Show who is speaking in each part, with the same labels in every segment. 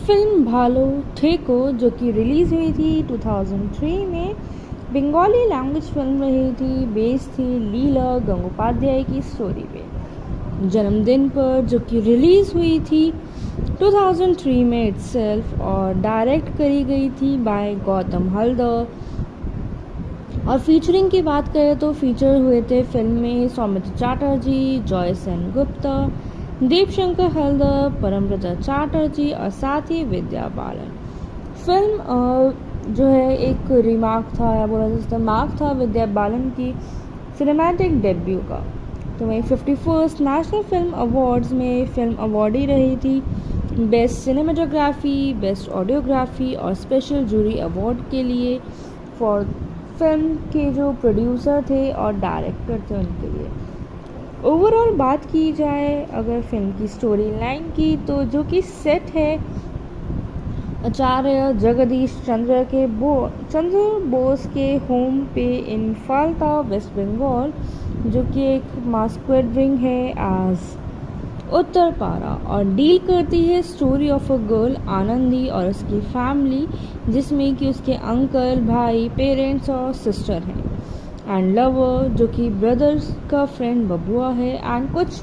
Speaker 1: Film भालो ठेको जो कि रिलीज़ हुई थी 2003 में बंगाली लैंग्वेज फिल्म रही थी। बेस्ड थी लीला गंगोपाध्याय की स्टोरी पे। जन्मदिन पर जो कि रिलीज़ हुई थी 2003 में इटसेल्फ और डायरेक्ट करी गई थी बाय गौतम हल्दर। और फीचरिंग की बात करें तो फीचर हुए थे फिल्म में सौमित्र चैटर्जी, जॉय सेन गुप्ता, देवशंकर हल्दर, परमव्रता चैटर्जी और साथ ही विद्या बालन। फिल्म जो है एक रिमार्क था या बोला जा सकता मार्क था विद्या बालन की सिनेमैटिक डेब्यू का। तो वहीं 51st नेशनल फिल्म अवार्ड्स में फिल्म अवार्डी रही थी बेस्ट सिनेमाटोग्राफी, बेस्ट ऑडियोग्राफी और स्पेशल जूरी अवार्ड के लिए फॉर फिल्म के जो प्रोड्यूसर थे और डायरेक्टर थे उनके लिए। ओवरऑल बात की जाए अगर फिल्म की स्टोरी लाइन की तो जो कि सेट है आचार्य जगदीश चंद्र बोस के होम पे इन फाल्ता वेस्ट बंगाल, जो कि एक मास्क्वेड रिंग है एज उत्तर पारा, और डील करती है story of a girl Anandi और उसकी फैमिली, जिसमें कि उसके अंकल, भाई, पेरेंट्स और सिस्टर हैं एंड लवर जो कि ब्रदर्स का फ्रेंड बबुआ है एंड कुछ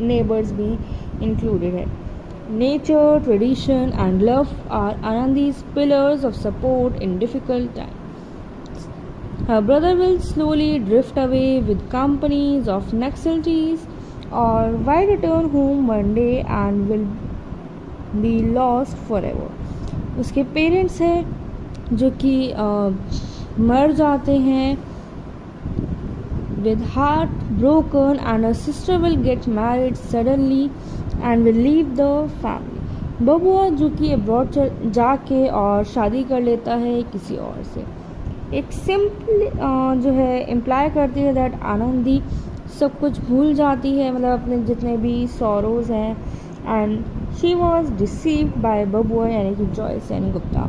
Speaker 1: नेबर्स भी इंक्लूडेड है। Nature, tradition and love are Anandi's pillars of support in difficult time. Her brother will slowly drift away with companies of Naxalites or why return home one day and will be lost forever। उसके parents हैं जो कि मर जाते हैं with heart broken and her sister will get married suddenly and will leave the family। बबुआ जो कि अब्रॉड जाके और शादी कर लेता है किसी और से। एक सिंपल जो है इम्प्लाई करती है दैट आनंदी सब कुछ भूल जाती है, मतलब अपने जितने भी सॉरोज हैं and she was deceived by Babua यानी कि Joy Sen Gupta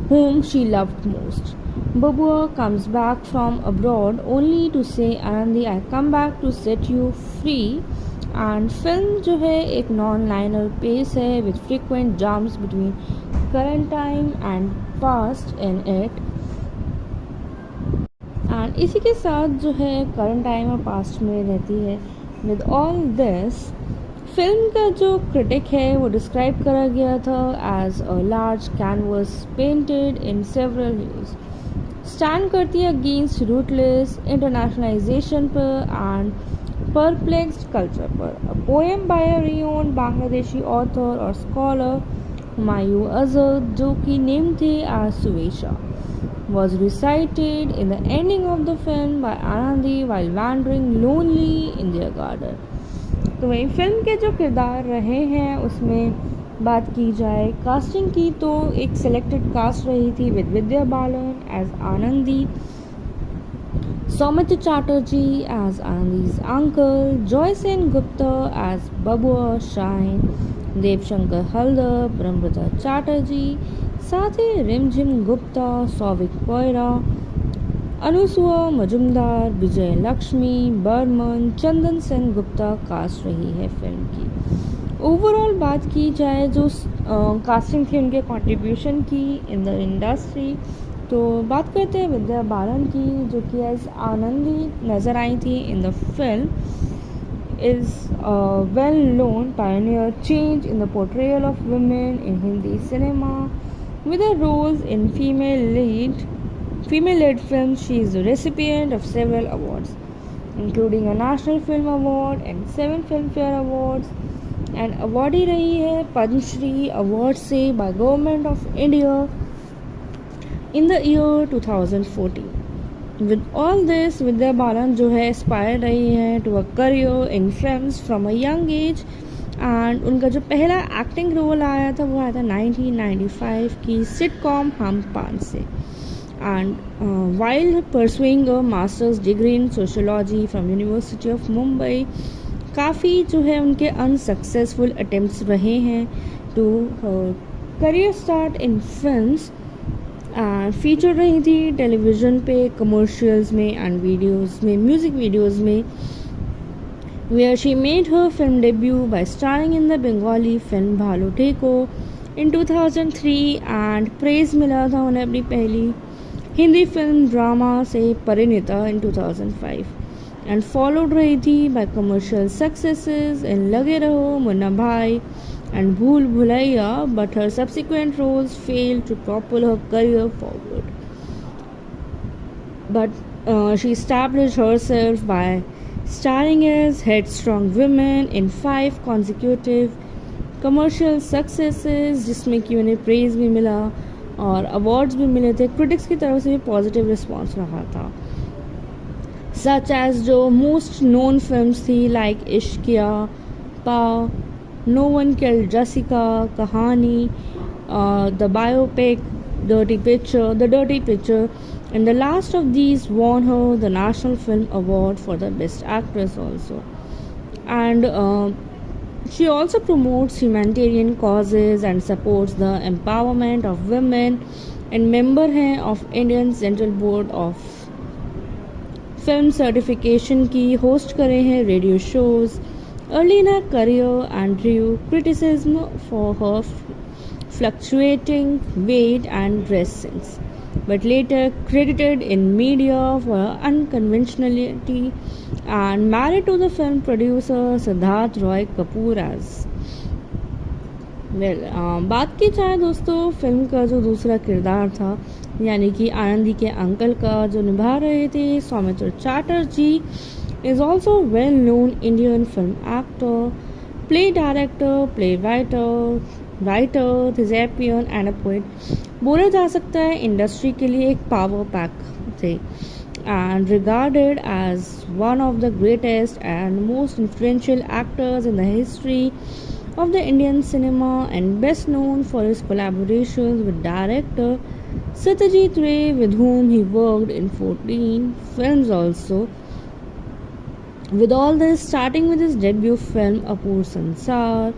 Speaker 1: whom she loved most। Babua comes back from abroad only to say Anandi I come back to set you free। And film जो है एक नॉन लाइनर पेस है with frequent jumps between current time and past in it. And इसी के साथ जो है current time और पास्ट में रहती है। विद ऑल दिस फिल्म का जो क्रिटिक है वो डिस्क्राइब करा गया था as a large canvas painted in several views, stand करती है अगेंस्ट रूटलेस इंटरनेशनलाइजेशन पर एंड परप्लेक्स्ड कल्चर पर। A poem by a renowned Bangladeshi author और स्कॉलर हुमायूं अजहर जो कि नेम थे as Suvesha was recited in the ending of the film by Anandi while wandering lonely in their garden। तो वही film के जो किरदार रहे हैं उसमें बात की जाए कास्टिंग की तो एक सिलेक्टेड कास्ट रही थी with Vidya Balan as Anandi, Soumitra Chatterjee as Anandi's uncle, Joy Sen Gupta as Babua shine, Debshankar Haldar, Parambrata Chatterjee, साथ ही रिमझिम गुप्ता, सौविक कोयरा, अनुसुआ मजुमदार, विजय लक्ष्मी, बर्मन, चंदन सेन गुप्ता कास्ट रही है फिल्म की। ओवरऑल बात की जाए जो कास्टिंग थी उनके कंट्रीब्यूशन की इन द इंडस्ट्री, तो बात करते हैं विद्या बालन की जो कि एज आनंदी नज़र आई थी इन the film. is a well-known pioneer change in the portrayal of women in Hindi cinema with her roles in female-led films. She is the recipient of several awards including a National Film Award and 7 Filmfare Awards and awardee रही है Padma Shri award से by Government of India in the year 2014। With all this Vidya Balan जो है aspire रही है to a career in films from a young age and उनका जो पहला एक्टिंग रोल आया था वो आया था 1995 की सिटकॉम हम पान से। And while pursuing a masters degree in sociology from university of Mumbai, काफ़ी जो है उनके अनसक्सेसफुल अटेम्प्ट्स रहे हैं to career start in films and feature रही थी टेलीविज़न पे, कमर्शियल्स में एंड वीडियोस में, म्यूज़िक वीडियोस में where she made her film debut by starring in the Bengali film Bhalo Theko in 2003 and praise मिला था उन्हें अपनी पहली हिंदी फिल्म ड्रामा से परिणीता in 2005 and followed रही थी by commercial successes in लगे रहो, मुन्ना भाई and भूल Bhulaiyaa, but her subsequent roles failed to propel her career forward. But she established herself by starring as headstrong women in 5 consecutive commercial successes, जिसमें कि उन्हें praise भी मिला और awards भी मिले थे. critics की तरफ से भी positive response रहा था, such as जो most known films थी like इश्किया, पा, No One Killed Jessica, Kahani, the biopic The Dirty Picture, and the last of these won her the National Film Award for the Best Actress also. And she also promotes humanitarian causes and supports the empowerment of women, and member है of Indian Central Board of Film Certification की, host करे हैं radio shows. Early in her career and drew criticism for her fluctuating weight and dress sense, but later credited in media for her unconventionality and married to the film producer Siddharth Roy Kapoor as well. बात की जाए दोस्तों film का जो दूसरा किरदार था, यानी कि आनंदी के अंकल का जो निभा रहे थे Soumitra Chatterjee, is also a well-known Indian film actor, play director, writer, thespian and a poet. बोला जा सकता है इंडस्ट्री के लिए एक पावर पैक थे and regarded as one of the greatest and most influential actors in the history of the Indian cinema and best known for his collaborations with director Satyajit Ray, with whom he worked in 14 films also. With all this, starting with his debut film Apur Sansar,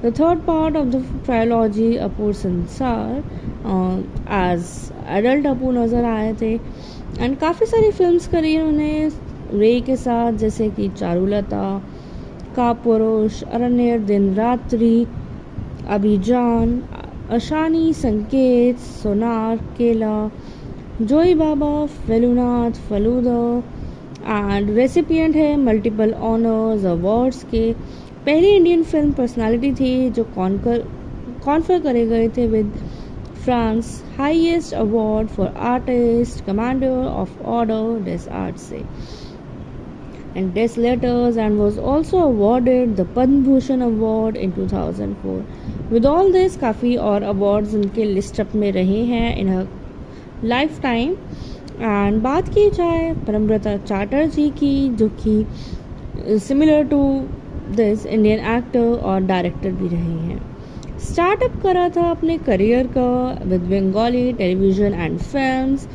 Speaker 1: the third part of the trilogy Apur Sansar, as adult Apu नज़र आए थे and काफ़ी सारी films करी उन्होंने रे के साथ, जैसे कि चारुलता, कापुरुष, अरण्य, दिन रात्रि, अभिजान, अशानी, संकेत, सोनार, केला, जोई बाबा, फेलुनाथ, फलूदा एंड रेसिपिएंट है मल्टीपल ऑनर्स अवार्ड्स के. पहली इंडियन फिल्म पर्सनालिटी थी जो कॉन्फर करे गए थे with France highest award for artist commander of order days arts से and Des Letters, and was also awarded the Padma Bhushan Award in 2004. With all this, काफ़ी और awards उनके list up में रहे हैं in her lifetime. एंड बात की जाए परमव्रता चैटर्जी की, जो कि similar to this Indian actor और डायरेक्टर भी रहे हैं. स्टार्टअप करा था अपने करियर का with Bengali television and films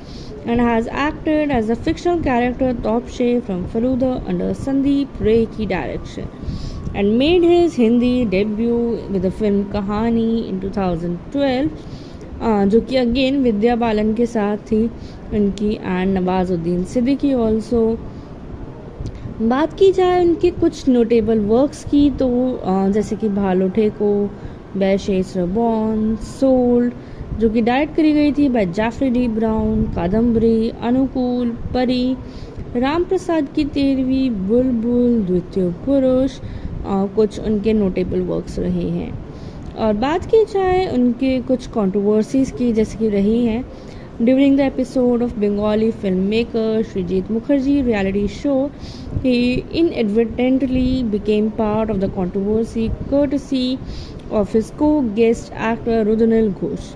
Speaker 1: and has acted as a fictional character Topshe from Faluda under Sandeep Ray की direction, and made his Hindi debut with the film Kahani in 2012, जो कि अगेन विद्या बालन के साथ थी उनकी एंड नवाजुद्दीन सिद्दीकी ऑल्सो. बात की जाए उनके कुछ नोटेबल वर्क्स की तो जैसे कि भालो ठेको, बैशेस रबॉन, सोल्ड, जो कि डायरेक्ट करी गई थी by Jafri D Brown, Kadambari, Anukul, Pari, Ram Prasad की 13वीं, बुलबुल, द्वितीय पुरुष, कुछ उनके नोटेबल वर्क्स रहे हैं. और बात की जाए उनके कुछ कंट्रोवर्सीज की, जैसे कि रही हैं during the episode of Bengali film maker Srijit Mukherjee reality show, he inadvertently became part of the controversy courtesy of his co-guest actor Rudunil Ghosh.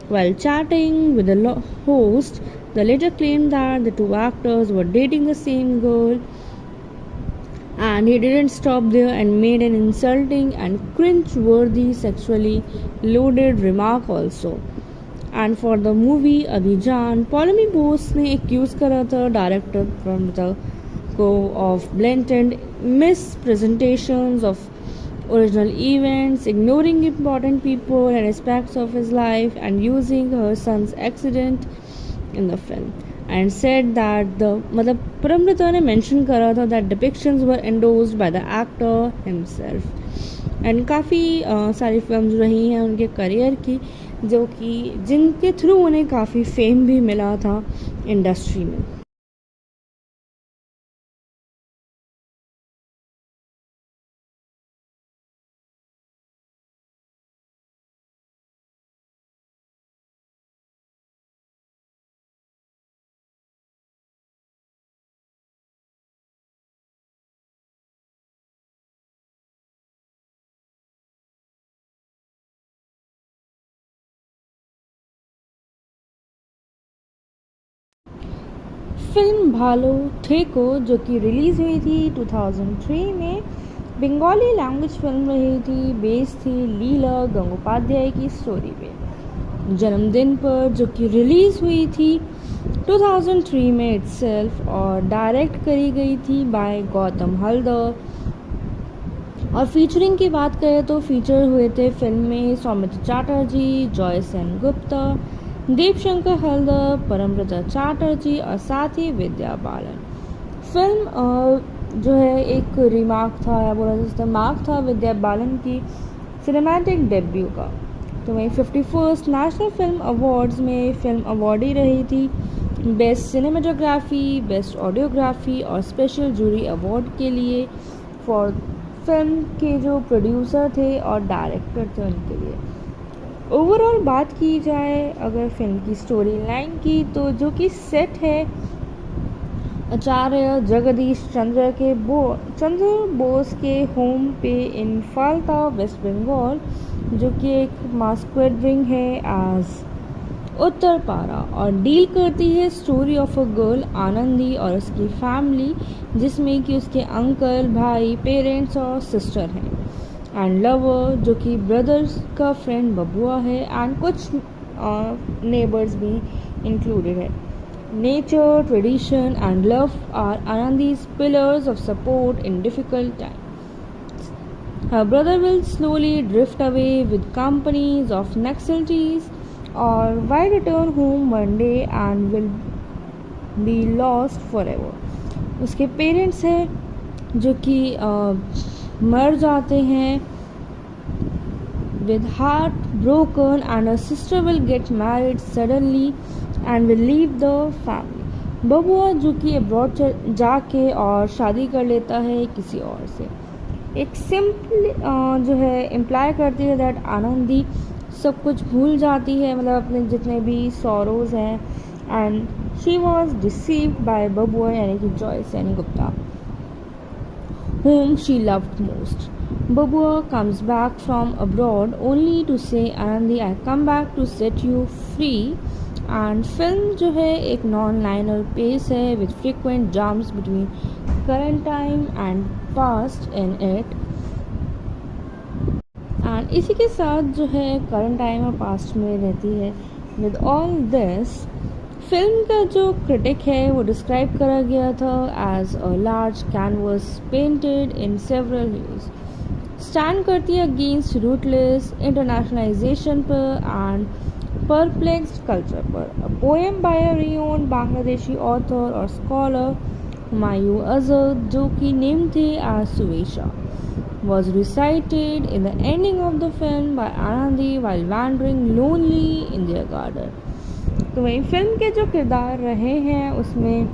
Speaker 1: While chatting with the host, the latter claimed that the two actors were dating the same girl, and he didn't stop there and made an insulting and cringe-worthy sexually loaded remark also. And for the movie Abhijan, Polami Bose ने accuse करा था director from the go of blatant mispresentations of original events, ignoring important people and aspects of his life, and using her son's accident in the film. And said that the मतलब परमपिता ने mention करा था that depictions were endorsed by the actor himself. And काफ़ी सारी films रही हैं उनके करियर की जो कि जिनके थ्रू उन्हें काफ़ी फेम भी मिला था इंडस्ट्री में। फिल्म भालो ठेको जो कि रिलीज़ हुई थी 2003 में, बंगाली लैंग्वेज फिल्म रही थी, बेस्ड थी लीला गंगोपाध्याय की स्टोरी पे। जन्मदिन पर जो कि रिलीज़ हुई थी 2003 में इटसेल्फ और डायरेक्ट करी गई थी बाय गौतम हल्दर। और फीचरिंग की बात करें तो फीचर हुए थे फिल्म में सौमित्र चैटर्जी, जॉय सेन गुप्ता, देवशंकर हल्दर, परमपिता चैटर्जी और साथ ही विद्या बालन। फिल्म जो है एक रिमार्क था या बोला जा सकता मार्क था विद्या बालन की सिनेमैटिक डेब्यू का। तो वहीं 51st नेशनल फिल्म अवार्ड्स में फिल्म अवार्डी रही थी बेस्ट सिनेमाटोग्राफी, बेस्ट ऑडियोग्राफी और स्पेशल जूरी अवार्ड के लिए फॉर फिल्म के जो प्रोड्यूसर थे और डायरेक्टर थे उनके लिए। ओवरऑल बात की जाए अगर फिल्म की स्टोरी लाइन की तो जो कि सेट है आचार्य जगदीश चंद्र बोस के होम पे इन फाल्ता वेस्ट बंगाल, जो कि एक मास्क्वेड रिंग है एज उत्तर पारा और डील करती है story of a girl Anandi और उसकी फैमिली, जिसमें कि उसके अंकल, भाई, पेरेंट्स और सिस्टर हैं एंड लवर जो कि ब्रदर्स का फ्रेंड बबुआ है एंड कुछ नेबर्स भी इंक्लूडेड है। Nature, tradition and love are Anandi's pillars of support in difficult time. Her brother will slowly drift away with companies of Naxalites or why return home one day and will be lost forever। उसके parents हैं जो कि मर जाते हैं with heart broken and her sister will get married suddenly and will leave the family। बबुआ जो कि अब्रॉड जाके और शादी कर लेता है किसी और से। एक सिंपल जो है इम्प्लाई करती है दैट आनंदी सब कुछ भूल जाती है, मतलब अपने जितने भी सॉरोज हैं and she was deceived by Babua यानी कि Joy Sen Gupta whom she loved most। Babua comes back from abroad only to say Anandi I come back to set you free। and film जो है एक नॉन लाइनर पेस है with frequent jumps between current time and past in it। And इसी के साथ जो है current time और पास्ट में रहती है। विद ऑल दिस फिल्म का जो क्रिटिक है वो डिस्क्राइब करा गया था as a large canvas painted in several huge, stand करती है अगेंस्ट रूटलेस इंटरनेशनलाइजेशन पर एंड परप्लेक्स्ड कल्चर पर। A poem by a renowned Bangladeshi author और स्कॉलर हुमायूं अजहर जो कि नेम थे as Suvesha was recited in the ending of the film by Anandi while wandering lonely in their garden। तो वही film के जो किरदार रहे हैं उसमें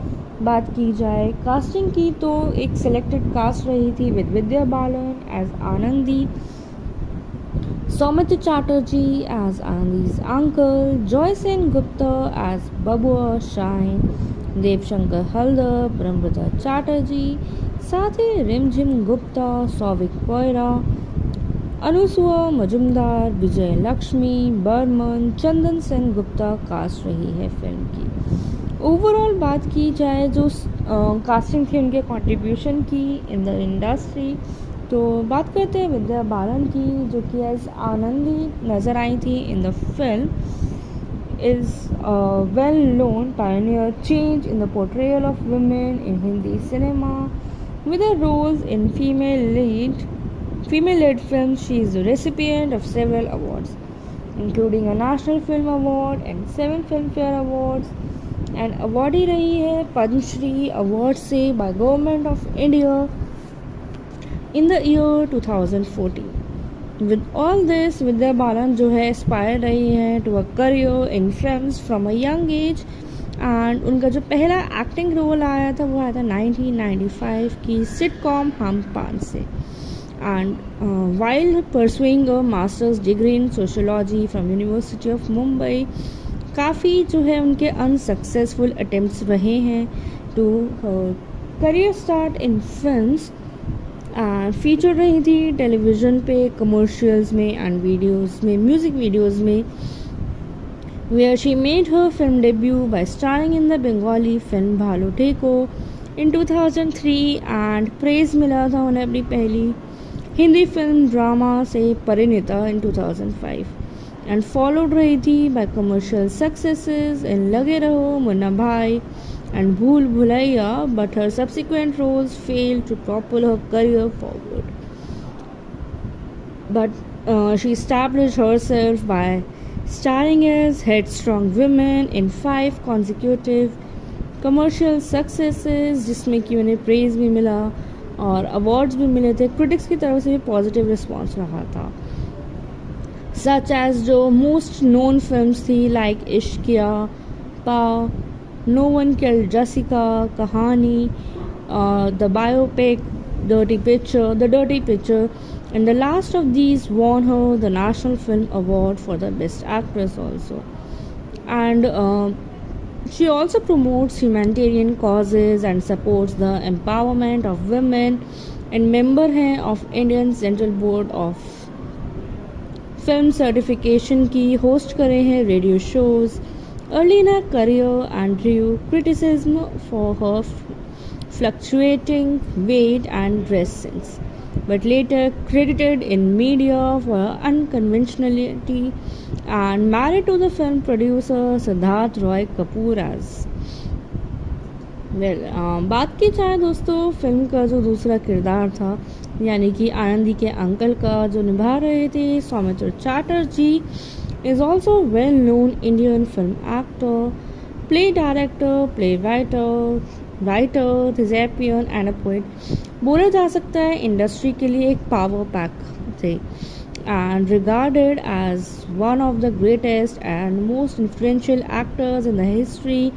Speaker 1: बात की जाए कास्टिंग की तो एक सिलेक्टेड कास्ट रही थी with Vidya Balan as Anandi, Soumitra Chatterjee as Anandi's uncle, Joy Sen Gupta as Babua shine, Debshankar Haldar, Parampita Chatterjee, साथ ही रिमझिम गुप्ता, सौविक पोयरा, अनुसुआ मजुमदार, विजय लक्ष्मी, बर्मन, चंदन सेन गुप्ता कास्ट रही है फिल्म की। ओवरऑल बात की जाए जो कास्टिंग थी उनके कंट्रीब्यूशन की इन द इंडस्ट्री, तो बात करते हैं विद्या बालन की जो कि एज आनंदी नज़र आई थी इन the film. is a well-known pioneer change in the portrayal of women in Hindi cinema with her roles in female-led films. She is the recipient of several awards including a National Film Award and 7 Filmfare Awards and awardee रही है Padma Shri award से by government of India in the year 2014। With all this Vidya Balan जो है aspire रही है to a career in films from a young age, and उनका जो पहला एक्टिंग रोल आया था वो आया था 1995 की सिटकॉम हम पान से। And while pursuing a masters degree in sociology from university of Mumbai, काफ़ी जो है उनके अनसक्सेसफुल अटेम्प्ट्स रहे हैं to career start in films, and feature रही थी टेलीविज़न पे, कमर्शियल्स में एंड वीडियोस में, म्यूज़िक वीडियोस में, where she made her film debut by starring in the Bengali film भालो ठेको in 2003, and praise मिला था उन्हें अपनी पहली हिंदी फिल्म ड्रामा से परिणीता in 2005, and followed रही थी by commercial successes in लगे रहो, मुन्ना भाई and भूल Bhulaiyaa, but her subsequent roles failed to propel her career forward. But she established herself by starring as headstrong women in 5 consecutive commercial successes, जिसमें कि उन्हें praise भी मिला और अवार्ड्स भी मिले थे, क्रिटिक्स की तरफ से भी पॉजिटिव रिस्पॉन्स रहा था। सच एज जो मोस्ट नोन फिल्म्स थी लाइक इश्किया, पा, नो वन किल्ड जसिका, कहानी, the biopic, the dirty picture, and the last of these won her the National Film Award for the Best Actress also. And she also promotes humanitarian causes and supports the empowerment of women, and member है of Indian Central Board of Film Certification की, host करे हैं radio shows. Early in her career and drew criticism for her fluctuating weight and dress sense, but later credited in media for unconventionality, and married to the film producer Siddharth Roy Kapoor as well. बात की जाए दोस्तों film का जो दूसरा किरदार था, यानी कि आनंदी के अंकल का जो निभा रहे थे Soumitra Chatterjee, is also well known Indian film actor, play director, writer, thespian and a poet. बोला जा सकता है इंडस्ट्री के लिए एक पावर पैक थे, and regarded as one of the greatest and most influential actors in the history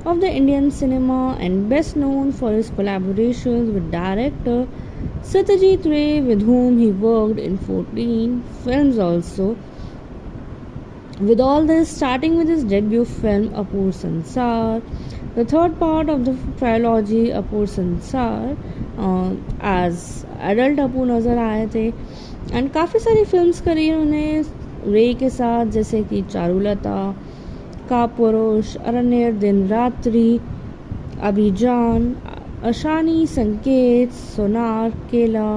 Speaker 1: of the Indian cinema, and best known for his collaborations with director Satyajit Ray, with whom he worked in 14 films also. With all this, starting with his debut film Apur Sansar, the third part of the trilogy Apur Sansar, as adult अपू नज़र आए थे, and काफ़ी सारी films करी उन्हें रे के साथ, जैसे कि चारुलता, कापुरुष, अरण्य, दिन रात्रि, अभिजान, अशानी, संकेत, सोनार, केला,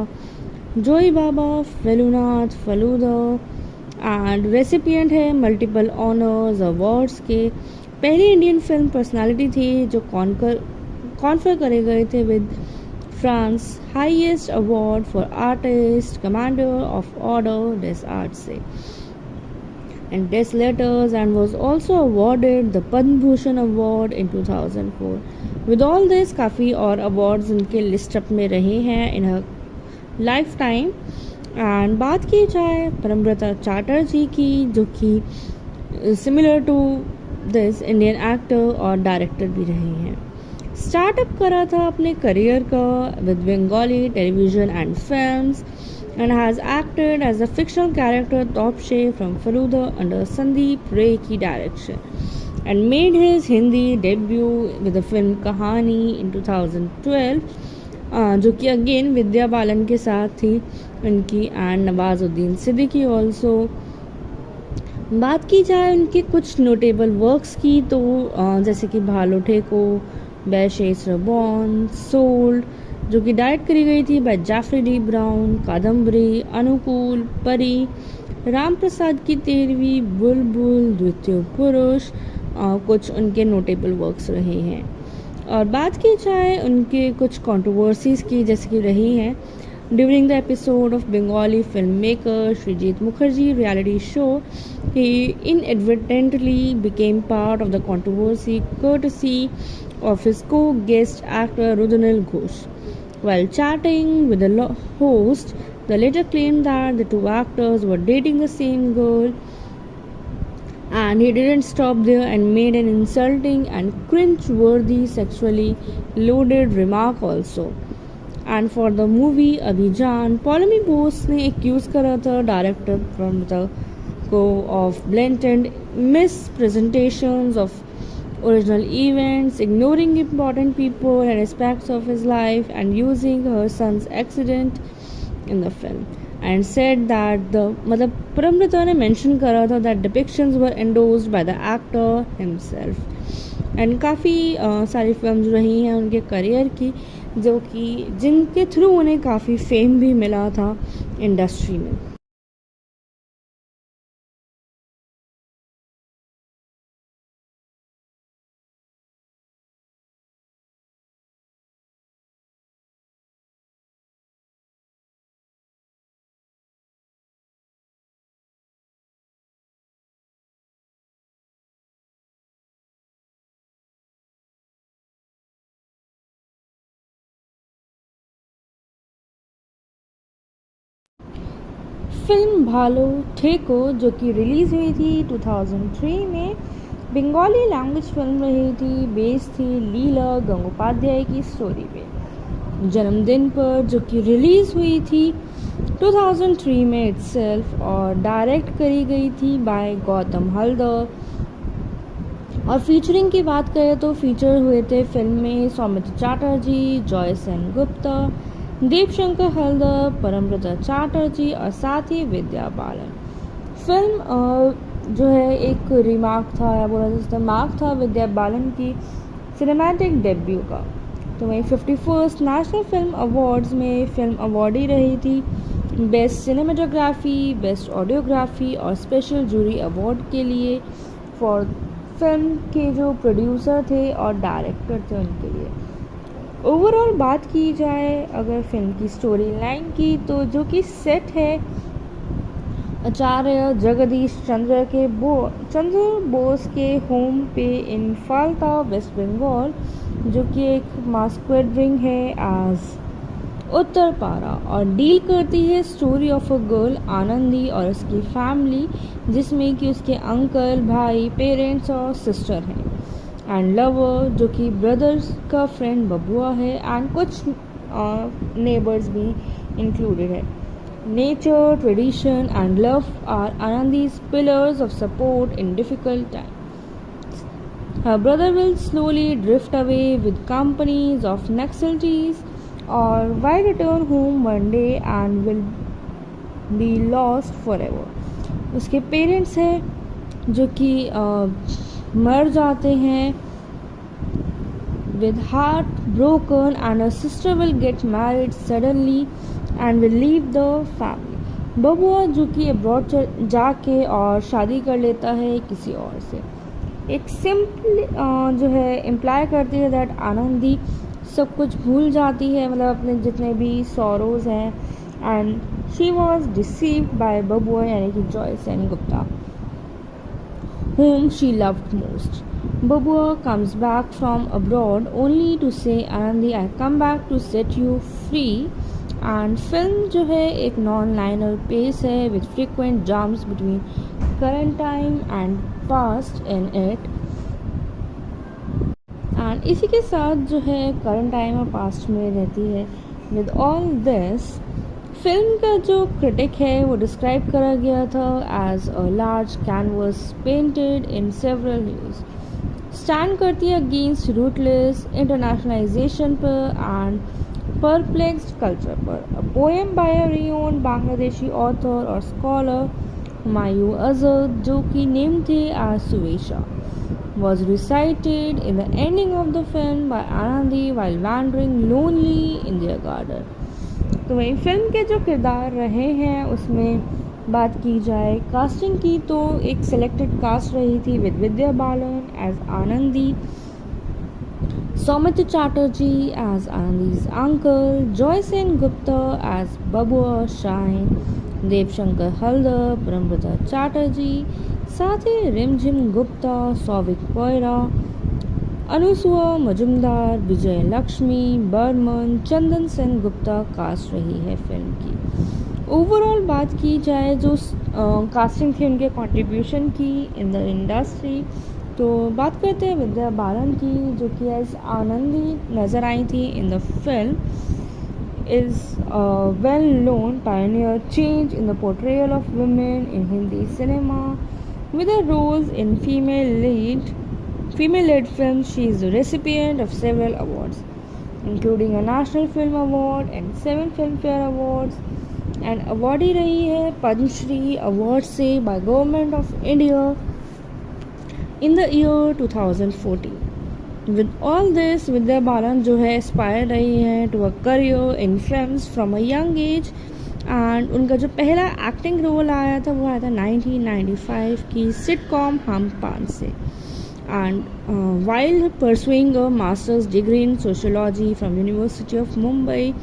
Speaker 1: जोई बाबा, फेलुनाथ, फलूदा, एंड रेसिपिएंट है मल्टीपल ऑनर्स अवार्ड्स के। पहली इंडियन फिल्म पर्सनालिटी थी जो कॉन्फर करे गए थे with France highest award for artist commander of order des art से and des letters, and was also awarded the Padma Bhushan award in 2004। With all this काफ़ी और अवार्ड्स उनके लिस्ट अप में रहे हैं in her lifetime. And बात की जाए परमव्रता चैटर्जी की, जो कि similar to this Indian actor और डायरेक्टर भी रहे हैं। स्टार्टअप करा था अपने करियर का with Bengali television and films, and has acted as a fictional character Topshe from Faluda under Sandeep Ray की direction, and made his Hindi debut with the film Kahani in 2012, जो कि अगेन विद्या बालन के साथ थी उनकी, एंड नवाजुद्दीन सिद्दीकी ऑल्सो। बात की जाए उनके कुछ नोटेबल वर्क्स की तो जैसे कि भालो ठेको, बैशेस रबॉन, सोल्ड, जो कि डायरेक्ट करी गई थी by Jafri D Brown, Kadambari, Anukul, Pari, Ram Prasad की 13वीं, बुलबुल, द्वितीय पुरुष, कुछ उनके नोटेबल वर्क्स रहे हैं। और बात की जाए उनके कुछ कंट्रोवर्सीज़ की, जैसे कि रही हैं During the episode of Bengali filmmaker Srijit Mukherjee reality show, he inadvertently became part of the controversy courtesy of his co-guest actor Rudnil Ghosh. While chatting with the host, the latter claimed that the two actors were dating the same girl, and he didn't stop there and made an insulting and cringe-worthy sexually loaded remark also. And for the movie Abhijan, Polemy Bose ने accuse करा था director प्रमता को of blatant mispresentations of original events, ignoring important people and aspects of his life, and using her son's accident in the film. And said that the मतलब परमृता ने mention करा था that depictions were endorsed by the actor himself. And काफ़ी सारी films रही हैं उनके career की जो कि जिनके थ्रू उन्हें काफ़ी फेम भी मिला था इंडस्ट्री में. फिल्म भालो ठेको जो कि रिलीज़ हुई थी 2003 में बंगाली लैंग्वेज फिल्म रही थी, बेस्ड थी लीला गंगोपाध्याय की स्टोरी पे. जन्मदिन पर जो कि रिलीज़ हुई थी 2003 में इटसेल्फ और डायरेक्ट करी गई थी बाय गौतम हल्दर. और फीचरिंग की बात करें तो फीचर हुए थे फिल्म में सौमित्र चैटर्जी, जॉय सेन गुप्ता, देवशंकर हल्दर, परमृता चैटर्जी और साथ ही विद्या बालन. फिल्म जो है एक रिमार्क था या बोला जाता मार्क था विद्या बालन की सिनेमैटिक डेब्यू का. तो वहीं 51st नेशनल फिल्म अवार्ड्स में फिल्म अवार्डी रही थी बेस्ट सिनेमाटोग्राफी, बेस्ट ऑडियोग्राफी और स्पेशल जूरी अवार्ड के लिए फॉर फिल्म के जो प्रोड्यूसर थे और डायरेक्टर थे उनके लिए. ओवरऑल बात की जाए अगर फिल्म की स्टोरी लाइन की तो जो कि सेट है आचार्य जगदीश चंद्र बोस के होम पे इन फाल्ता वेस्ट बंगाल जो कि एक मास्क्वेड रिंग है एज उत्तर पारा और डील करती है story of a girl Anandi और उसकी फैमिली जिसमें कि उसके अंकल, भाई, पेरेंट्स और सिस्टर हैं एंड लवर जो कि ब्रदर्स का फ्रेंड बबुआ है एंड कुछ नेबर्स भी इंक्लूडेड है. Nature, tradition and love are Anandi's pillars of support in difficult times. Her brother will slowly drift away with companies of Naxalites or will return home one day and will be lost forever. उसके parents हैं जो कि मर जाते हैं with heart broken and her sister will get married suddenly and will leave the family. बबुआ जो कि अब्रॉड जाके और शादी कर लेता है किसी और से. एक सिंपल जो है इम्प्लाई करती है दैट आनंदी सब कुछ भूल जाती है मतलब अपने जितने भी सॉरोज हैं and she was deceived by Babua यानी कि Joy Sen Gupta whom she loved most. Babua comes back from abroad only to say Anandi I come back to set you free. And film जो है एक non-linear pace है with frequent jumps between current time and past in it. And इसी के साथ जो है current time और past में रहती है. With all this फिल्म का जो क्रिटिक है वो डिस्क्राइब करा गया था as a large canvas painted in several huge. Stand करती है अगेंस्ट रूटलेस इंटरनेशनलाइजेशन पर एंड परप्लेक्स्ड कल्चर पर. A poem by a renowned Bangladeshi author और स्कॉलर हुमायूं अजहर जो कि नेम थे as Suvesha was recited in the ending of the film by Anandi while wandering lonely in their garden. तो वहीं film के जो किरदार रहे हैं उसमें बात की जाए कास्टिंग की तो एक सिलेक्टेड कास्ट रही थी with Vidya Balan as Anandi, Soumitra Chatterjee as Anandi's uncle, Joy Sen Gupta as Babua Shine, Dev Shankar Haldar, Parambrata Chatterjee, साथ ही रिमझिम गुप्ता, सौविक कोयरा, अनुसुआ मजुमदार, विजय लक्ष्मी, बर्मन, चंदन सेन गुप्ता कास्ट रही है फिल्म की। ओवरऑल बात की जाए जो कास्टिंग थी उनके कंट्रीब्यूशन की इन द इंडस्ट्री, तो बात करते हैं विद्या बालन की, जो कि एज आनंदी नज़र आई थी इन the film. Is well known Pioneer change in the portrayal of women in Hindi cinema with her roles in female-led films. She is the recipient of several awards, including a National Film Award and 7 Filmfare Awards, and awardee रही है Padma Shri award से by Government of India in the year 2014. With all this, Vidya Balan जो है aspire रही है to a career in films from a young age, and उनका जो पहला एक्टिंग रोल आया था वो आया था 1995 की सिटकॉम हम पान से। And while pursuing a masters degree in sociology from university of Mumbai,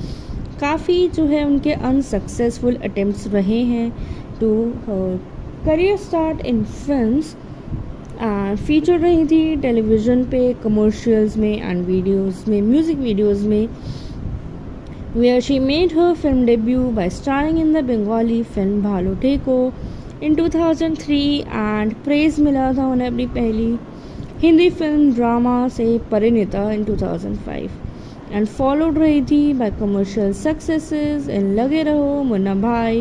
Speaker 1: काफ़ी जो है उनके अनसक्सेसफुल अटेम्प्ट्स रहे हैं to career start in films, and feature रही थी टेलीविज़न पे, कमर्शियल्स में एंड वीडियोज़ में, म्यूज़िक वीडियोज़ में, where she made her film debut by starring in the Bengali film Bhalo Teko in 2003, and praise मिला था उन्हें अपनी पहली हिंदी फिल्म ड्रामा से परिणीता in 2005, and followed रही थी by commercial successes in लगे रहो, मुन्ना भाई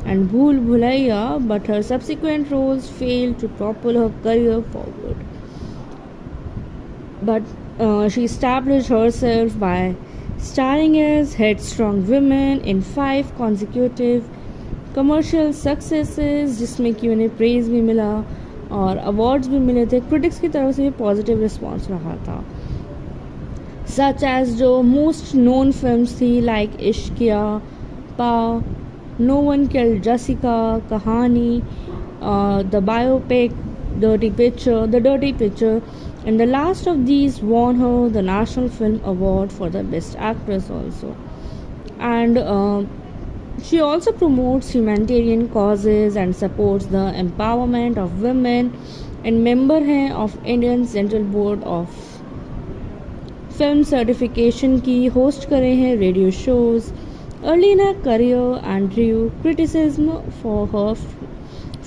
Speaker 1: and भूल Bhulaiyaa, but her subsequent roles failed to propel her career forward. But she established herself by starring as headstrong women in 5 consecutive commercial successes, जिसमें कि उन्हें praise भी मिला और अवार्ड्स भी मिले थे, क्रिटिक्स की तरफ से भी पॉजिटिव रिस्पॉन्स रहा था। सच एज जो मोस्ट नोन फिल्म्स थी लाइक इश्किया, पा, नो वन किल्ड जसिका, कहानी, the biopic, the dirty picture, and the last of these won her the National Film Award for the Best Actress also. And she also promotes humanitarian causes and supports the empowerment of women, and member है of Indian Central Board of Film Certification की, host करे हैं radio shows. Early in her career and drew criticism for her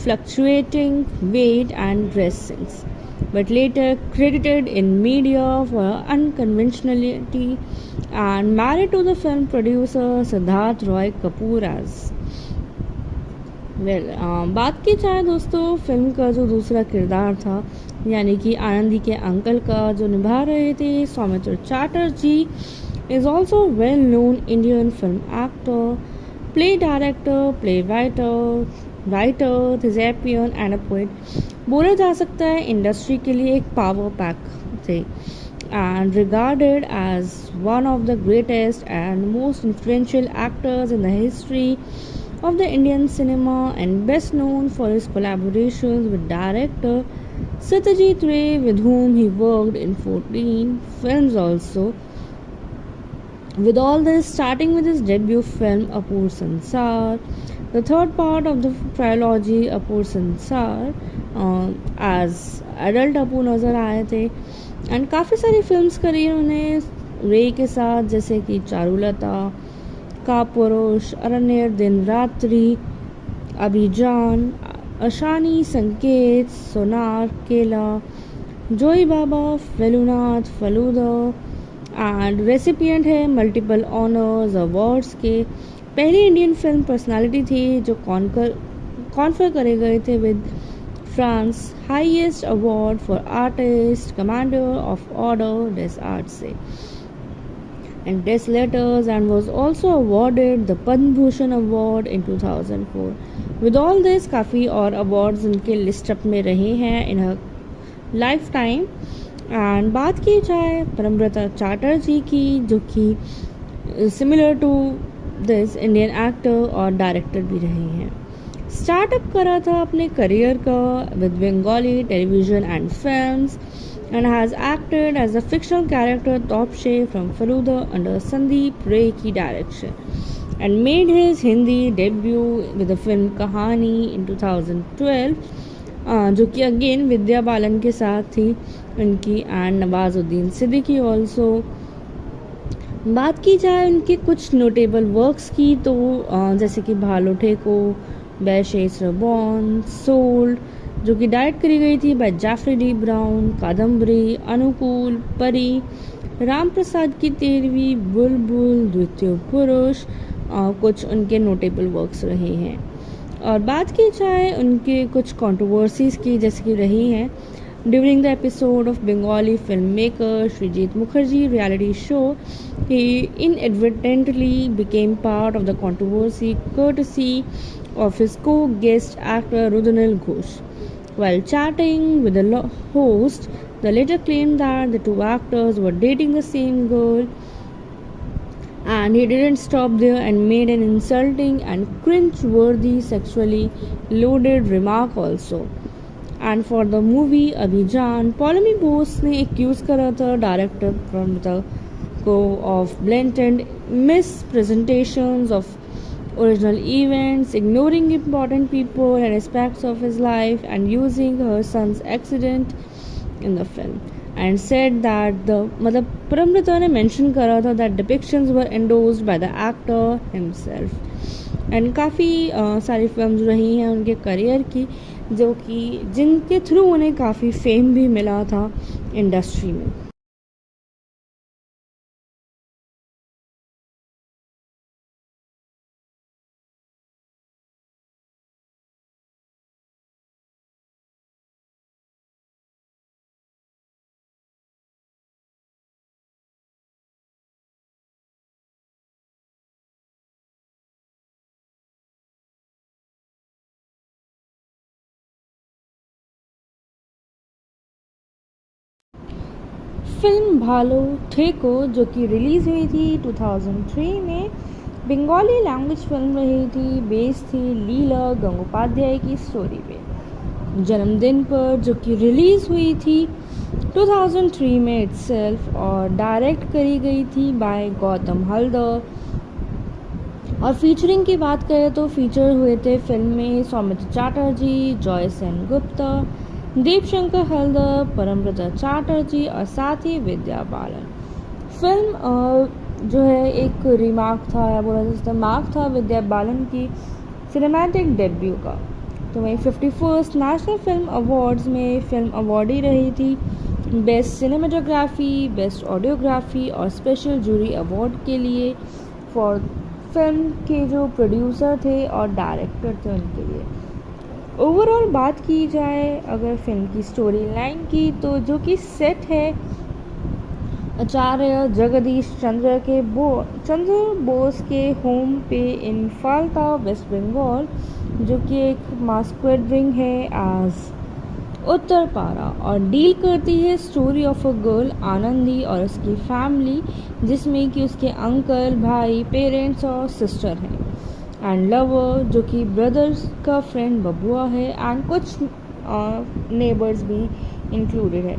Speaker 1: fluctuating weight and dress sense, but later credited in media for unconventionality, and married to the film producer Siddharth Roy Kapoor as well. बात की जाए दोस्तों film का जो दूसरा किरदार था, यानी कि आनंदी के अंकल का, जो निभा रहे थे Soumitra Chatterjee, is also well known Indian film actor, play director, writer, thespian and a poet. बोला जा सकता है इंडस्ट्री के लिए एक पावर पैक थे, and regarded as one of the greatest and most influential actors in the history of the Indian cinema, and best known for his collaborations with director Satyajit Ray, with whom he worked in 14 films also. With all this, starting with his debut film Apur Sansar, the third part of the trilogy Apur Sansar, as adult अपूर नज़र आए थे, and काफ़ी सारी films करी उन्हें रे के साथ, जैसे कि चारुलता, कापुरुष, अरण्य, दिन रात्रि, अभिजान, अशानी, संकेत, सोनार, केला, जोई बाबा, फेलुनाथ, फलूदा, एंड रेसिपिएंट है मल्टीपल ऑनर्स अवार्ड्स के। पहली इंडियन फिल्म पर्सनालिटी थी जो कॉन्फर करे गए थे with France highest award for artist, commander of order days arts से and Des Letters, and was also awarded the Padma Bhushan Award in 2004. With all this, काफ़ी और awards उनके list up में रहे हैं in her lifetime. एंड बात की जाए परमव्रता चैटर्जी की, जो कि similar to this Indian actor और डायरेक्टर भी रहे हैं। स्टार्टअप करा था अपने करियर का with Bengali television and films, and has acted as a fictional character Topshe from Faluda under Sandeep Ray की direction, and made his Hindi debut with the film Kahani in 2012, जो कि अगेन विद्या बालन के साथ थी उनकी, एंड नवाजुद्दीन सिद्दीकी ऑल्सो। बात की जाए उनके कुछ नोटेबल वर्क्स की तो जैसे कि भालो ठेको, बैशेस रबॉन, सोल्ड, जो कि डायरेक्ट करी गई थी by Jafri D Brown, Kadambari, Anukul, Pari, Ram Prasad की 13वीं, बुलबुल, द्वितीय पुरुष, कुछ उनके नोटेबल वर्क्स रहे हैं। और बात की जाए उनके कुछ कंट्रोवर्सीज की, जैसे कि रही हैं during the episode of Bengali film maker Srijit Mukherjee reality show, he inadvertently became part of the controversy courtesy of his co-guest actor Rudnil Ghosh. While chatting with the host, the latter claimed that the two actors were dating the same girl, and he didn't stop there and made an insulting and cringe-worthy sexually loaded remark also. And for the movie Abhijan, Polami Bose ने accuse करा था director प्रमता को of blatant mispresentations of original events, ignoring important people and aspects of his life, and using her son's accident in the film, and said that the मतलब परमृता ने mention करा था that depictions were endorsed by the actor himself, and काफ़ी सारी films रही हैं उनके career की जो कि जिनके थ्रू उन्हें काफ़ी फेम भी मिला था इंडस्ट्री में। फिल्म भालो ठेको जो कि रिलीज़ हुई थी 2003 में, बंगाली लैंग्वेज फिल्म रही थी, बेस्ड थी लीला गंगोपाध्याय की स्टोरी पे, जन्मदिन पर, जो कि रिलीज़ हुई थी 2003 में इटसेल्फ, और डायरेक्ट करी गई थी बाय गौतम हल्दर। और फीचरिंग की बात करें तो फीचर हुए थे फिल्म में सौमित्र चैटर्जी, जॉय सेन गुप्ता, दीपशंकर हल्दर, परमव्रता चैटर्जी और साथ ही विद्या बालन। फिल्म जो है एक रिमार्क था या बोला जाता मार्क था विद्या बालन की सिनेमैटिक डेब्यू का। तो वही 51st नेशनल फिल्म अवार्ड्स में फिल्म अवार्डी रही थी बेस्ट सिनेमाटोग्राफी, बेस्ट ऑडियोग्राफी और स्पेशल जूरी अवार्ड के लिए फॉर फिल्म के जो प्रोड्यूसर थे और डायरेक्टर थे उनके लिए। ओवरऑल बात की जाए अगर फिल्म की स्टोरी लाइन की तो जो कि सेट है आचार्य जगदीश चंद्र बोस के होम पे इन फाल्ता वेस्ट बंगाल, जो कि एक मास्क्वेड रिंग है एज उत्तर पारा, और डील करती है story of a girl Anandi और उसकी फैमिली, जिसमें कि उसके अंकल, भाई, पेरेंट्स और सिस्टर हैं, एंड लवर जो कि ब्रदर्स का फ्रेंड बबुआ है, एंड कुछ नेबर्स भी इंक्लूडेड है।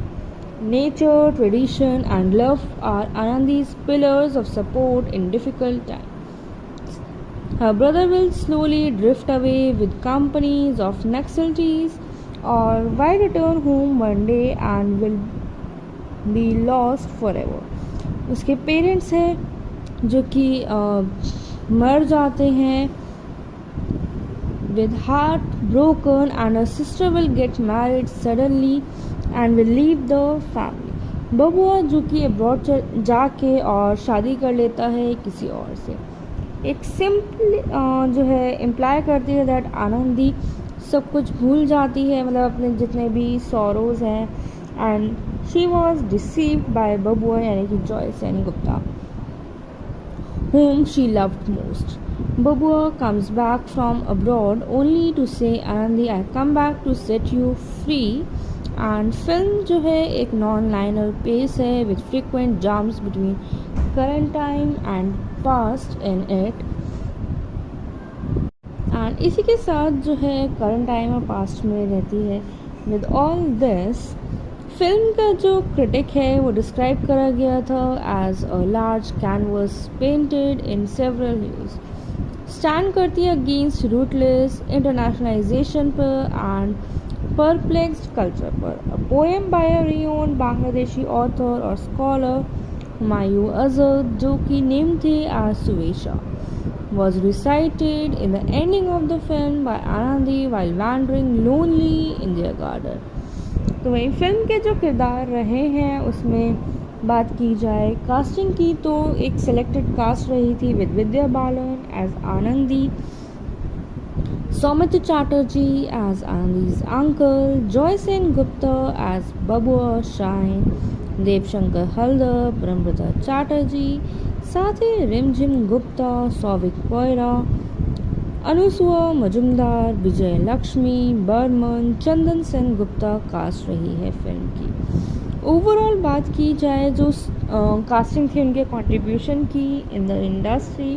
Speaker 1: Nature, tradition and love are Anandi's pillars of support in difficult time. Her brother will slowly drift away with companies of Naxalites और why return home one day and will be lost for ever. उसके parents हैं जो कि मर जाते हैं with heart broken, and her sister will get married suddenly and will leave the family. बबुआ जो कि अब्रॉड जाके और शादी कर लेता है किसी और से। एक सिंपल जो है इम्प्लाई करती है दैट आनंदी सब कुछ भूल जाती है, मतलब अपने जितने भी सॉरोज हैं, and she was deceived by Babua यानी कि Joy Sen Gupta whom she loved most. Babua comes back from abroad only to say Anandi I come back to set you free, and film जो है एक non-linear pace है with frequent jumps between current time and past in it, and इसी के साथ जो है current time और past में रहती है। With all this फिल्म का जो क्रिटिक है वो डिस्क्राइब करा गया था as a large canvas painted in several huge, stand करती है अगेंस्ट रूटलेस इंटरनेशनलाइजेशन पर एंड परप्लेक्स्ड कल्चर पर। A poem by a renowned Bangladeshi author और स्कॉलर हुमायूं अजहर, जो कि नेम थे as Suvesha, was recited in the ending of the film by Anandi while wandering lonely in their garden। तो वही film के जो किरदार रहे हैं उसमें बात की जाए कास्टिंग की, तो एक सिलेक्टेड कास्ट रही थी with Vidya Balan as Anandi, Soumitra Chatterjee as Anandi's uncle, Joy Sen Gupta as Babua shine, Debshankar Haldar, Brahmaprata Chatterjee, साथ ही रिमझिम गुप्ता, सौविक कोयरा, अनुसुआ मजुमदार, विजय लक्ष्मी बर्मन, चंदन सेन गुप्ता कास्ट रही है फिल्म की। ओवरऑल बात की जाए जो कास्टिंग थी उनके कंट्रीब्यूशन की इन द इंडस्ट्री,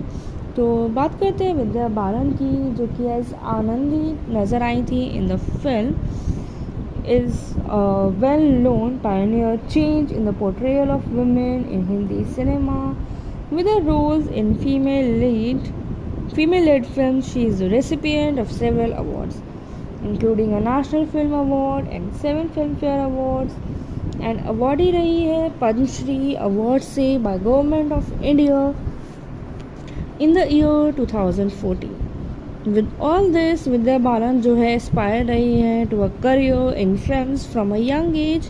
Speaker 1: तो बात करते हैं विद्या बालन की, जो कि एज आनंदी नज़र आई थी इन the film, is a well-known pioneer change in the portrayal of women in Hindi cinema. With her roles in female-led films, she is the recipient of several awards, including a National Film Award and 7 Filmfare Awards, and awardee रही है Padma Shri award से by Government of India in the year 2014. With all this, Vidya Balan जो है aspire रही है to a career in films from a young age,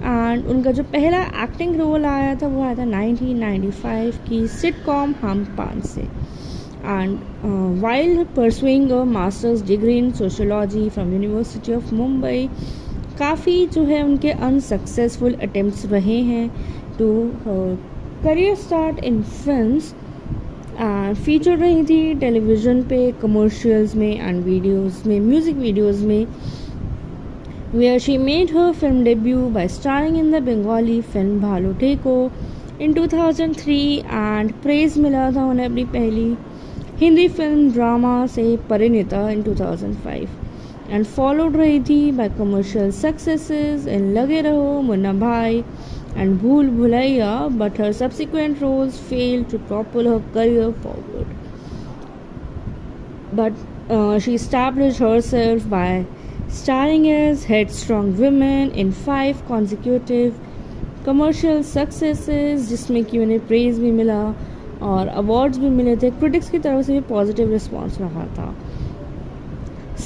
Speaker 1: and उनका जो पहला एक्टिंग रोल आया था वो आया था 1995 की सिटकॉम हम पान से। And while pursuing a masters degree in sociology from university of Mumbai, काफ़ी जो है उनके अनसक्सेसफुल अटेम्प्ट्स रहे हैं to career start in films, feature रही थी टेलीविज़न पे, कमर्शियल्स में एंड वीडियोस में, म्यूज़िक वीडियोस में, where she made her film debut by starring in the Bengali film भालू ठेको in 2003 and praise मिला था उन्हें अपनी पहली हिंदी फिल्म ड्रामा से परिणीता in 2005 and followed रही थी by commercial successes in लगे रहो, मुन्ना भाई and भूल Bhulaiyaa, but her subsequent roles failed to propel her career forward. But she established herself by starring as headstrong women in 5 consecutive commercial successes, जिसमें कि उन्हें praise भी मिला और awards भी मिले थे, critics की तरफ से भी positive response रहा था,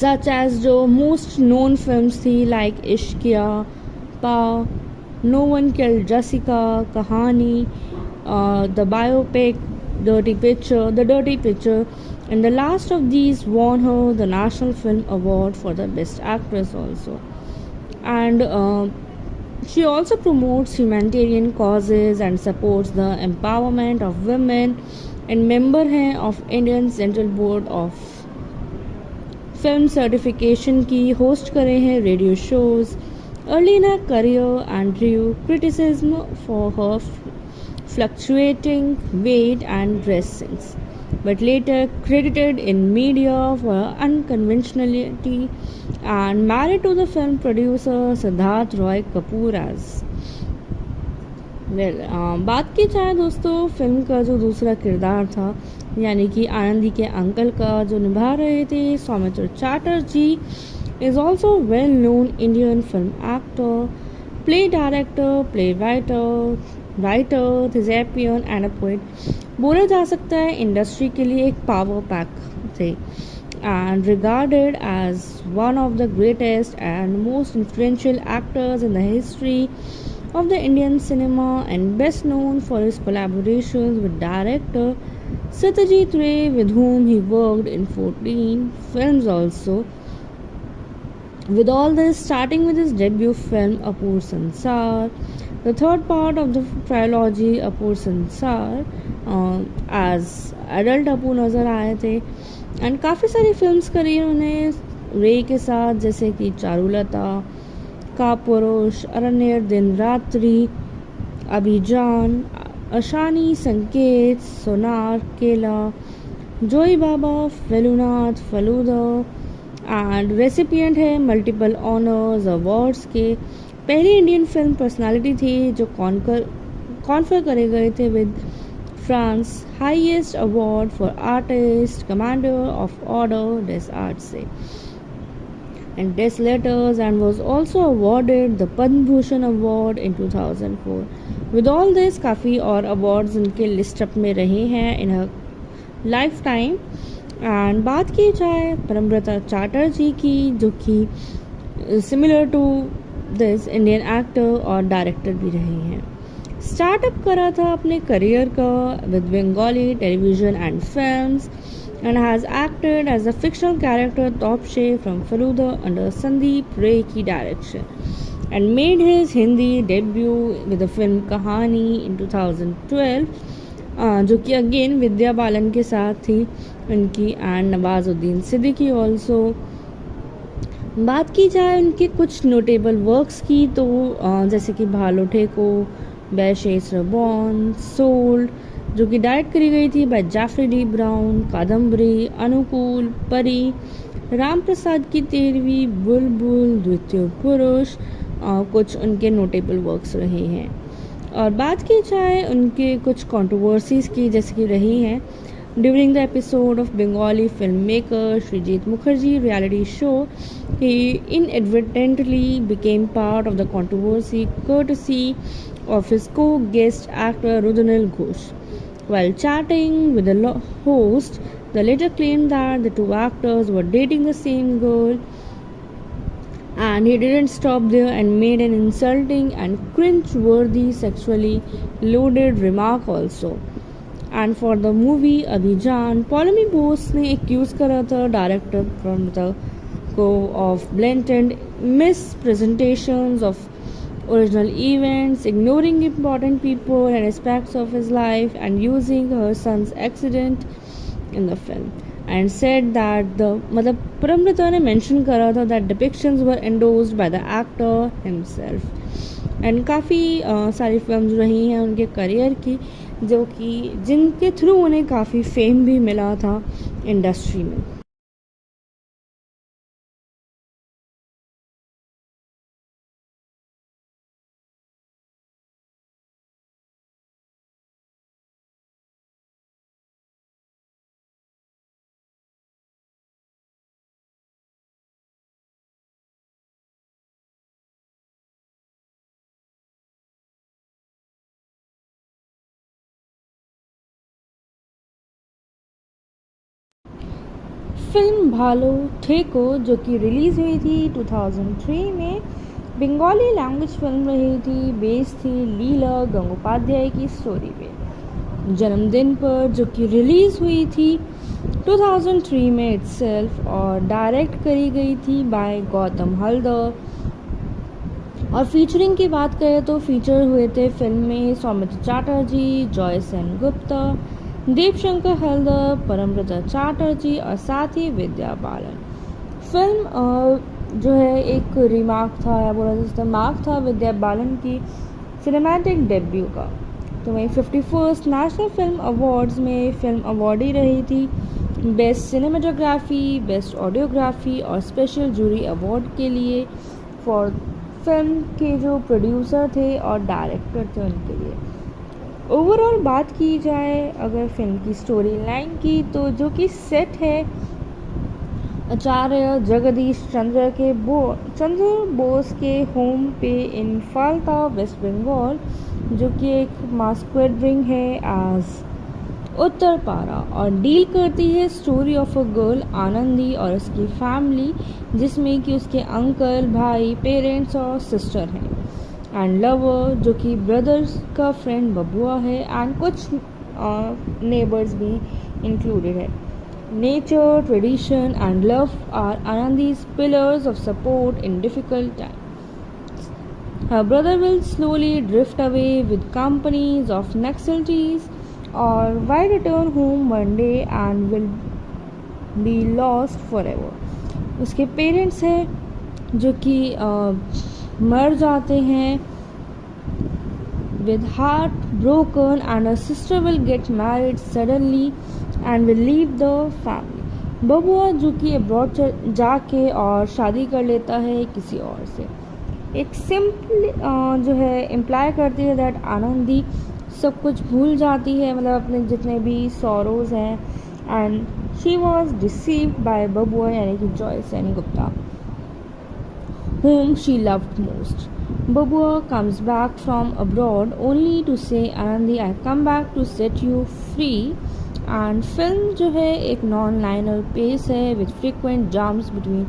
Speaker 1: such as जो most known films थी like इश्किया, पा, No One Killed Jessica, कहानी, the biopic, The Dirty Picture, and the last of these won her the National Film Award for the Best Actress also. And she also promotes humanitarian causes and supports the empowerment of women, and member हैं of Indian Central Board of Film Certification की, host करे हैं radio shows. Early in her career and drew criticism for her fluctuating weight and dress sense, but later credited in media for her unconventionality and married to the film producer Siddharth Roy Kapoor as well। बात की जाए दोस्तों film का जो दूसरा किरदार था, यानी कि आनंदी के अंकल का जो निभा रहे थे Soumitra Chatterjee, is also a well-known Indian film actor, play director, writer, thespian and a poet। बोला जा सकता है इंडस्ट्री के लिए एक पावर पैक थे and regarded as one of the greatest and most influential actors in the history of the Indian cinema, and best known for his collaborations with director Satyajit Ray, with whom he worked in 14 films also। With all this, starting with his debut film Apur Sansar, the third part of the trilogy Apur Sansar, as adult Apu नज़र आए थे, and काफ़ी सारी films करी उन्होंने रे के साथ, जैसे कि चारुलता, कापुरुष, अरण्य, दिन रात्रि, अभिजान, अशानी, संकेत, सोनार, केला, जोई बाबा, फेलुनाथ, फलूदा, एंड रेसिपिएंट है मल्टीपल ऑनर्स अवार्ड्स के पहली इंडियन फिल्म पर्सनालिटी थी जो कॉन्फर करे गए थे with France highest award for artist commander of order des art से and Des Letters and was also awarded the Padma Bhushan Award in 2004. With all this काफ़ी और awards उनके list up में रहे हैं in her lifetime. एंड बात की जाए परमव्रता चैटर्जी की जो कि similar to this Indian actor और डायरेक्टर भी रहे हैं. स्टार्टअप करा था अपने करियर का with Bengali television and films and has acted as a fictional character Topshe from Faluda under Sandeep Ray की direction and made his Hindi debut with the film Kahani in 2012 जो कि अगेन विद्या बालन के साथ थी उनकी एंड नवाजुद्दीन सिद्दीकी ऑल्सो. बात की जाए उनके कुछ नोटेबल वर्क्स की तो जैसे कि भालो ठेको, बैशेस रबॉन, सोल्ड जो कि डायरेक्ट करी गई थी by Jeffrey D Brown, Kadambari, Anukul, Pari, Ram Prasad की 13वीं, बुलबुल, द्वितीय पुरुष कुछ उनके नोटेबल वर्क्स रहे हैं. और बात की जाए उनके कुछ कंट्रोवर्सीज की जैसे कि रही हैं during the episode of Bengali film maker Srijit Mukherjee reality show he inadvertently became part of the controversy courtesy of his co-guest actor Rudnil Ghosh. While chatting with the host, the latter claimed that the two actors were dating the same girl, and he didn't stop there and made an insulting and cringe-worthy sexually loaded remark also. And for the movie Abhijan, Pauline Bose ने accuse करा था director Pramita को of blatant mispresentations of original events, ignoring important people and aspects of his life and using her son's accident in the film and said that the मतलब परमृता ने mention करा था that depictions were endorsed by the actor himself and काफ़ी सारी films रही हैं उनके career की जो कि जिनके थ्रू उन्हें काफ़ी फेम भी मिला था इंडस्ट्री में. फिल्म भालो ठेको जो कि रिलीज़ हुई थी 2003 में बंगाली लैंग्वेज फिल्म रही थी बेस्ड थी लीला गंगोपाध्याय की स्टोरी पे जन्मदिन पर जो कि रिलीज़ हुई थी 2003 में इटसेल्फ और डायरेक्ट करी गई थी बाय गौतम हल्दर. और फीचरिंग की बात करें तो फीचर हुए थे फिल्म में सौमित्र चैटर्जी, जॉय सेन गुप्ता, देवशंकर हल्दर, परमव्रता चैटर्जी और साथ ही विद्या बालन. फिल्म जो है एक रिमार्क था या बोला जा सकता मार्क था विद्या बालन की सिनेमैटिक डेब्यू का. तो वहीं 51st नेशनल फिल्म अवार्ड्स में फिल्म अवार्डी रही थी बेस्ट सिनेमाटोग्राफी, बेस्ट ऑडियोग्राफी और स्पेशल जूरी अवार्ड के लिए फॉर फिल्म के जो प्रोड्यूसर थे और डायरेक्टर थे उनके लिए. ओवरऑल बात की जाए अगर फिल्म की स्टोरी लाइन की तो जो कि सेट है आचार्य जगदीश चंद्र बोस के होम पे इन फाल्ता वेस्ट बंगाल जो कि एक मास्क्वेड रिंग है एज उत्तर पारा और डील करती है story of a girl Anandi और उसकी फैमिली जिसमें कि उसके अंकल, भाई, पेरेंट्स और सिस्टर हैं एंड लवर जो कि ब्रदर्स का फ्रेंड बबुआ है एंड कुछ नेबर्स भी इंक्लूडेड है. Nature, tradition and love are Anandi's pillars of support in difficult times. Her brother will slowly drift away with companies of Naxalites or will return home one day and will be lost forever. उसके parents हैं जो कि मर जाते हैं with heart broken and her sister will get married suddenly and will leave the family. बबुआ जो कि अब्रॉड जाके और शादी कर लेता है किसी और से. एक सिंपल जो है इम्प्लाई करती है दैट आनंदी सब कुछ भूल जाती है, मतलब अपने जितने भी सॉरोज हैं, and she was deceived by Babua यानी कि Joy Sen Gupta whom she loved most. Babua comes back from abroad only to say, Anandi, I come back to set you free. And film जो है एक नॉन लाइनर पेस है with frequent jumps between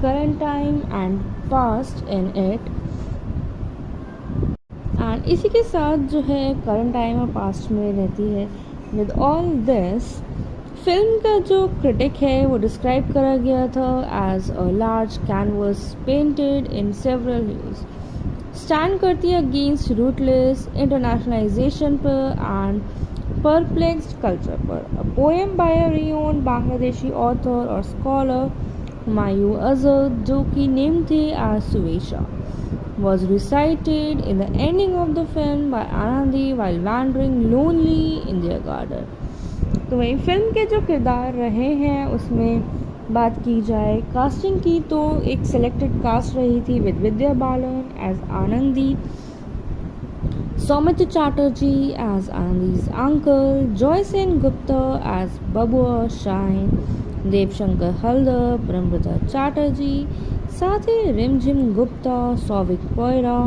Speaker 1: current time and past in it. And इसी के साथ जो है current time और पास्ट में रहती है. विद ऑल दिस फिल्म का जो क्रिटिक है वो डिस्क्राइब करा गया था as a large canvas painted in several huge, stand करती है अगेंस्ट रूटलेस इंटरनेशनलाइजेशन पर एंड परप्लेक्स्ड कल्चर पर. A poem by a renowned Bangladeshi author और स्कॉलर हुमायूं अजहर, जो कि नेम थे as Suvesha, was recited in the ending of the film by Anandi while wandering lonely in their garden. तो वही film के जो किरदार रहे हैं उसमें बात की जाए कास्टिंग की, तो एक सिलेक्टेड कास्ट रही थी with Vidya Balan as Anandi, Soumitra Chatterjee as Anandi's uncle, Joy Sen Gupta as Babua shine, Debshankar Haldar, Paramrita Chatterjee, साथ ही रिमझिम गुप्ता, सौविक पोयरा,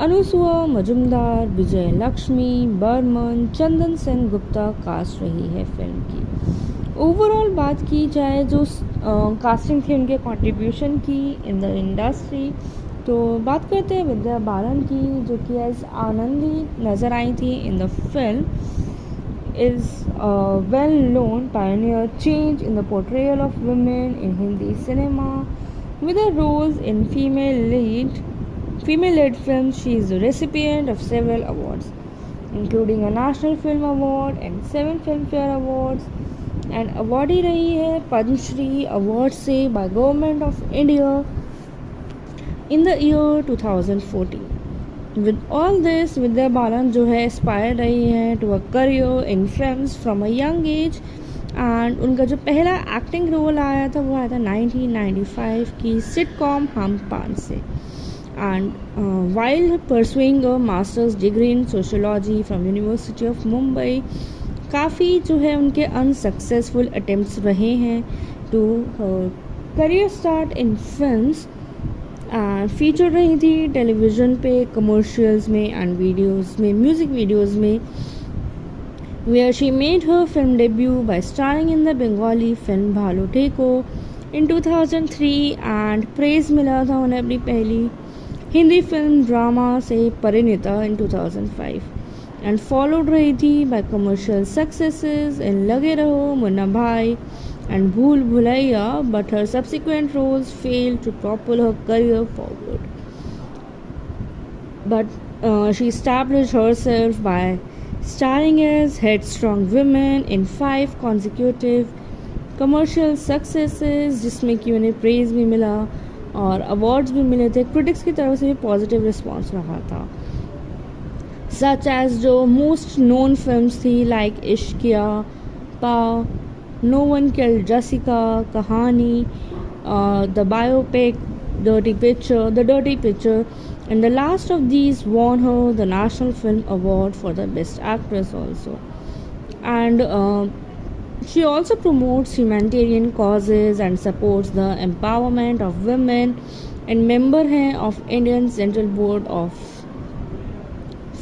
Speaker 1: अनुसुआ मजुमदार, विजय लक्ष्मी बर्मन, चंदन सेन गुप्ता कास्ट रही है फिल्म की. ओवरऑल बात की जाए जो कास्टिंग थी उनके कंट्रीब्यूशन की इन द इंडस्ट्री, तो बात करते हैं विद्या बालन की, जो कि एज आनंदी नज़र आई थी इन the film. is a well-known pioneer change in the portrayal of women in Hindi cinema. With her roles in female-led films, she is the recipient of several awards, including a National Film Award and 7 Filmfare Awards. And awardee रही है Padma Shri award से by Government of India in the year 2014. With all this, Vidya Balan जो है aspire रही है to a career in films from a young age, and उनका जो पहला एक्टिंग रोल आया था वो आया था 1995 की सिटकॉम हम पान से. And while pursuing a master's degree in sociology from University of Mumbai, काफ़ी जो है उनके अनसक्सेसफुल अटेम्प्ट्स रहे हैं to career start in films. Feature रही थी टेलीविज़न पे, कमर्शियल्स में एंड वीडियोस में, म्यूज़िक वीडियोस में, where she made her film debut by starring in the Bengali film भालू ठेको in 2003, and praise मिला था उन्हें अपनी पहली हिंदी फिल्म ड्रामा से परिणीता in 2005, and followed रही थी by commercial successes in लगे रहो, मुन्ना भाई and भूल Bhulaiyaa, but her subsequent roles failed to propel her career forward. But she established herself by starring as headstrong women in 5 consecutive commercial successes, जिसमें कि उन्हें praise भी मिला और awards भी मिले थे. critics की तरफ से भी positive response रहा था. Such as जो most known films थी like इश्किया, पा, No One Killed Jessica, कहानी, the biopic, The Dirty Picture, and the last of these won her the National Film Award for the Best Actress also. And she also promotes humanitarian causes and supports the empowerment of women, and member हैं of Indian Central Board of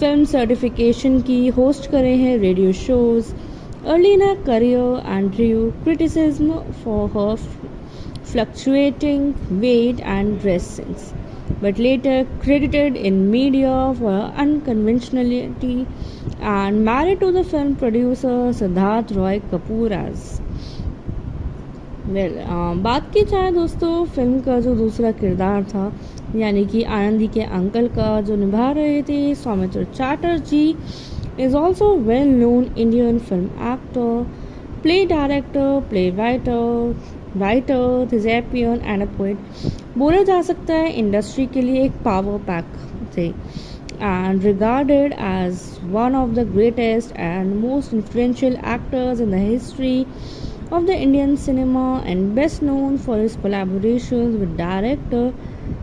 Speaker 1: Film Certification की, host करे हैं radio shows. Early in her career and drew criticism for her fluctuating weight and dress sense, but later credited in media for her unconventionality, and married to the film producer Siddharth Roy Kapoor as well. बात की जाए दोस्तों film का जो दूसरा किरदार था, यानी कि आनंदी के अंकल का जो निभा रहे थे Soumitra Chatterjee, is also a well-known Indian film actor, play director, writer, thespian and a poet. बोला जा सकता है इंडस्ट्री के लिए एक पावर पैक थे, and regarded as one of the greatest and most influential actors in the history of the Indian cinema, and best known for his collaborations with director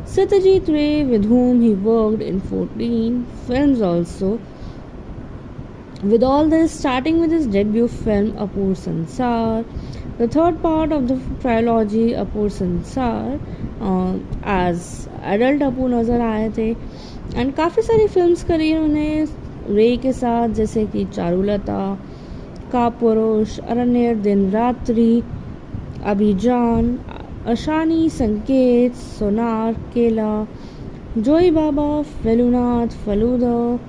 Speaker 1: Satyajit Ray, with whom he worked in 14 films also. With all this, starting with his debut film Apur Sansar, the third part of the trilogy Apur Sansar, as adult अपू नज़र आए थे and काफ़ी सारी films करी उन्हें रे के साथ, जैसे कि चारुलता, कापुरुष, अरण्य, दिन रात्रि, अभिजान, अशानी, संकेत, सोनार, केला, जोई बाबा, फेलुनाथ, फलूदा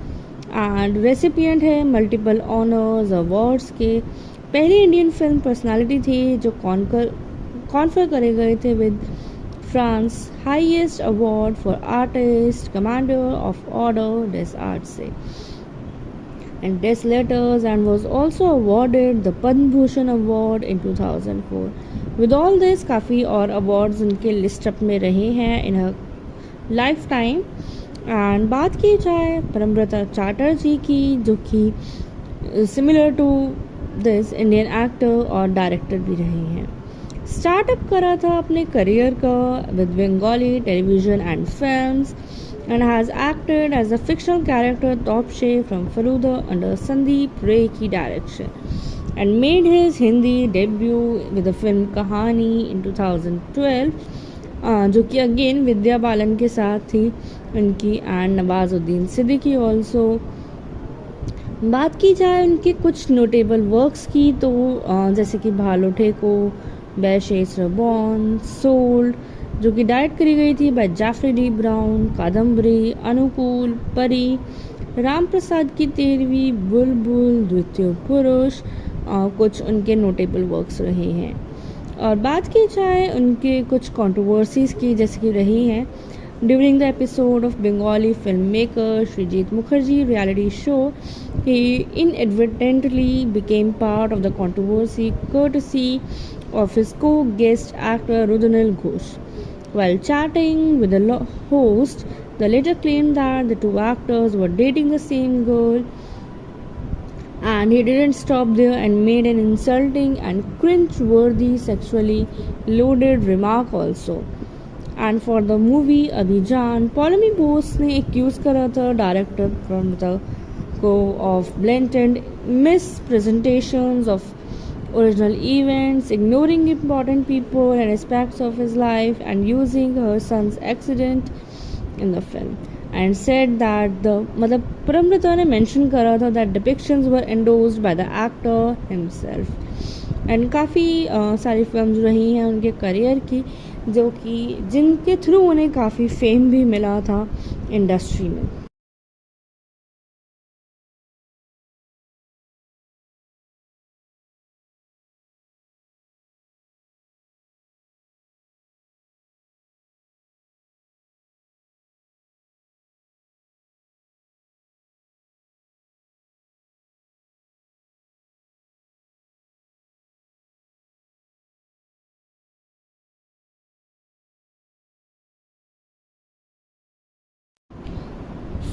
Speaker 1: एंड रेसिपिएंट है मल्टीपल ऑनर्स अवार्ड्स के। पहली इंडियन फिल्म पर्सनालिटी थी जो कॉन्फर करे गए थे with France highest award for artist commander of order des art से and Des Letters, and was also awarded the Padma Bhushan Award in 2004. With all this, काफ़ी और अवार्ड्स उनके list up में रहे हैं in her lifetime. And बात की जाए परमव्रता चैटर्जी की, जो कि similar to this Indian actor और डायरेक्टर भी रहे हैं। स्टार्टअप करा था अपने करियर का with Bengali television and films and has acted as a fictional character Topshe from Faluda under Sandeep Ray की direction, and made his Hindi debut with the film Kahani in 2012, जो कि अगेन विद्या बालन के साथ थी उनकी एंड नवाजुद्दीन सिद्दीकी ऑल्सो। बात की जाए उनके कुछ नोटेबल वर्क्स की तो जैसे कि भालो ठेको, बैशेस रबॉन, सोल्ड, जो कि डायरेक्ट करी गई थी by Jafri D Brown, Kadambari, Anukul, Pari, Ram Prasad की 13वीं, बुलबुल, द्वितीय पुरुष, कुछ उनके नोटेबल वर्क्स रहे हैं। और बात की जाए उनके कुछ कंट्रोवर्सीज की, जैसे कि रही हैं during the episode of Bengali film maker Srijit Mukherjee reality show, he inadvertently became part of the controversy courtesy of his co-guest actor Rudunil Ghosh. While chatting with the host, the latter claimed that the two actors were dating the same girl, and he didn't stop there and made an insulting and cringe-worthy sexually loaded remark also. And for the movie Abhijan, Paulomi Bose ने accuse करा था director Pramita को of blatant mispresentations of original events, ignoring important people and aspects of his life, and using her son's accident in the film, and said that the मतलब परमृता ने mention करा था that depictions were endorsed by the actor himself, and काफ़ी सारी films रही हैं उनके career की, जो कि जिनके थ्रू उन्हें काफ़ी फेम भी मिला था इंडस्ट्री में।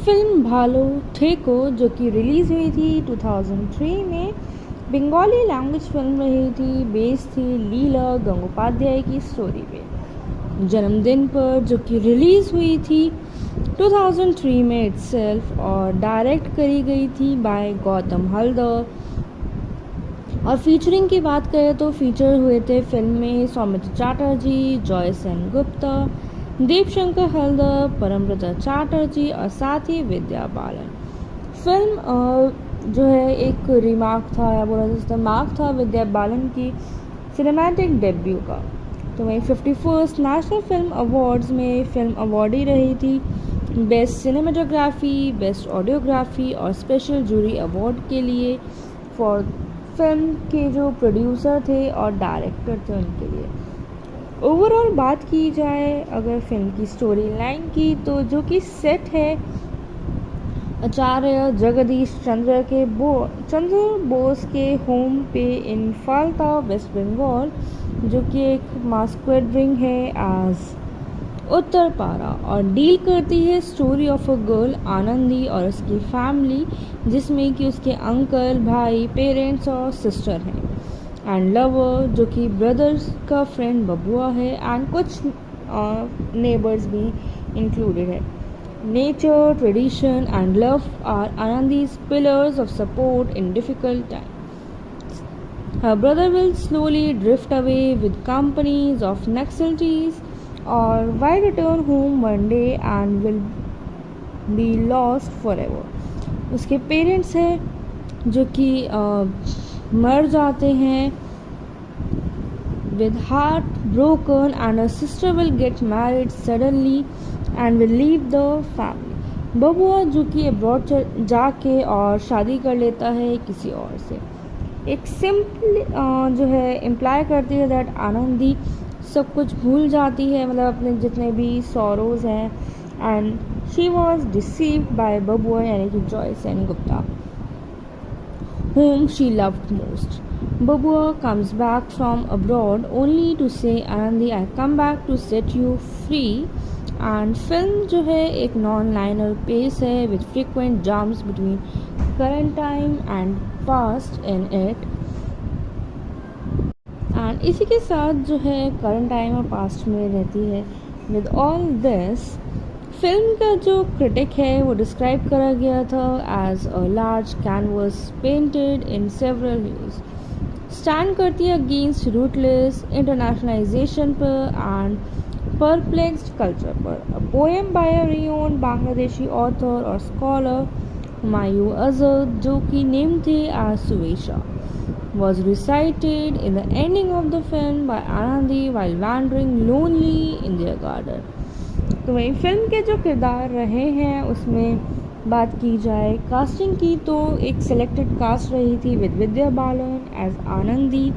Speaker 1: फिल्म भालो ठेको, जो कि रिलीज़ हुई थी 2003 में, बंगाली लैंग्वेज फिल्म रही थी, बेस्ड थी लीला गंगोपाध्याय की स्टोरी पे। जन्मदिन पर, जो कि रिलीज़ हुई थी 2003 में इटसेल्फ, और डायरेक्ट करी गई थी बाय गौतम हल्दर। और फीचरिंग की बात करें तो फीचर हुए थे फिल्म में सौमित्र चैटर्जी, जॉय सेन गुप्ता, देवशंकर हल्दर, परमव्रता चैटर्जी और साथ ही विद्या बालन। फिल्म जो है एक रिमार्क था या बोला जाता मार्क था विद्या बालन की सिनेमैटिक डेब्यू का। तो वहीं 51st नेशनल फिल्म अवार्ड्स में फिल्म अवार्डी रही थी बेस्ट सिनेमाटोग्राफी, बेस्ट ऑडियोग्राफी और स्पेशल जूरी अवार्ड के लिए फॉर फिल्म के जो प्रोड्यूसर थे और डायरेक्टर थे उनके लिए। ओवरऑल बात की जाए अगर फिल्म की स्टोरी लाइन की, तो जो कि सेट है आचार्य जगदीश चंद्र बोस के होम पे इन फाल्ता वेस्ट बंगाल, जो कि एक मास्क्वेड रिंग है एज उत्तरपारा, और डील करती है story of a girl Anandi और उसकी फैमिली, जिसमें कि उसके अंकल, भाई, पेरेंट्स और सिस्टर हैं, एंड लवर जो कि ब्रदर्स का फ्रेंड बबुआ है, एंड कुछ नेबर्स भी इंक्लूडेड है. Nature, tradition and love are Anandi's pillars of support in difficult time. Her brother will slowly drift away with companies of Naxalities, or why return home one day and will be lost forever. उसके parents हैं जो कि मर जाते हैं with heart broken, and her sister will get married suddenly and will leave the family. बबुआ जो कि अब्रॉड जाके और शादी कर लेता है किसी और से. एक सिंपल जो है इम्प्लाई करती है दैट आनंदी सब कुछ भूल जाती है, मतलब अपने जितने भी सॉरोज हैं, and she was deceived by Babua यानी कि Joy Sen Gupta whom she loved most. Babua comes back from abroad only to say, Anandi, I come back to set you free. And film जो है एक non-linear pace है with frequent jumps between current time and past in it. And इसी के साथ जो है current time और past में रहती है. With all this, फिल्म का जो क्रिटिक है वो डिस्क्राइब करा गया था as a large canvas painted in several views. Stand करती है अगेंस्ट रूटलेस इंटरनेशनलाइजेशन पर एंड परप्लेक्स्ड कल्चर पर. A poem by a renowned Bangladeshi author और स्कॉलर हुमायूं अजहर जो कि नेम थे as Suvesha was recited in the ending of the film by Anandi while wandering lonely in their garden. तो वही film के जो किरदार रहे हैं उसमें बात की जाए कास्टिंग की तो एक सिलेक्टेड कास्ट रही थी with Vidya Balan as Anandi,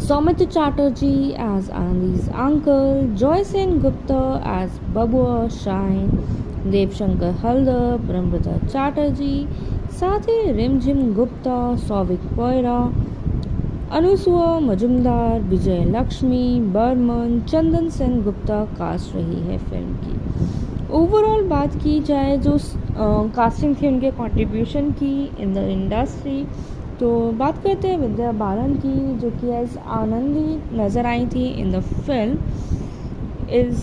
Speaker 1: Soumitra Chatterjee as Anandi's uncle, Joy Sen Gupta as Babua shine, Debshankar Haldar, Parambrata Chatterjee, साथ ही रिमझिम गुप्ता, सौविक पोयरा, अनुसुआ मजुमदार, विजय लक्ष्मी, बर्मन, चंदन सेन गुप्ता कास्ट रही है फिल्म की. ओवरऑल बात की जाए जो कास्टिंग थी उनके कंट्रीब्यूशन की इन द इंडस्ट्री, तो बात करते हैं विद्या बालन की जो कि एज आनंदी नज़र आई थी इन the film. Is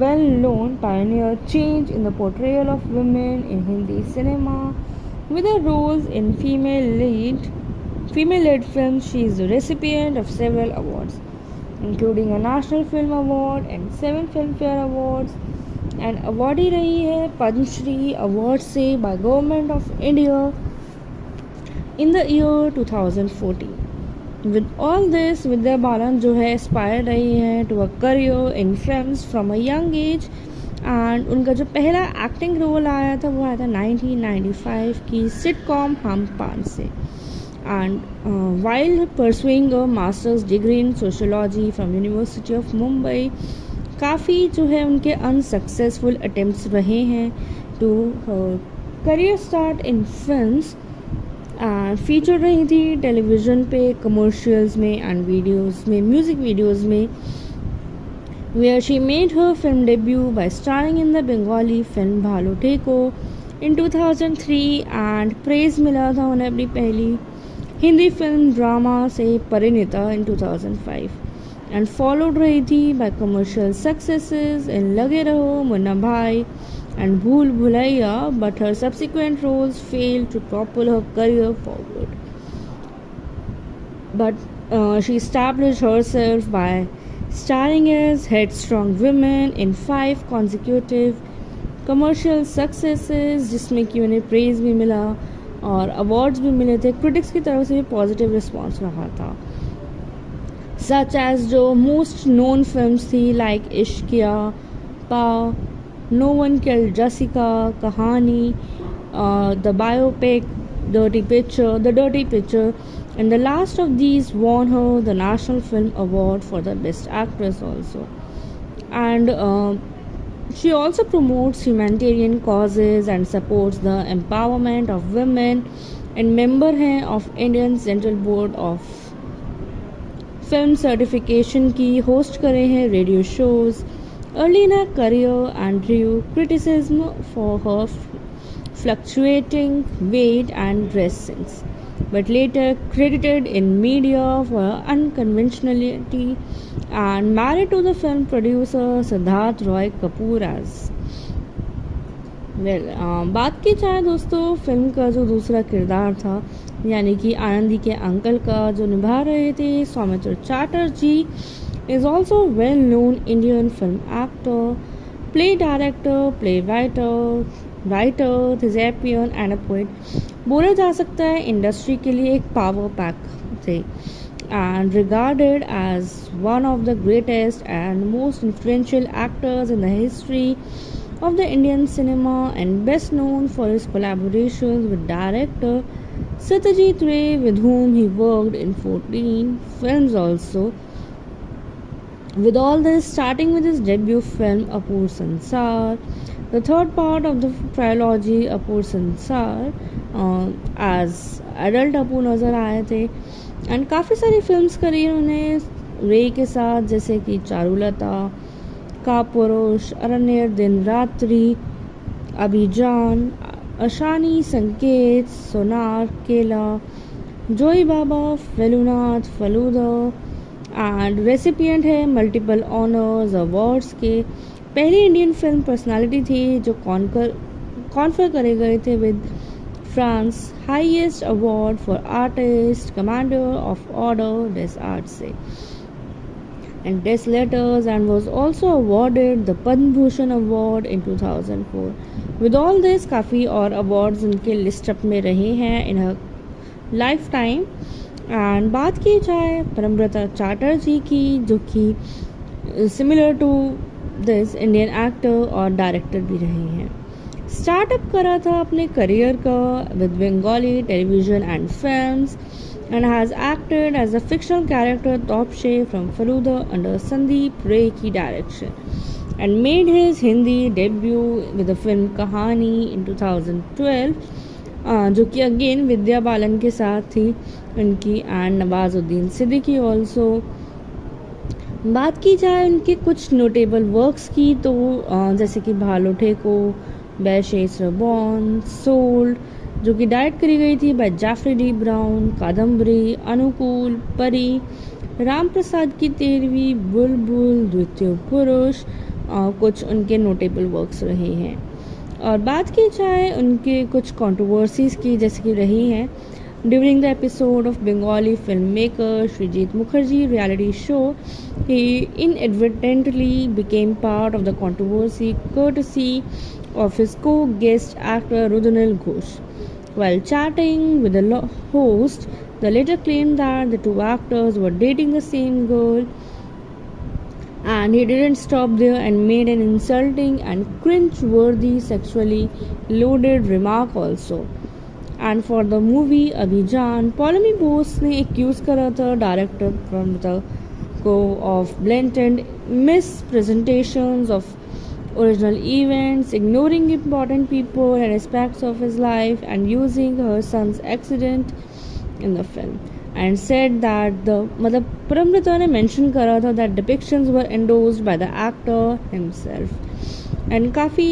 Speaker 1: well known Pioneer change in the portrayal of women in Hindi cinema with her roles in female-led films. She is the recipient of several awards, including a National Film Award and 7 Filmfare Awards, and awardee रही है Padma Shri award से by Government of India in the year 2014. With all this, Vidya Balan जो है aspire रही है to a career in films from a young age, and उनका जो पहला एक्टिंग रोल आया था वो आया था 1995 की सिटकॉम हम पान से. And while pursuing a masters degree in sociology from university of Mumbai, काफ़ी जो है उनके अनसक्सेसफुल अटेम्प्ट्स रहे हैं to career start in films. Feature रही थी टेलीविज़न पे, कमर्शियल्स में एंड वीडियोस में, म्यूज़िक वीडियोस में, where she made her film debut by starring in the Bengali film Bhalo Teko in 2003, and praise मिला था उन्हें अपनी पहली हिंदी फिल्म ड्रामा से परिणीता in 2005, and followed रही थी by commercial successes in लगे रहो, मुन्ना भाई and भूल Bhulaiyaa, but her subsequent roles failed to propel her career forward. But she established herself by starring as headstrong women in 5 consecutive commercial successes, जिसमें कि उन्हें praise भी मिला और अवार्ड्स भी मिले थे. क्रिटिक्स की तरफ से भी पॉजिटिव रिस्पॉन्स रहा था. सच एज जो मोस्ट नोन फिल्म्स थी लाइक इश्किया, पा, नो वन किल्ड जसिका, कहानी, the biopic, the dirty picture, and the last of these won her the National Film Award for the Best Actress also. And she also promotes humanitarian causes and supports the empowerment of women, and member है of Indian Central Board of Film Certification की, host करे हैं radio shows. Early in her career and drew criticism for her fluctuating weight and dress sense. but later credited in media for unconventionality and married to the film producer Siddharth Roy Kapoor as बात की जाए दोस्तों film का जो दूसरा किरदार था यानी कि आनंदी के अंकल का जो निभा रहे थे Soumitra Chatterjee is also well known Indian film actor, play director, writer, thespian and a poet. बोला जा सकता है इंडस्ट्री के लिए एक पावर पैक थे and regarded as one of the greatest and most influential actors in the history of the Indian cinema and best known for his collaborations with director Satyajit Ray with whom he worked in 14 films also. With all this, starting with his debut film Apur Sansar, the third part of the trilogy Apur Sansar, as adult Apu नज़र आए थे and काफ़ी सारी films करी उन्होंने रे के साथ जैसे कि चारुलता, कापुरुष, अरण्य, दिन रात्रि, अभिजान, अशानी, संकेत, सोनार, केला, जोई बाबा, फेलुनाथ, फलूदा एंड रेसिपिएंट है मल्टीपल ऑनर्स अवार्ड्स के पहली इंडियन फिल्म पर्सनालिटी थी जो कॉन्फर करे गए थे with France highest award for artist commander of order des art से and Des Letters and was also awarded the Padma Bhushan Award in 2004. With all this काफ़ी और awards उनके list up में रहे हैं in her lifetime. एंड बात की जाए परमव्रता चैटर्जी की जो कि similar to this Indian actor और डायरेक्टर भी रहे हैं स्टार्टअप करा था अपने करियर का with Bengali television and films and has acted as a fictional character Topshe from Faluda under Sandeep Ray की direction and made his Hindi debut with the film Kahani in 2012 जो कि अगेन विद्या बालन के साथ थी उनकी एंड नवाजुद्दीन सिद्दीकी ऑल्सो बात की जाए उनके कुछ नोटेबल वर्क्स की तो जैसे कि भालो ठेको बैशेस रबॉन सोल्ड जो कि डायरेक्ट करी गई थी by Jafri D Brown Kadambari Anukul Pari Ram Prasad की 13वीं बुलबुल द्वितीय पुरुष कुछ उनके नोटेबल वर्क्स रहे हैं और बात की जाए उनके कुछ कंट्रोवर्सीज की जैसे कि रही हैं during the episode of Bengali film maker Srijit Mukherjee reality show he inadvertently became part of the controversy courtesy of his co-guest actor Rudunil Ghosh. While chatting with the host, the latter claimed that the two actors were dating the same girl and he didn't stop there and made an insulting and cringe-worthy sexually loaded remark also. And for the movie Abhijan, Polami Bose ने accuse करा था director Pramita को of blatant mispresentations of original events, ignoring important people and aspects of his life and using her son's accident in the film and said that the मतलब Pramita ने mention करा था that depictions were endorsed by the actor himself and काफ़ी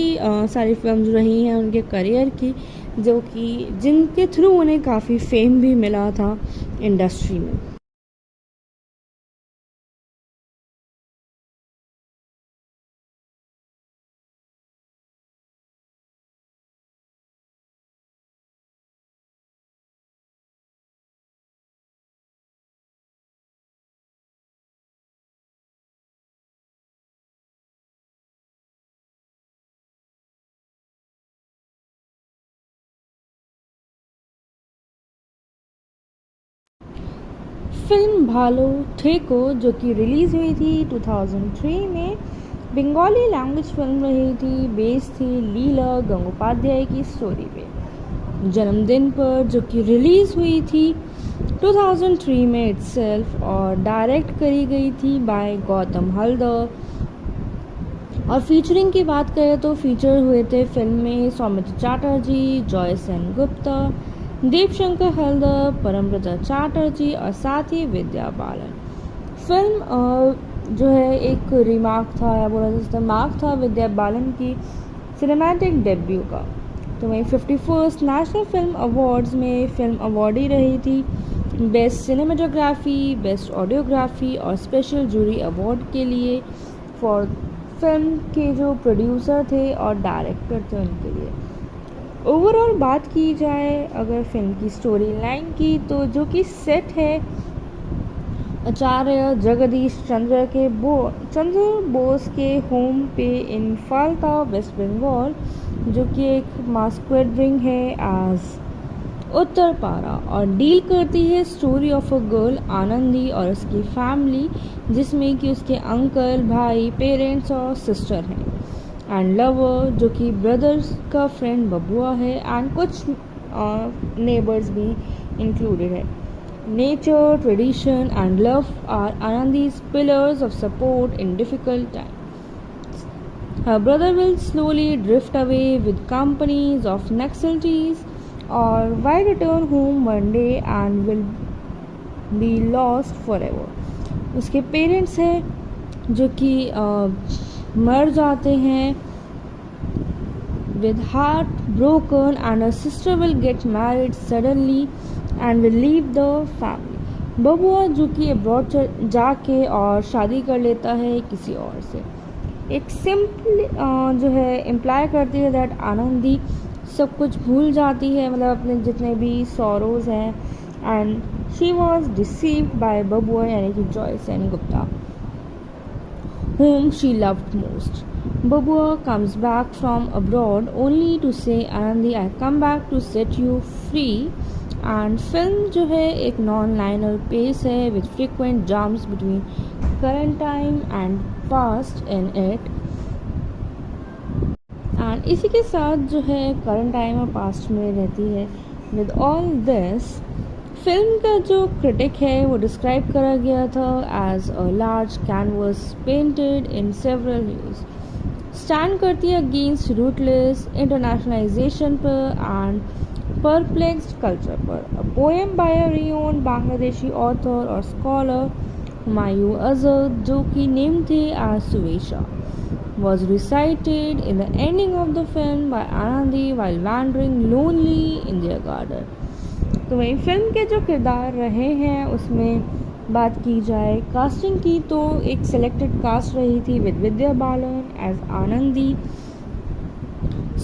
Speaker 1: सारी films रही हैं उनके career की जो कि जिनके थ्रू उन्हें काफ़ी फेम भी मिला था इंडस्ट्री में फिल्म भालो ठेको जो कि रिलीज़ हुई थी 2003 में बंगाली लैंग्वेज फिल्म रही थी बेस्ड थी लीला गंगोपाध्याय की स्टोरी पे जन्मदिन पर जो कि रिलीज़ हुई थी 2003 में इटसेल्फ और डायरेक्ट करी गई थी बाय गौतम हल्दर और फीचरिंग की बात करें तो फीचर हुए थे फिल्म में सौमित्र चैटर्जी जॉय सेन गुप्ता देवशंकर हल्दर परमव्रता चैटर्जी और साथ ही विद्या बालन फिल्म जो है एक रिमार्क था या बोला जा सकता मार्क था विद्या बालन की सिनेमैटिक डेब्यू का तो वहीं 51st नेशनल फिल्म अवार्ड्स में फिल्म अवार्डी रही थी बेस्ट सिनेमाटोग्राफी, बेस्ट ऑडियोग्राफी और स्पेशल जूरी अवार्ड के लिए फॉर फिल्म के जो प्रोड्यूसर थे और डायरेक्टर थे उनके लिए। ओवरऑल बात की जाए अगर फिल्म की स्टोरी लाइन की, तो जो कि सेट है आचार्य जगदीश चंद्र बोस के होम पे इन फाल्ता वेस्ट बंगाल, जो कि एक मास्क्वेड रिंग है एज उत्तर पारा, और डील करती है story of a girl Anandi और उसकी फैमिली, जिसमें कि उसके अंकल, भाई, पेरेंट्स और सिस्टर हैं, एंड लवर जो कि ब्रदर्स का फ्रेंड बबुआ है, एंड कुछ नेबर्स भी इंक्लूडेड है। Nature, tradition and love are Anandi's pillars of support in difficult time. Her brother will slowly drift away with companies of Naxalites or why return home one day and will be lost forever। उसके parents हैं जो कि मर जाते हैं with heart broken and her sister will get married suddenly and will leave the family। बबुआ जो कि अब्रॉड जाके और शादी कर लेता है किसी और से। एक सिंपल जो है इम्प्लाई करती है दैट आनंदी सब कुछ भूल जाती है, मतलब अपने जितने भी सॉरोज हैं, and she was deceived by Babua यानी कि Joy Sen Gupta whom she loved most। Babua comes back from abroad only to say Anandi I come back to set you free। and film जो है एक नॉन लाइनर पेस है with frequent jumps between current time and past in it। and इसी के साथ जो है current time और पास्ट में रहती है। with all this फिल्म का जो क्रिटिक है वो डिस्क्राइब करा गया था as a large canvas painted in several huge, stand करती है अगेंस्ट रूटलेस इंटरनेशनलाइजेशन पर एंड परप्लेक्स्ड कल्चर पर। A poem by a renowned Bangladeshi author और स्कॉलर हुमायूं अजहर जो कि नेम थे as Suvesha was recited in the ending of the film by Anandi while wandering lonely in their garden। तो वही film के जो किरदार रहे हैं उसमें बात की जाए कास्टिंग की, तो एक सिलेक्टेड कास्ट रही थी with Vidya Balan as Anandi,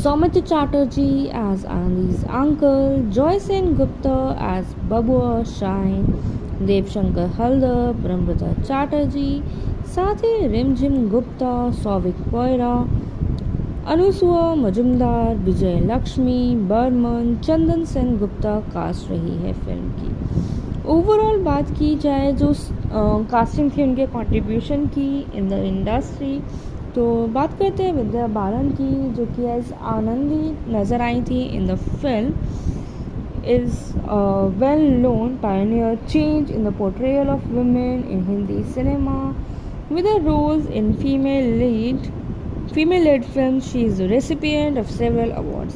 Speaker 1: Soumitra Chatterjee as Anandi's uncle, Joy Sen Gupta as Babua shine, Debshankar Haldar, Brahmaprata Chatterjee, साथ ही रिमझिम गुप्ता, सौविक पोयरा, अनुसुआ मजुमदार, विजय लक्ष्मी, बर्मन, चंदन सेन गुप्ता कास्ट रही है फिल्म की। ओवरऑल बात की जाए जो कास्टिंग थी उनके कंट्रीब्यूशन की इन द इंडस्ट्री, तो बात करते हैं विद्या बालन की जो कि एज आनंदी नज़र आई थी इन the film. is a well-known pioneer change in the portrayal of women in Hindi cinema with her roles in female-led films. She is the recipient of several awards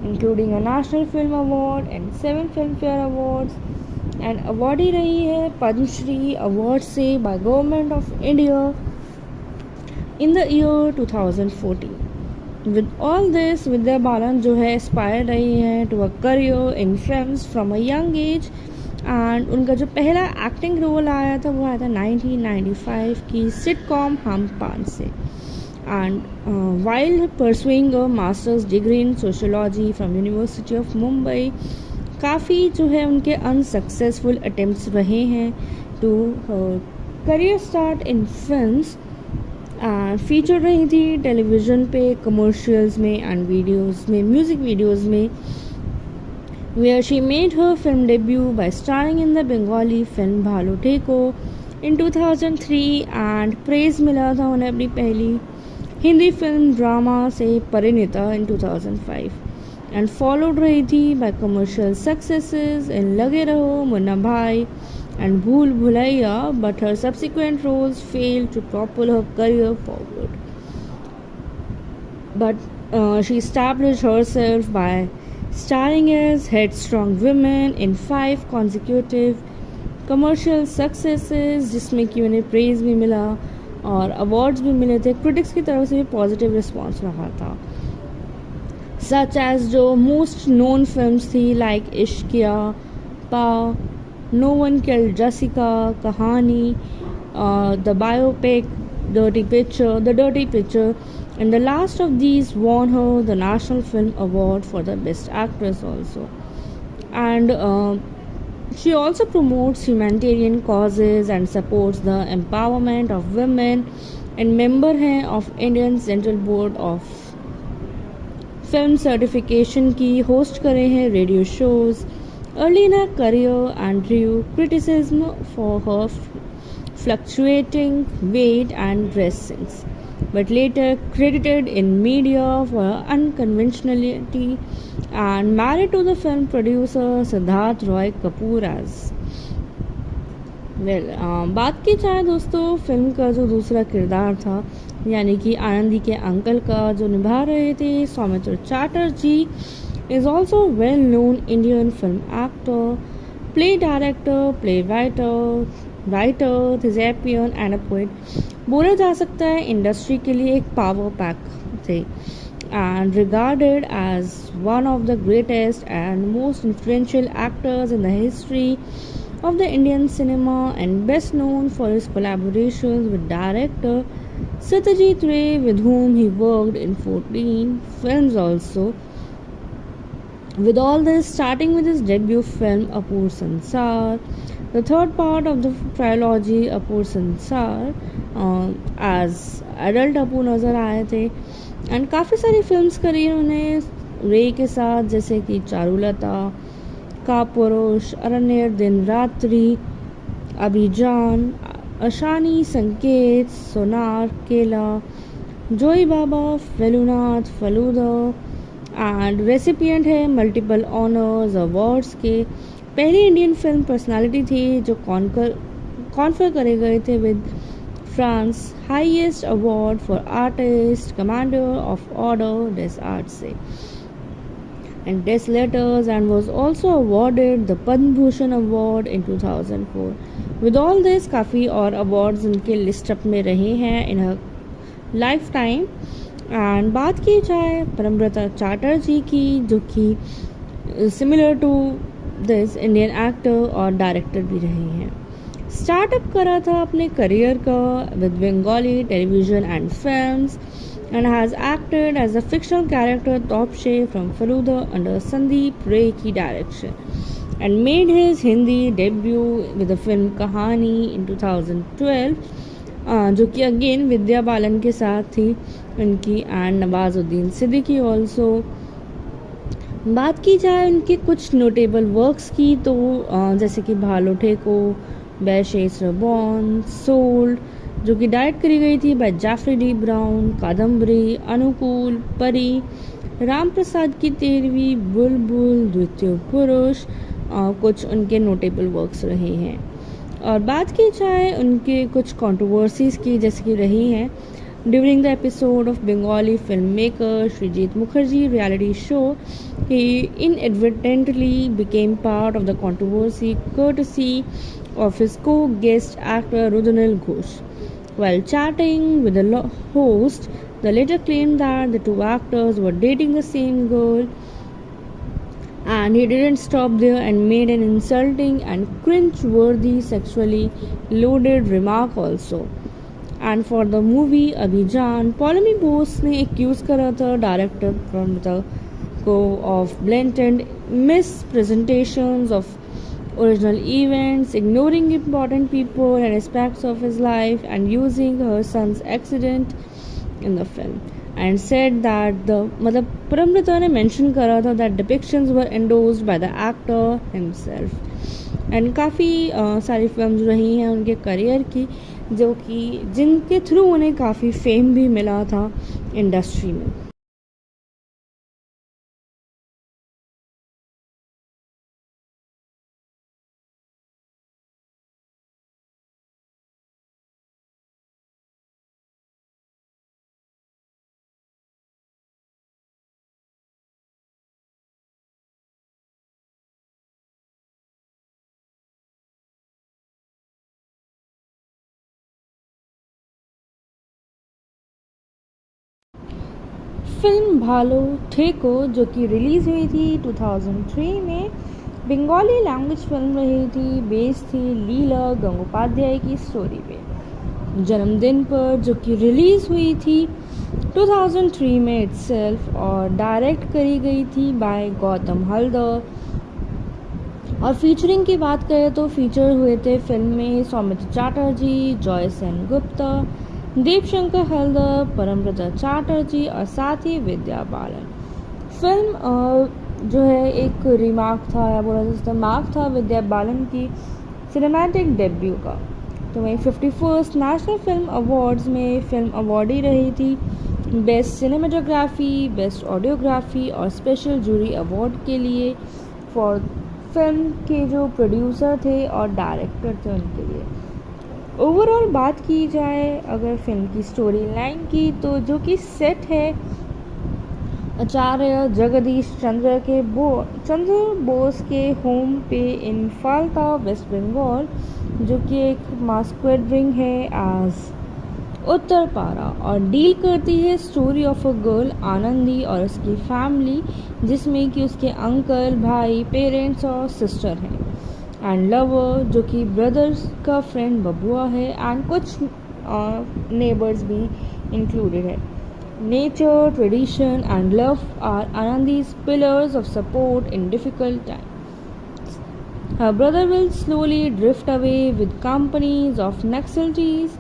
Speaker 1: including a National Film Award and 7 Filmfare Awards, and awardee रही है Padma Shri award से by Government of India in the year 2014। With all this, Vidya Balan जो है aspire रही है to a career in films from a young age, and उनका जो पहला एक्टिंग रोल आया था वो आया था 1995 की सिटकॉम हम पान से। And while pursuing a masters degree in sociology from university of Mumbai, काफ़ी जो है उनके अनसक्सेसफुल अटेम्प्ट्स रहे हैं to career start in films, feature रही थी टेलीविज़न पे, कमर्शियल्स में एंड वीडियोस में, म्यूज़िक वीडियोस में, where she made her film debut by starring in the Bengali film Bhalo Theko in 2003 and praise मिला था उन्हें अपनी पहली हिंदी फिल्म ड्रामा से परिणीता इन 2005 एंड फॉलोड रही थी बाय कमर्शियल सक्सेसेस इन लगे रहो, मुन्ना भाई and Bhool Bhulaiya, but her subsequent roles failed to propel her career forward. But she established herself by starring as headstrong women in 5 consecutive commercial successes, जिसमें कि उन्हें praise भी मिला और अवार्ड्स भी मिले थे, क्रिटिक्स की तरफ से भी पॉजिटिव रिस्पॉन्स रहा था। such as जो most known films थी like इश्किया, पा, No One Killed Jessica, कहानी, the biopic, The Dirty Picture, and the last of these won her the National Film Award for the Best Actress also. And she also promotes humanitarian causes and supports the empowerment of women and member है of Indian Central Board of Film Certification की host करे हैं radio shows. Early in her career and drew criticism for her fluctuating weight and dress sense, but later credited in media for her unconventionality and married to the film producer Siddharth Roy Kapoor as बात की जाए दोस्तों film का जो दूसरा किरदार था यानी कि आनंदी के अंकल का जो निभा रहे थे Soumitra Chatterjee is also a well-known Indian film actor, play director, writer, thespian and a poet. बोला जा सकता है इंडस्ट्री के लिए एक पावर पैक थे and regarded as one of the greatest and most influential actors in the history of the Indian cinema and best known for his collaborations with director Satyajit Ray with whom he worked in 14 films also. With all this, starting with his debut film Apur Sansar, the third part of the trilogy Apur Sansar, as adult Apu नज़र आए थे and काफ़ी सारी films करी उन्होंने रे के साथ जैसे कि चारुलता, कापुरुष, अरण्य, दिन रात्रि, अभिजान, अशानी, संकेत, सोनार, केला, जोई बाबा, फेलुनाथ, फलूदा एंड रेसिपिएंट है मल्टीपल ऑनर्स अवार्ड्स के. पहली इंडियन फिल्म पर्सनालिटी थी जो कॉन्फर करे गए थे with France highest award for artist commander of order des art से and Des Letters and was also awarded the Padma Bhushan Award in 2004. With all this काफ़ी और awards उनके list up में रहे हैं in her lifetime. एंड बात की जाए परमव्रता चैटर्जी की जो कि similar to this Indian actor और डायरेक्टर भी रहे हैं. स्टार्टअप करा था अपने करियर का with Bengali television and films and has acted as a fictional character Topshe from Faluda under Sandeep Ray की direction and made his Hindi debut with the film Kahani in 2012 जो कि अगेन विद्या बालन के साथ थी उनकी एंड नवाजुद्दीन सिद्दीकी ऑल्सो. बात की जाए उनके कुछ नोटेबल वर्क्स की तो जैसे कि भालो ठेको, बैशेस बॉन, सोल्ड जो कि डायरेक्ट करी गई थी by Jafri D Brown, Kadambari, Anukul, Pari, Ram Prasad की 13वीं, बुलबुल, द्वितीय पुरुष कुछ उनके नोटेबल वर्क्स रहे हैं. और बात की जाए उनके कुछ कंट्रोवर्सीज की जैसे कि रही हैं during the episode of Bengali film maker Srijit Mukherjee reality show he inadvertently became part of the controversy courtesy of his co-guest actor Rudunil Ghosh. While chatting with the host, the latter claimed that the two actors were dating the same girl, and he didn't stop there and made an insulting and cringe-worthy sexually loaded remark also. And for the movie Abhijan, Polami Bose ने accuse करा था director Pramita को of blatant mispresentations of original events, ignoring important people and aspects of his life, and using her son's accident in the film. And said that the मतलब परमृता ने mention करा था that depictions were endorsed by the actor himself. And काफ़ी सारी films रही हैं उनके career की जो कि जिनके थ्रू उन्हें काफ़ी फेम भी मिला था इंडस्ट्री में. फिल्म भालो ठेको जो कि रिलीज़ हुई थी 2003 में, बंगाली लैंग्वेज फिल्म रही थी, बेस्ड थी लीला गंगोपाध्याय की स्टोरी पे। जन्मदिन पर जो कि रिलीज़ हुई थी 2003 में इटसेल्फ और डायरेक्ट करी गई थी बाय गौतम हल्दर। और फीचरिंग की बात करें तो फीचर हुए थे फिल्म में सौमित्र चैटर्जी, जॉय सेन गुप्ता, देवशंकर हल्दर, परमव्रता चैटर्जी और साथ ही विद्या बालन। फिल्म जो है एक रिमार्क था या बोला जा सकता है मार्क था विद्या बालन की सिनेमैटिक डेब्यू का। तो वहीं 51st नेशनल फिल्म अवार्ड्स में फिल्म अवार्डी रही थी बेस्ट सिनेमेटोग्राफी, बेस्ट ऑडियोग्राफी और स्पेशल जूरी अवार्ड के लिए फॉर फिल्म के जो प्रोड्यूसर थे और डायरेक्टर थे उनके लिए। ओवरऑल बात की जाए अगर फिल्म की स्टोरी लाइन की तो जो कि सेट है आचार्य जगदीश चंद्र बोस के होम पे इन फाल्ता वेस्ट बंगाल, जो कि एक मास्क्वेड रिंग है एज उत्तर पारा और डील करती है story of a girl Anandi और उसकी फैमिली, जिसमें कि उसके अंकल, भाई, पेरेंट्स और सिस्टर हैं एंड लवर जो कि ब्रदर्स का फ्रेंड बबुआ है एंड कुछ नेबर्स भी इंक्लूडेड है। Nature, tradition and love are Anandi's pillars of support in difficult times. Her brother will slowly drift away with companies of Naxalites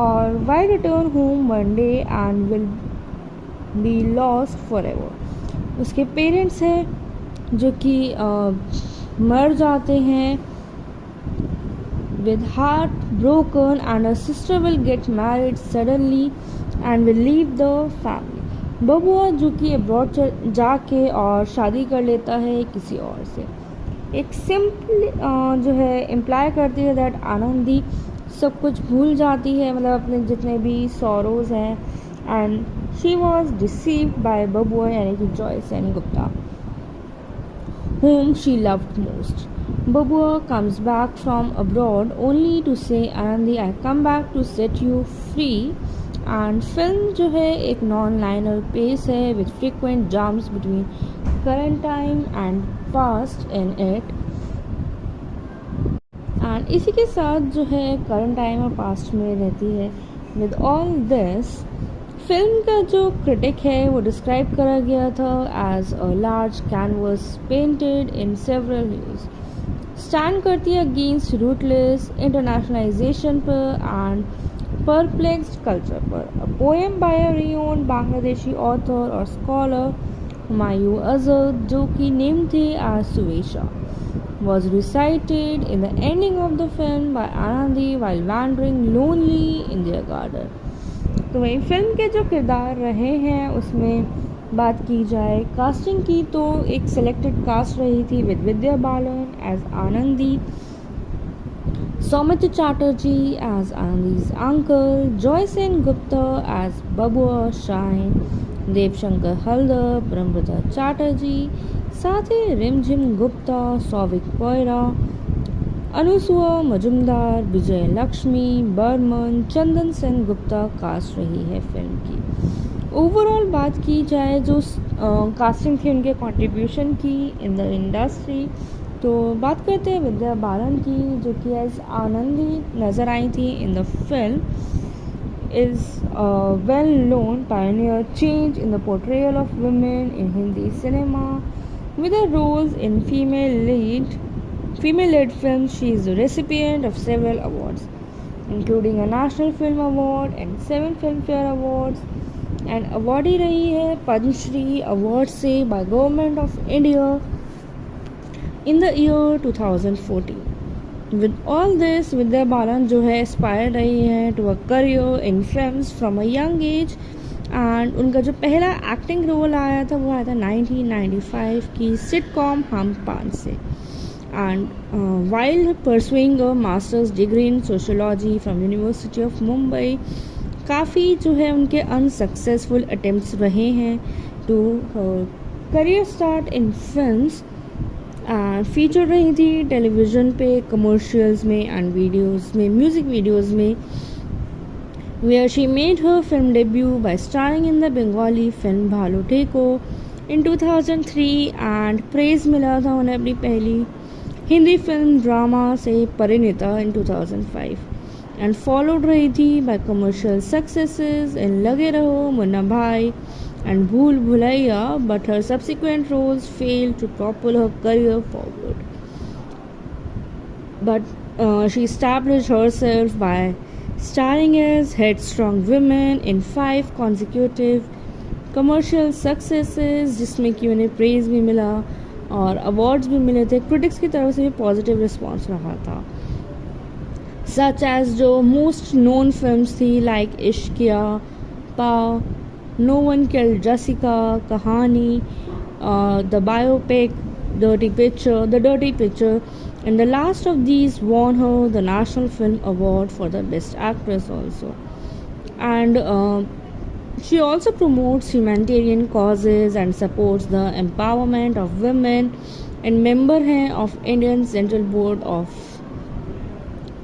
Speaker 1: or will return home one day and will be lost forever. उसके parents हैं जो कि मर जाते हैं with heart broken and her sister will get married suddenly and will leave the family. बबुआ जो कि अब्रॉड जाके और शादी कर लेता है किसी और से। एक सिंपल जो है इम्प्लाई करती है दैट आनंदी सब कुछ भूल जाती है, मतलब अपने जितने भी सॉरोज हैं and she was deceived by Babua यानी कि Joy Sen Gupta whom she loved most. Babua comes back from abroad only to say Anandi I come back to set you free. And film जो है एक नॉन लाइनर पेस है with frequent jumps between current time and past in it. And इसी के साथ जो है current time और पास्ट में रहती है। With all this फिल्म का जो क्रिटिक है वो डिस्क्राइब करा गया था as a large canvas painted in several huge, stand करती है अगेंस्ट रूटलेस इंटरनेशनलाइजेशन पर एंड परप्लेक्स्ड कल्चर पर। A poem by a renowned Bangladeshi author और स्कॉलर हुमायूं अजहर जो कि नेम थे as Suvesha was recited in the ending of the film by Anandi while wandering lonely in their garden. तो वही film के जो किरदार रहे हैं उसमें बात की जाए कास्टिंग की तो एक सिलेक्टेड कास्ट रही थी with Vidya Balan as Anandi, Soumitra Chatterjee as Anandi's uncle, Joy Sen Gupta as Babua shine, Debshankar Haldar, Parambrata Chatterjee, साथ ही रिमझिम गुप्ता, सौविक पोयरा, अनुसुआ मजुमदार, विजय लक्ष्मी, बर्मन, चंदन सेन गुप्ता कास्ट रही है फिल्म की। ओवरऑल बात की जाए जो कास्टिंग थी उनके कंट्रीब्यूशन की इन द इंडस्ट्री, तो बात करते हैं विद्या बालन की जो कि एज आनंदी नज़र आई थी इन the film, is a well-known pioneer change in the portrayal of women in Hindi cinema. With her roles in female-led films, she is the recipient of several awards, including a National Film Award and 7 Filmfare Awards, and awardee रही है Padma Shri award से by Government of India in the year 2014. With all this, Vidya Balan जो है aspire रही है to a career in films from a young age and उनका जो पहला एक्टिंग रोल आया था वो आया था 1995 की सिटकॉम हम पांच से। And while pursuing a masters degree in sociology from university of Mumbai, काफ़ी जो है उनके अनसक्सेसफुल अटेम्प्ट्स रहे हैं to career start in films and feature रही थी टेलीविज़न पे, कमर्शियल्स में एंड वीडियोस में, म्यूज़िक वीडियोस में where she made her film debut by starring in the Bengali film Bhalo Theko in 2003 and praise मिला था उन्हें अपनी पहली हिंदी फिल्म ड्रामा से परिणीता in 2005 and followed रही थी by commercial successes in लगे रहो, मुन्ना भाई and भूल Bhulaiyaa, but her subsequent roles failed to propel her career forward. But she established herself by starring as headstrong women in 5 consecutive commercial successes, जिसमें कि उन्हें praise भी मिला और awards भी मिले थे. critics की तरफ से भी positive response रहा था, such as जो most known films थी like इश्किया, पा, No One Killed Jessica, कहानी, the biopic, The Dirty Picture, and the last of these won her the National Film Award for the Best Actress also. And she also promotes humanitarian causes and supports the empowerment of women, and member है of Indian Central Board of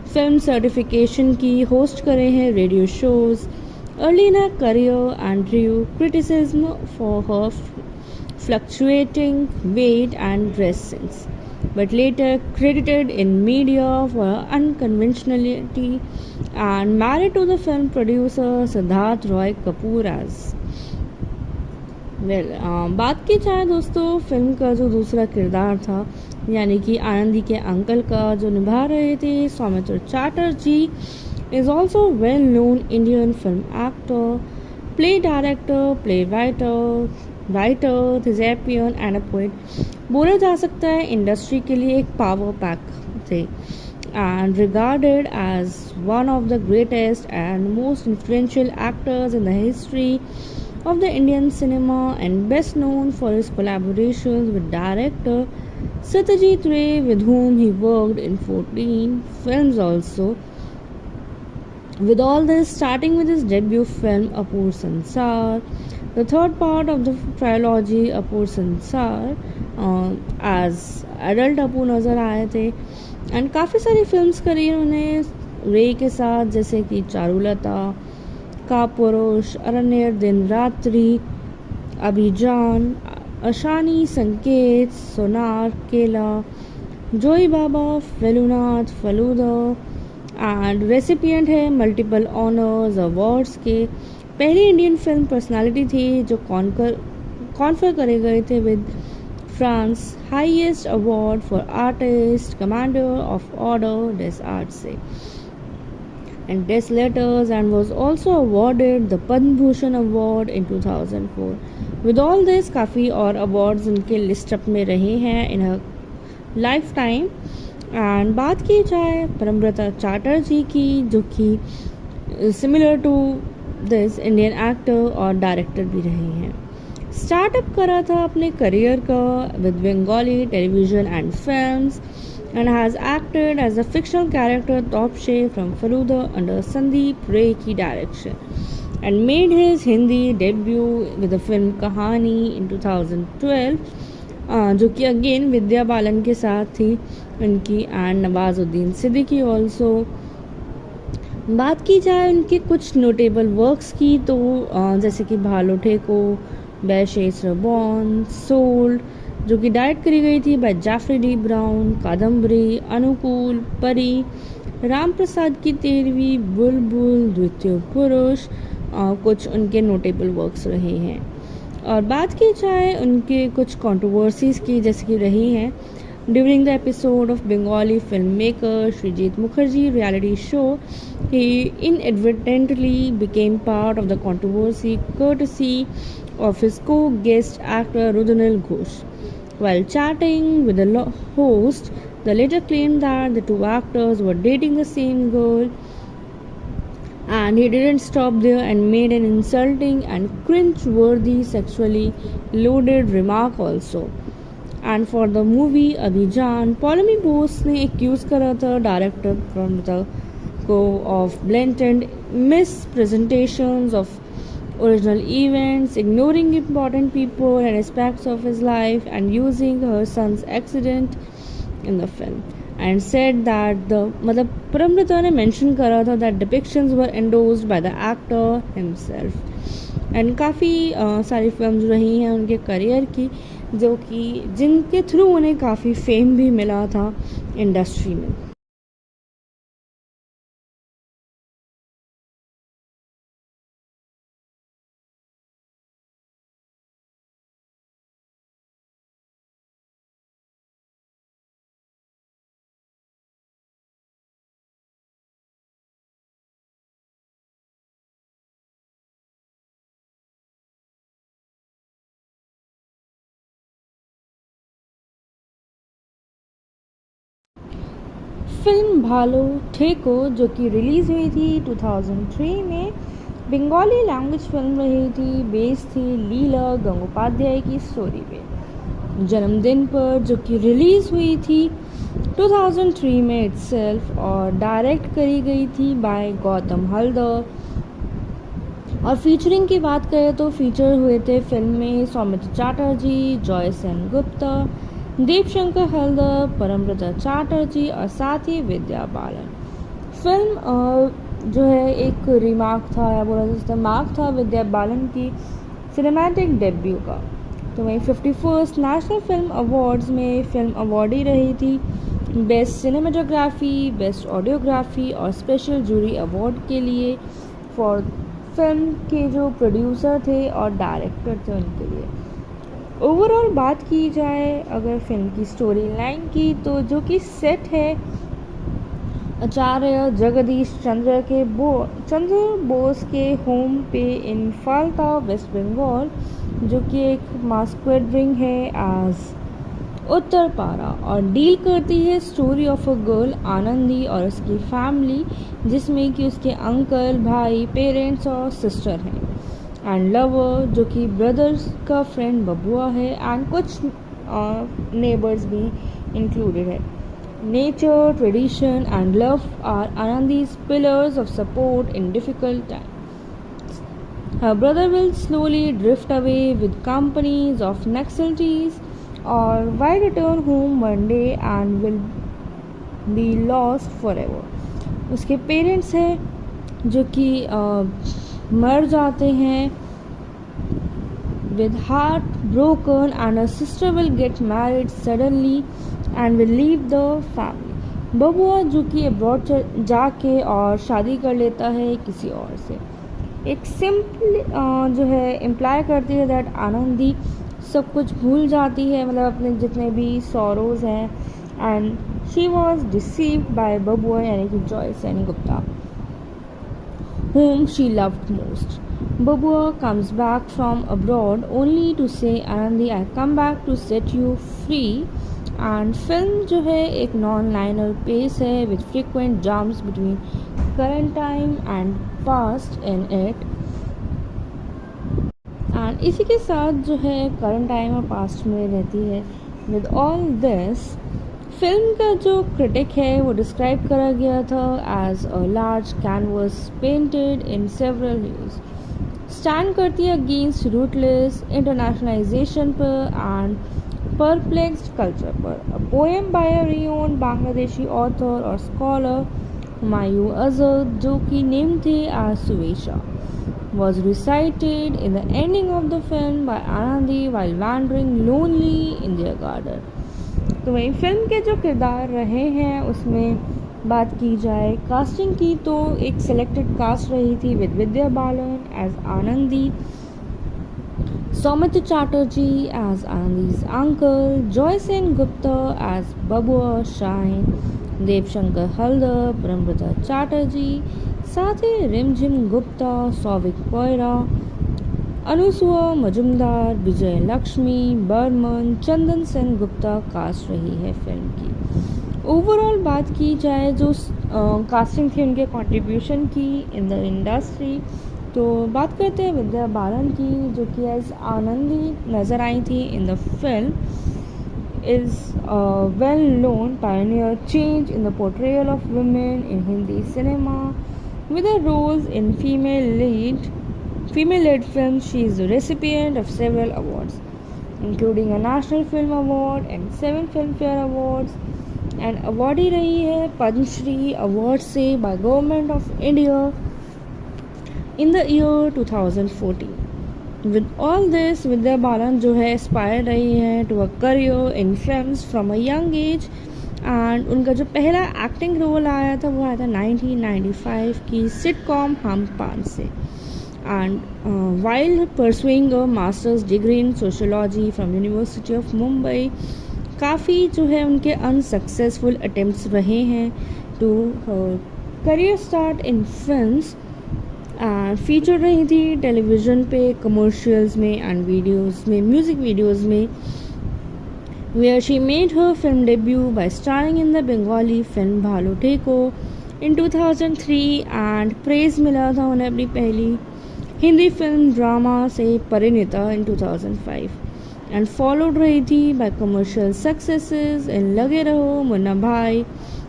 Speaker 1: Film Certification की, host करे हैं radio shows. Early in her career and drew criticism for her fluctuating weight and dress sense, but later credited in media for her unconventionality and married to the film producer Siddharth Roy Kapoor as बात की जाए दोस्तों film का जो दूसरा किरदार था यानी कि आनंदी के अंकल का जो निभा रहे थे Soumitra Chatterjee is also a well-known Indian film actor, play director, writer, thespian and a poet. बोला जा सकता है इंडस्ट्री के लिए एक पावर पैक थे and regarded as one of the greatest and most influential actors in the history of the Indian cinema and best known for his collaborations with director Satyajit Ray, with whom he worked in 14 films also. With all this, starting with his debut film Apur Sansar, the third part of the trilogy Apur Sansar, as adult Apur नज़र आए थे and काफ़ी सारी films करी उन्हें रे के साथ, जैसे कि चारुलता, कापुरुष, अरण्य, दिन रात्रि, अभिजान, अशानी, संकेत, सोनार, केला, जोई बाबा, फेलुनाथ, फलूदा एंड रेसिपिएंट है मल्टीपल ऑनर्स अवार्ड्स के. पहली इंडियन फिल्म पर्सनालिटी थी जो कॉन्फर करे गए थे with France highest award for artist commander of order des art से and Des Letters and was also awarded the Padma Bhushan Award in 2004. With all this, काफ़ी और awards उनके list up में रहे हैं in her lifetime. एंड बात की जाए परमव्रता चैटर्जी की, जो कि similar to this Indian actor और डायरेक्टर भी रहे हैं. स्टार्टअप करा था अपने करियर का with Bengali television and films and has acted as a fictional character Topshe from Faluda under Sandeep Ray की direction and made his Hindi debut with the film Kahani in 2012, जो कि अगेन विद्या बालन के साथ थी उनकी एंड नवाजुद्दीन सिद्दीकी ऑल्सो. बात की जाए उनके कुछ नोटेबल वर्क्स की तो जैसे कि भालो ठेको, बैशेस रबॉन, सोल्ड जो कि डायरेक्ट करी गई थी by Jafri D Brown, Kadambari, Anukul, Pari, Ram Prasad की 13वीं, बुलबुल, द्वितीय पुरुष, कुछ उनके नोटेबल वर्क्स रहे हैं. और बात की जाए उनके कुछ कंट्रोवर्सीज की, जैसे कि रही हैं during the episode of Bengali film maker Srijit Mukherjee reality show, he inadvertently became part of the controversy courtesy of his co-guest actor Rudnil Ghosh. While chatting with the host, the latter claimed that the two actors were dating the same girl, and he didn't stop there and made an insulting and cringe-worthy sexually loaded remark also. And for the movie Abhijan, Polami Bose ने accuse करा था director Pramita को of blatant mispresentations of original events, ignoring important people and aspects of his life, and using her son's accident in the film. And said that the मतलब परमपिता ने mention करा था that depictions were endorsed by the actor himself. And काफ़ी सारी films रही हैं उनके करियर की जो कि जिनके थ्रू उन्हें काफ़ी फेम भी मिला था इंडस्ट्री में। फिल्म भालो ठेको जो कि रिलीज़ हुई थी 2003 में बंगाली लैंग्वेज फिल्म रही थी, बेस्ड थी लीला गंगोपाध्याय की स्टोरी पे। जन्मदिन पर जो कि रिलीज़ हुई थी 2003 में इटसेल्फ और डायरेक्ट करी गई थी बाय गौतम हल्दर। और फीचरिंग की बात करें तो फीचर हुए थे फिल्म में सौमित्र चैटर्जी, जॉय सेन गुप्ता, देवशंकर हल्दर, परमपिता चैटर्जी और साथ ही विद्या बालन। फिल्म जो है एक रिमार्क था या बोला जा सकता मार्क था विद्या बालन की सिनेमैटिक डेब्यू का। तो वहीं 51st नेशनल फिल्म अवार्ड्स में फिल्म अवार्डी रही थी बेस्ट सिनेमाटोग्राफी, बेस्ट ऑडियोग्राफी और स्पेशल जूरी अवार्ड के लिए फॉर फिल्म के जो प्रोड्यूसर थे और डायरेक्टर थे उनके लिए। ओवरऑल बात की जाए अगर फिल्म की स्टोरी लाइन की तो जो कि सेट है आचार्य जगदीश चंद्र बोस के होम पे इन फाल्ता वेस्ट बंगाल जो कि एक मास्क्वेड रिंग है एज उत्तर पारा और डील करती है story of a girl Anandi और उसकी फैमिली जिसमें कि उसके अंकल, भाई, पेरेंट्स और सिस्टर हैं एंड लवर जो कि ब्रदर्स का फ्रेंड बबुआ है एंड कुछ नेबर्स भी इंक्लूडेड है। Nature, tradition and love are Anandi's pillars of support in difficult time. Her brother will slowly drift away with companies of Naxalites or why return home one day and will be lost forever। उसके parents हैं जो कि मर जाते हैं with heart broken and her sister will get married suddenly and will leave the family। बबुआ जो कि अब्रॉड जाके और शादी कर लेता है किसी और से। एक सिंपल जो है इम्प्लाई करती है दैट आनंदी सब कुछ भूल जाती है मतलब अपने जितने भी सॉरोज हैं and she was deceived by Babua यानी कि Joy Sen Gupta whom she loved most। Babua comes back from abroad only to say Anandi I come back to set you free and film जो है एक non-linear pace है with frequent jumps between current time and past in it and इसी के साथ जो है current time और past में रहती है। with all this फिल्म का जो क्रिटिक है वो डिस्क्राइब करा गया था as a large canvas painted in several huge stand करती है अगेंस्ट रूटलेस इंटरनेशनलाइजेशन पर एंड परप्लेक्स्ड कल्चर पर। A poem by a renowned Bangladeshi author और स्कॉलर हुमायूं अजहर जो कि नेम थे as Suvesha was recited in the ending of the film by Anandi while wandering lonely in their garden। तो वही film के जो किरदार रहे हैं उसमें बात की जाए कास्टिंग की तो एक सिलेक्टेड कास्ट रही थी with Vidya Balan as Anandi, Soumitra Chatterjee as Anandi's uncle, Joy Sen Gupta as Babua shine, Debshankar Haldar, Parampita Chatterjee, साथ ही रिमझिम गुप्ता, सौविक कोयरा, अनुसुआ मजुमदार, विजय लक्ष्मी, बर्मन, चंदन सेन गुप्ता कास्ट रही है फिल्म की। ओवरऑल बात की जाए जो कास्टिंग थी उनके कंट्रीब्यूशन की इन द इंडस्ट्री तो बात करते हैं विद्या बालन की जो कि एज आनंदी नज़र आई थी इन the film is a well-known pioneer change in the portrayal of women in Hindi cinema with her roles in female-led films. She is the recipient of several awards including a National Film Award and 7 Filmfare Awards and awardee रही है Padma Shri award से by government of India in the year 2014। With all this Vidya Balan जो है aspire रही है to a career in films from a young age, and उनका जो पहला एक्टिंग रोल आया था वो आया था 1995 की सिटकॉम हम पान से। And while pursuing a masters degree in sociology from university of Mumbai, काफ़ी जो है उनके अनसक्सेसफुल अटेम्प्ट्स रहे हैं to career start in films, and feature रही थी टेलीविज़न पे, कमर्शियल्स में एंड वीडियोस में, म्यूज़िक वीडियोस में, where she made her film debut by starring in the Bengali film Bhalo Theko in 2003, and praise मिला था उन्हें अपनी पहली हिंदी फिल्म ड्रामा से परिणीता in 2005, and followed रही थी by commercial successes in लगे रहो, मुन्ना भाई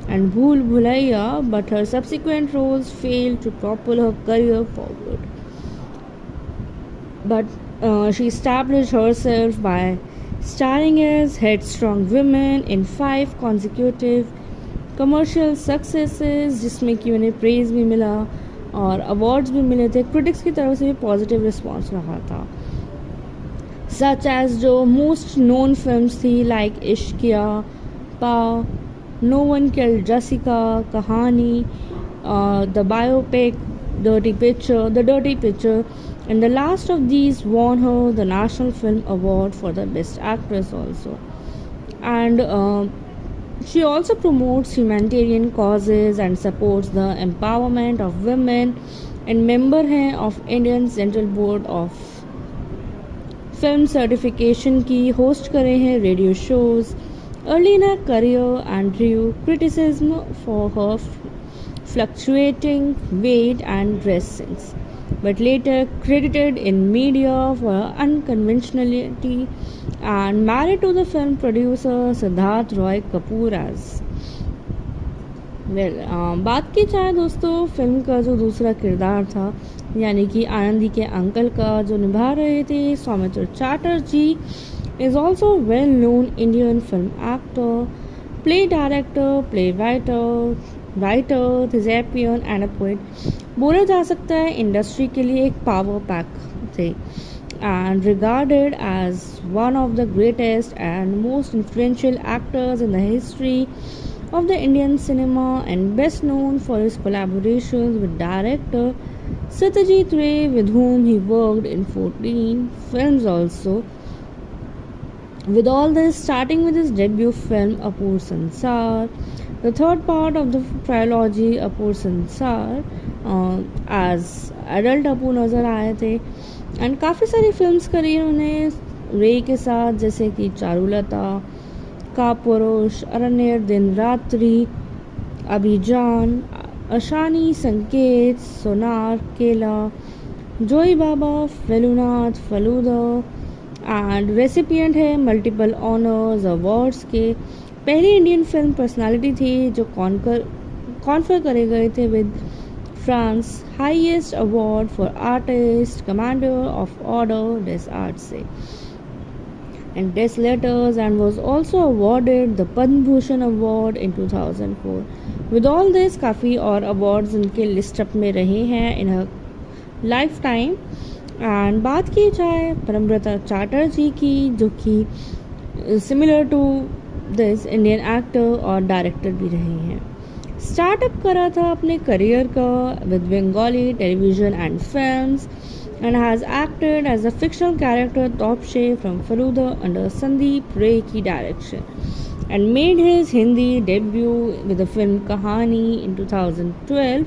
Speaker 1: and भूल Bhulaiyaa, but her subsequent roles failed to propel her career forward. But she established herself by starring as headstrong women in 5 consecutive commercial successes, जिसमें कि उन्हें praise भी मिला और अवार्ड्स भी मिले थे, क्रिटिक्स की तरफ से भी पॉजिटिव रिस्पॉन्स रहा था। सच एज जो मोस्ट नोन फिल्म्स थी लाइक इश्किया, पा, नो वन किल्ड जसिका, कहानी, the biopic, the dirty picture, and the last of these won her the National Film Award for the Best Actress also. And she also promotes humanitarian causes and supports the empowerment of women, and member है of Indian Central Board of Film Certification की, host करे हैं radio shows. Early in her career and drew criticism for her fluctuating weight and dress sense, but later credited in media for her unconventionality, and married to the film producer Siddharth Roy Kapoor as well. बात की जाए दोस्तों film का जो दूसरा किरदार था, यानी कि आनंदी के अंकल का जो निभा रहे थे Soumitra Chatterjee, is also well known Indian film actor, play director, writer, thespian and a poet. बोला जा सकता है इंडस्ट्री के लिए एक पावर पैक थे, and regarded as one of the greatest and most influential actors in the history of the Indian cinema, and best known for his collaborations with director Satyajit Ray, with whom he worked in 14 films also. With all this, starting with his debut film Apur Sansar, the third part of the trilogy Apur Sansar, as adult Apur नज़र आए थे, and काफ़ी सारी films करी उन्होंने रे के साथ, जैसे कि चारुलता, कापुरुष, अरण्य, दिन रात्रि, अभिजान, अशानी, संकेत, सोनार, केला, जोई बाबा, फेलुनाथ, फलूदा, एंड रेसिपिएंट है मल्टीपल ऑनर्स अवार्ड्स के, पहली इंडियन फिल्म पर्सनालिटी थी जो कॉन्फर करे गए थे with France highest award for artist commander of order days arts से and Des Letters, and was also awarded the Padma Bhushan Award in 2004. With all this, काफ़ी और awards उनके list up में रहे हैं in her lifetime. एंड बात की जाए परमव्रता चैटर्जी की, जो कि similar to this Indian actor और डायरेक्टर भी रहे हैं। स्टार्टअप करा था अपने करियर का with Bengali television and films, and has acted as a fictional character Topshe from Faluda under Sandeep Ray की direction, and made his Hindi debut with the film Kahani in 2012,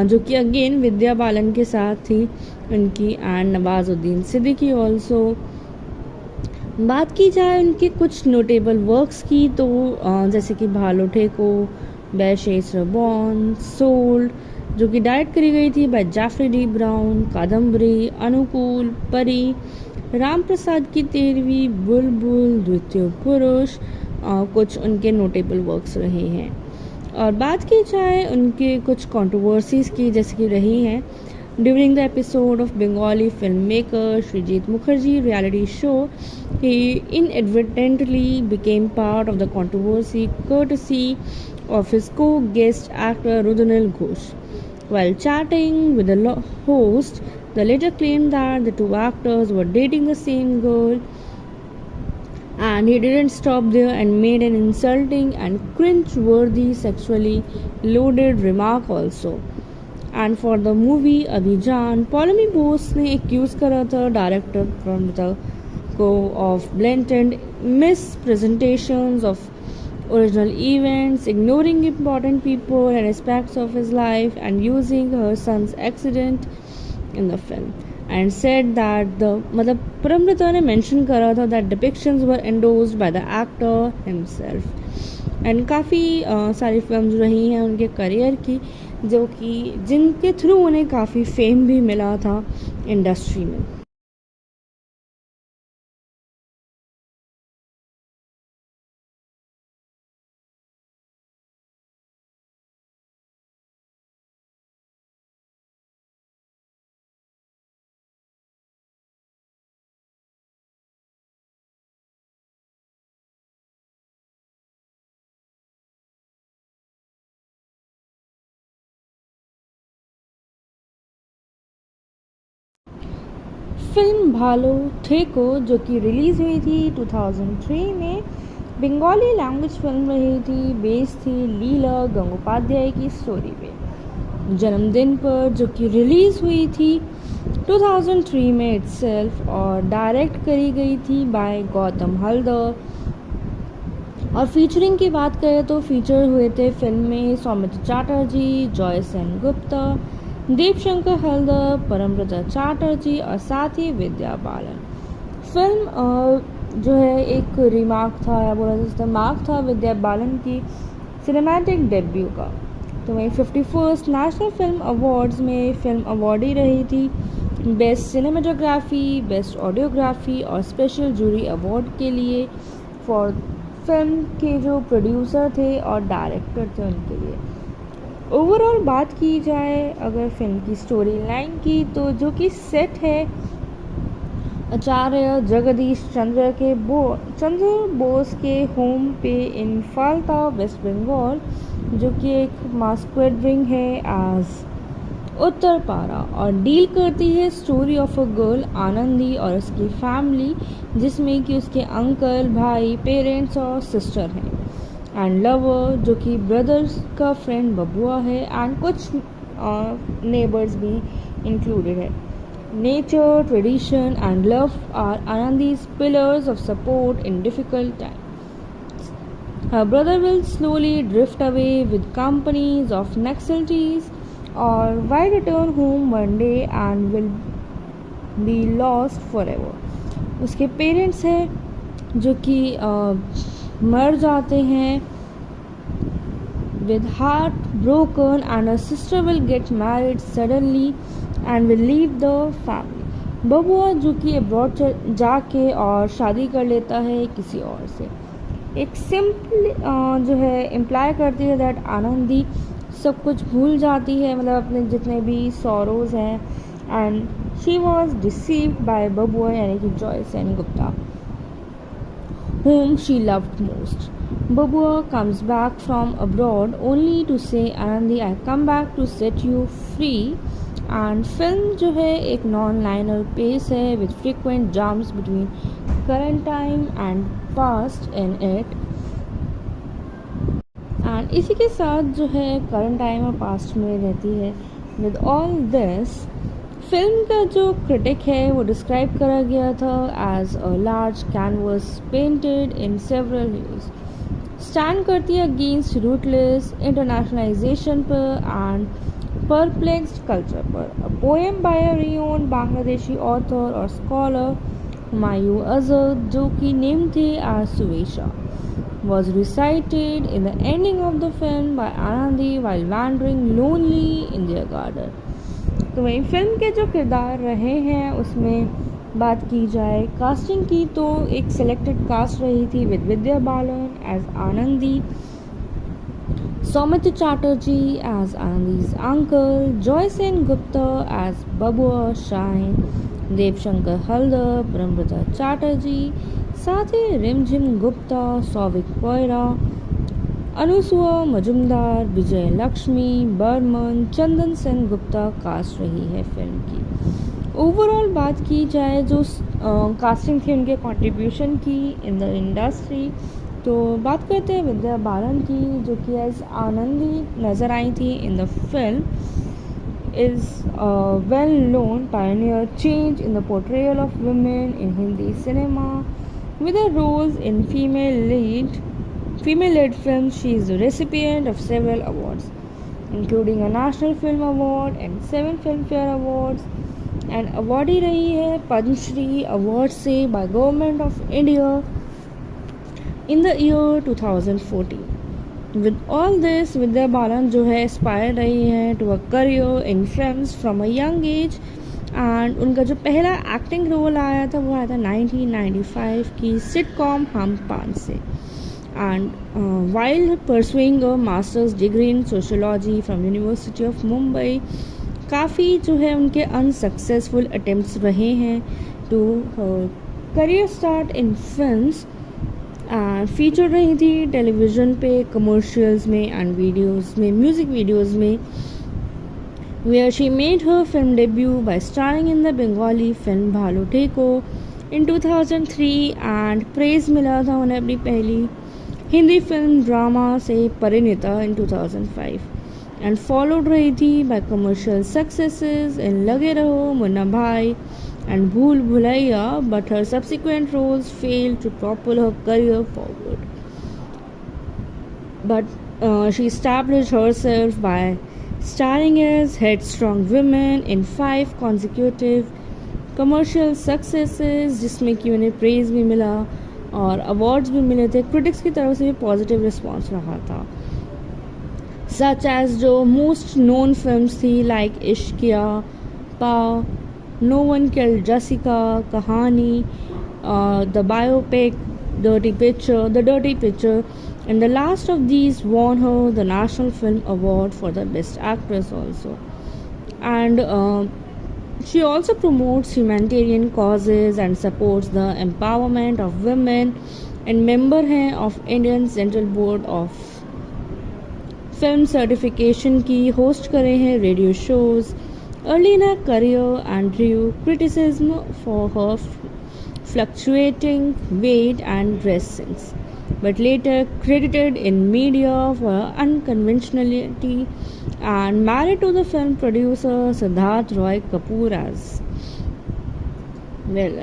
Speaker 1: जो कि अगेन विद्या बालन के साथ थी उनकी, एंड नवाजुद्दीन सिद्दीकी ऑल्सो। बात की जाए उनके कुछ नोटेबल वर्क्स की, तो जैसे कि भालो ठेको, बैशेस रबॉन, सोल्ड, जो कि डायरेक्ट करी गई थी by Jafri D Brown, Kadambari, Anukul, Pari, Ram Prasad की 13वीं, बुलबुल, द्वितीय पुरुष, कुछ उनके नोटेबल वर्क्स रहे हैं। और बात की जाए उनके कुछ कंट्रोवर्सीज़ की, जैसे कि रही हैं During the episode of Bengali filmmaker Srijit Mukherjee reality show, he inadvertently became part of the controversy courtesy of his co-guest actor Rudunil Ghosh. While chatting with the host, the latter claimed that the two actors were dating the same girl, and he didn't stop there and made an insulting and cringe-worthy sexually loaded remark also. And for the movie Abhijaan Paulami Bose ने accuse करा था director Pranita को of blatant mispresentations of original events, ignoring important people and aspects of his life and using her son's accident in the film and said that the मतलब परमृता ने mention करा था that depictions were endorsed by the actor himself and काफ़ी सारी films रही हैं उनके career की जो कि जिनके थ्रू उन्हें काफ़ी फेम भी मिला था इंडस्ट्री में। फिल्म भालो ठेको जो कि रिलीज़ हुई थी 2003 में बंगाली लैंग्वेज फिल्म रही थी, बेस्ड थी लीला गंगोपाध्याय की स्टोरी पे। जन्मदिन पर जो कि रिलीज़ हुई थी 2003 में इटसेल्फ और डायरेक्ट करी गई थी बाय गौतम हल्दर। और फीचरिंग की बात करें तो फीचर हुए थे फिल्म में सौमित्र चैटर्जी, जॉय सेन गुप्ता, देवशंकर हल्दर, परमव्रता चैटर्जी और साथ ही विद्या बालन। फिल्म जो है एक रिमार्क था या बोला जा सकता मार्क था विद्या बालन की सिनेमैटिक डेब्यू का। तो वहीं 51st नेशनल फिल्म अवार्ड्स में फिल्म अवार्डी रही थी बेस्ट सिनेमाटोग्राफी, बेस्ट ऑडियोग्राफी और स्पेशल जूरी अवार्ड के लिए फॉर फिल्म के जो प्रोड्यूसर थे और डायरेक्टर थे उनके लिए। ओवरऑल बात की जाए अगर फिल्म की स्टोरी लाइन की तो जो कि सेट है आचार्य जगदीश चंद्र बोस के होम पे इन फाल्ता वेस्ट बंगाल, जो कि एक मास्क्वेड रिंग है एज उत्तरपारा और डील करती है story of a girl Anandi और उसकी फैमिली, जिसमें कि उसके अंकल, भाई, पेरेंट्स और सिस्टर हैं एंड लवर जो कि ब्रदर्स का फ्रेंड बबुआ है एंड कुछ नेबर्स भी इंक्लूडेड है। Nature, tradition and love are Anandi's pillars of support in difficult times. Her brother will slowly drift away with companies of Naxalites और why return home one day and will be lost for ever. उसके parents हैं जो कि मर जाते हैं with heart broken and her sister will get married suddenly and will leave the family। बबुआ जो कि अब्रॉड जाके और शादी कर लेता है किसी और से। एक सिंपल जो है इम्प्लाई करती है दैट आनंदी सब कुछ भूल जाती है, मतलब अपने जितने भी सॉरोज हैं and she was deceived by Babua यानी कि Joy Sen Gupta whom she loved most। Babua comes back from abroad only to say Anandi I come back to set you free and film जो है एक non-linear pace है with frequent jumps between current time and past in it and इसी के साथ जो है current time और past में रहती है। with all this फिल्म का जो क्रिटिक है वो डिस्क्राइब करा गया था as a large canvas painted in several huge, stand करती है अगेंस्ट रूटलेस इंटरनेशनलाइजेशन पर एंड परप्लेक्स्ड कल्चर पर। A poem by a renowned Bangladeshi author और स्कॉलर हुमायूं अजहर जो कि नेम थे as Suvesha was recited in the ending of the film by Anandi while wandering lonely in their garden। तो वही film के जो किरदार रहे हैं उसमें बात की जाए कास्टिंग की तो एक सिलेक्टेड कास्ट रही थी with Vidya Balan as Anandi, Soumitra Chatterjee as Andy's uncle, Joy Sen Gupta as Babua Shine, Dev Shankar Haldar, Paramrita Chatterjee, साथ ही रिमझिम गुप्ता, सौविक पोयरा, अनुसुआ मजुमदार, विजय लक्ष्मी, बर्मन, चंदन सेन गुप्ता कास्ट रही है फिल्म की। ओवरऑल बात की जाए जो कास्टिंग थी उनके कंट्रीब्यूशन की इन द इंडस्ट्री, तो बात करते हैं विद्या बालन की, जो कि एज आनंदी नज़र आई थी इन the film. is a well-known pioneer change in the portrayal of women in Hindi cinema. With her roles in female-led films, she is the recipient of several awards, including a National Film Award and 7 Filmfare Awards. And awardee रही है Padma Shri award से by Government of India in the year 2014. With all this, Vidya Balan जो है aspire रही है to a career in films from a young age, and उनका जो पहला एक्टिंग रोल आया था वो आया था 1995 की सिटकॉम हम पान से। And while pursuing a masters degree in sociology from university of Mumbai, काफ़ी जो है उनके अनसक्सेसफुल अटेम्प्ट्स रहे हैं to career start in films, feature रही थी टेलीविज़न पे, कमर्शियल्स में एंड वीडियोस में, म्यूज़िक वीडियोस में, where she made her film debut by starring in the Bengali film भालू ठेको in 2003 and praise मिला था उन्हें अपनी पहली हिंदी फिल्म ड्रामा से परिणीता in 2005 and followed रही थी by commercial successes in लगे रहो, मुन्ना भाई and भूल Bhulaiyaa, but her subsequent roles failed to propel her career forward. But she established herself by starring as headstrong women in 5 consecutive commercial successes, जिसमें कि उन्हें praise भी मिला और awards भी मिले थे, critics की तरफ से भी positive response रहा था। Such as जो most known films थी like इश्किया, पा, No One Killed Jessica, कहानी, the biopic, The Dirty Picture, and the last of these won her the National Film Award for the Best Actress also. And she also promotes humanitarian causes and supports the empowerment of women, and member है of Indian Central Board of Film Certification की, host करे हैं radio shows. Early in her career and drew criticism for her fluctuating weight and dress sense, but later credited in media for her unconventionality and married to the film producer Siddharth Roy Kapoor as well.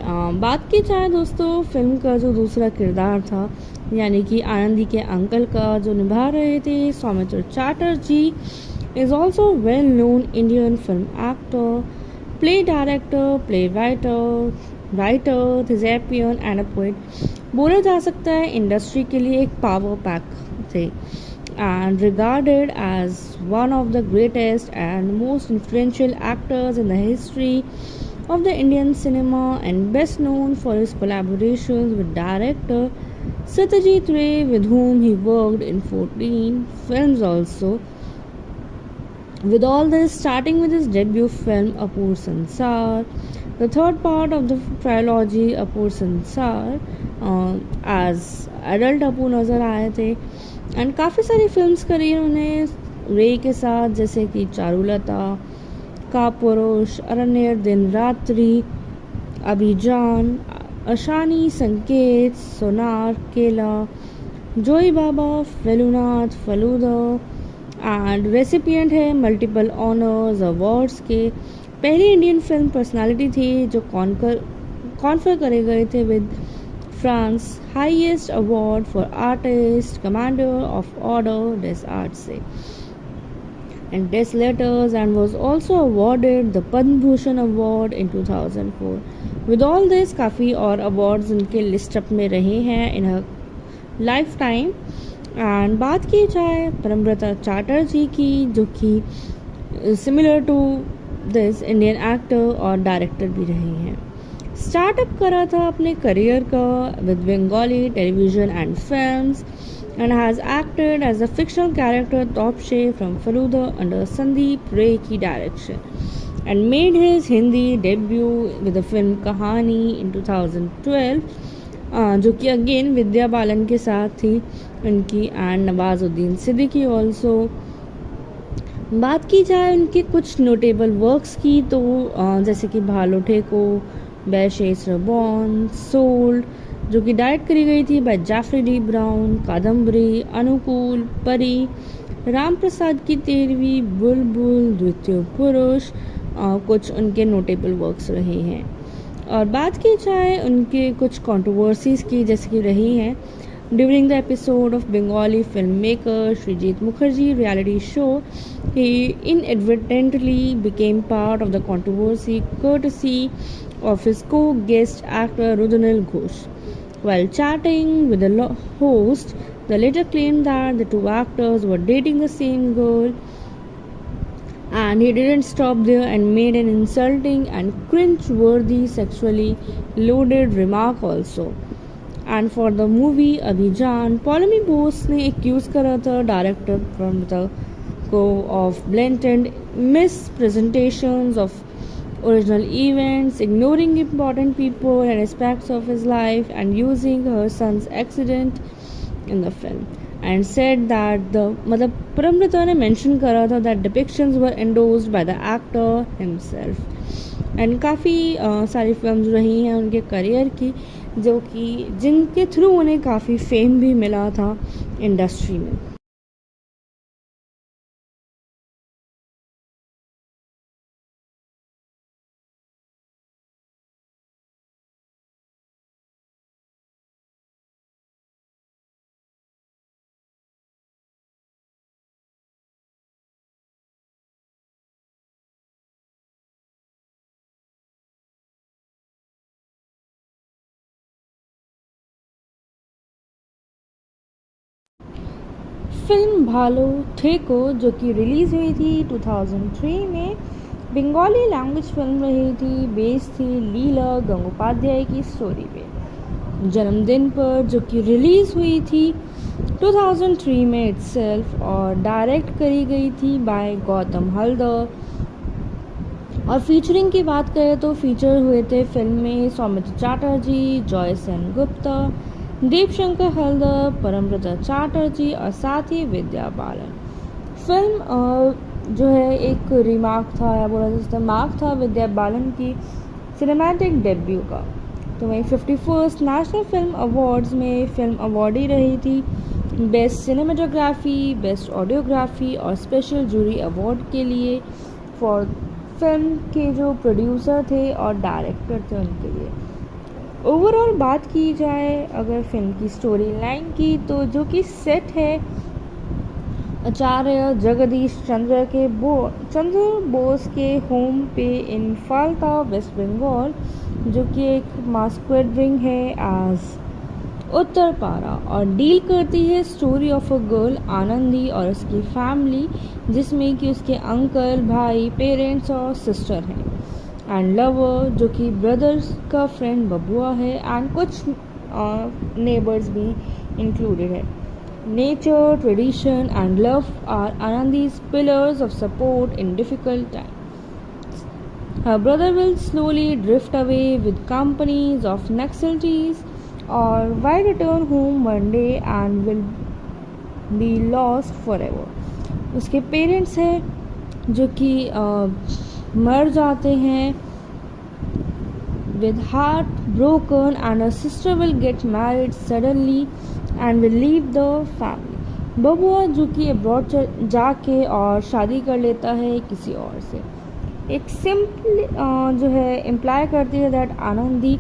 Speaker 1: बात की जाए दोस्तों film का जो दूसरा किरदार था, यानी कि आनंदी के अंकल का जो निभा रहे थे Soumitra Chatterjee, is also a well-known Indian film actor, play director, writer, thespian and a poet. बोला जा सकता है इंडस्ट्री के लिए एक पावर पैक थे and regarded as one of the greatest and most influential actors in the history of the Indian cinema, and best known for his collaborations with director Satyajit Ray, with whom he worked in 14 films also. With all this, starting with his debut film Apur Sansar, the third part of the trilogy Apur Sansar, as adult Apur नज़र आए थे, and काफ़ी सारी films करी उन्हें रे के साथ, जैसे कि चारुलता, कापुरुष, अरण्य, दिन रात्रि, अभिजान, अशानी, संकेत, सोनार, केला, जोई बाबा, फेलुनाथ, फलूदा, एंड रेसिपिएंट है मल्टीपल ऑनर्स अवार्ड्स के। पहली इंडियन फिल्म पर्सनालिटी थी जो कॉन्फर करे गए थे with France highest award for artist commander of order des art से and des letters, and was also awarded the Padma Bhushan award in 2004. With all this काफ़ी और अवार्ड्स उनके लिस्ट अप में रहे हैं in her lifetime. And बात की जाए परमव्रता चैटर्जी की, जो कि similar to this Indian actor और डायरेक्टर भी रहे हैं। स्टार्टअप करा था अपने करियर का with Bengali television and films, and has acted as the fictional character Topshe from Faluda under Sandeep Ray की direction, and made his Hindi debut with the film Kahani in 2012, जो कि अगेन विद्या बालन के साथ थी उनकी, एंड नवाजुद्दीन सिद्दीकी ऑल्सो। बात की जाए उनके कुछ नोटेबल वर्क्स की तो जैसे कि भालो ठेको, बैशेस रबॉन, सोल्ड, जो कि डायरेक्ट करी गई थी by Jafri D Brown, Kadambari, Anukul, Pari, Ram Prasad की 13वीं, बुलबुल, द्वितीय पुरुष, कुछ उनके नोटेबल वर्क्स रहे हैं। और बात की जाए उनके कुछ कंट्रोवर्सीज की, जैसे कि रही हैं during the episode of Bengali film maker Srijit Mukherjee reality show, he inadvertently became part of the controversy courtesy of his co-guest actor Rudunil Ghosh. While chatting with the host, the latter claimed that the two actors were dating the same girl, and he didn't stop there and made an insulting and cringe-worthy sexually loaded remark also. And for the movie Abhijan, Polami Bose ने accuse करा था director प्रमता को of blatant mispresentations of original events, ignoring important people and aspects of his life, and using her son's accident in the film, and said that the मतलब परमृता ने mention करा था that depictions were endorsed by the actor himself, and काफ़ी सारी films रही हैं उनके career की जो कि जिनके थ्रू उन्हें काफ़ी फेम भी मिला था इंडस्ट्री में। फिल्म भालो ठेको जो कि रिलीज़ हुई थी 2003 में, बंगाली लैंग्वेज फिल्म रही थी, बेस्ड थी लीला गंगोपाध्याय की स्टोरी पे, जन्मदिन पर, जो कि रिलीज़ हुई थी 2003 में इटसेल्फ, और डायरेक्ट करी गई थी बाय गौतम हल्दर। और फीचरिंग की बात करें तो फीचर हुए थे फिल्म में सौमित्र चैटर्जी, जॉय सेन गुप्ता, देवशंकर हल्दर, परमव्रता चैटर्जी और साथ ही विद्या बालन। फिल्म जो है एक रिमार्क था या बोला जा सकता मार्क था विद्या बालन की सिनेमैटिक डेब्यू का। तो वहीं 51st नेशनल फिल्म अवार्ड्स में फिल्म अवार्डी रही थी बेस्ट सिनेमाटोग्राफी, बेस्ट ऑडियोग्राफी और स्पेशल जूरी अवार्ड के लिए फॉर फिल्म के जो प्रोड्यूसर थे और डायरेक्टर थे उनके लिए। ओवरऑल बात की जाए अगर फिल्म की स्टोरी लाइन की तो जो कि सेट है आचार्य जगदीश चंद्र बोस के होम पे इन फाल्ता वेस्ट बंगाल, जो कि एक मास्क्वेड रिंग है एज उत्तर पारा, और डील करती है story of a girl Anandi और उसकी फैमिली, जिसमें कि उसके अंकल, भाई, पेरेंट्स और सिस्टर हैं, एंड लवर जो कि ब्रदर्स का फ्रेंड बबुआ है, एंड कुछ नेबर्स भी इंक्लूडेड है। Nature, tradition and love are Anandi's pillars of support in difficult times. Her brother will slowly drift away with companies of Naxalites or will return home one day and will be lost forever. उसके parents हैं जो कि मर जाते हैं with heart broken, and her sister will get married suddenly and will leave the family. बबुआ जो कि अब्रॉड जाके और शादी कर लेता है किसी और से। एक सिंपल जो है इम्प्लाई करती है दैट आनंदी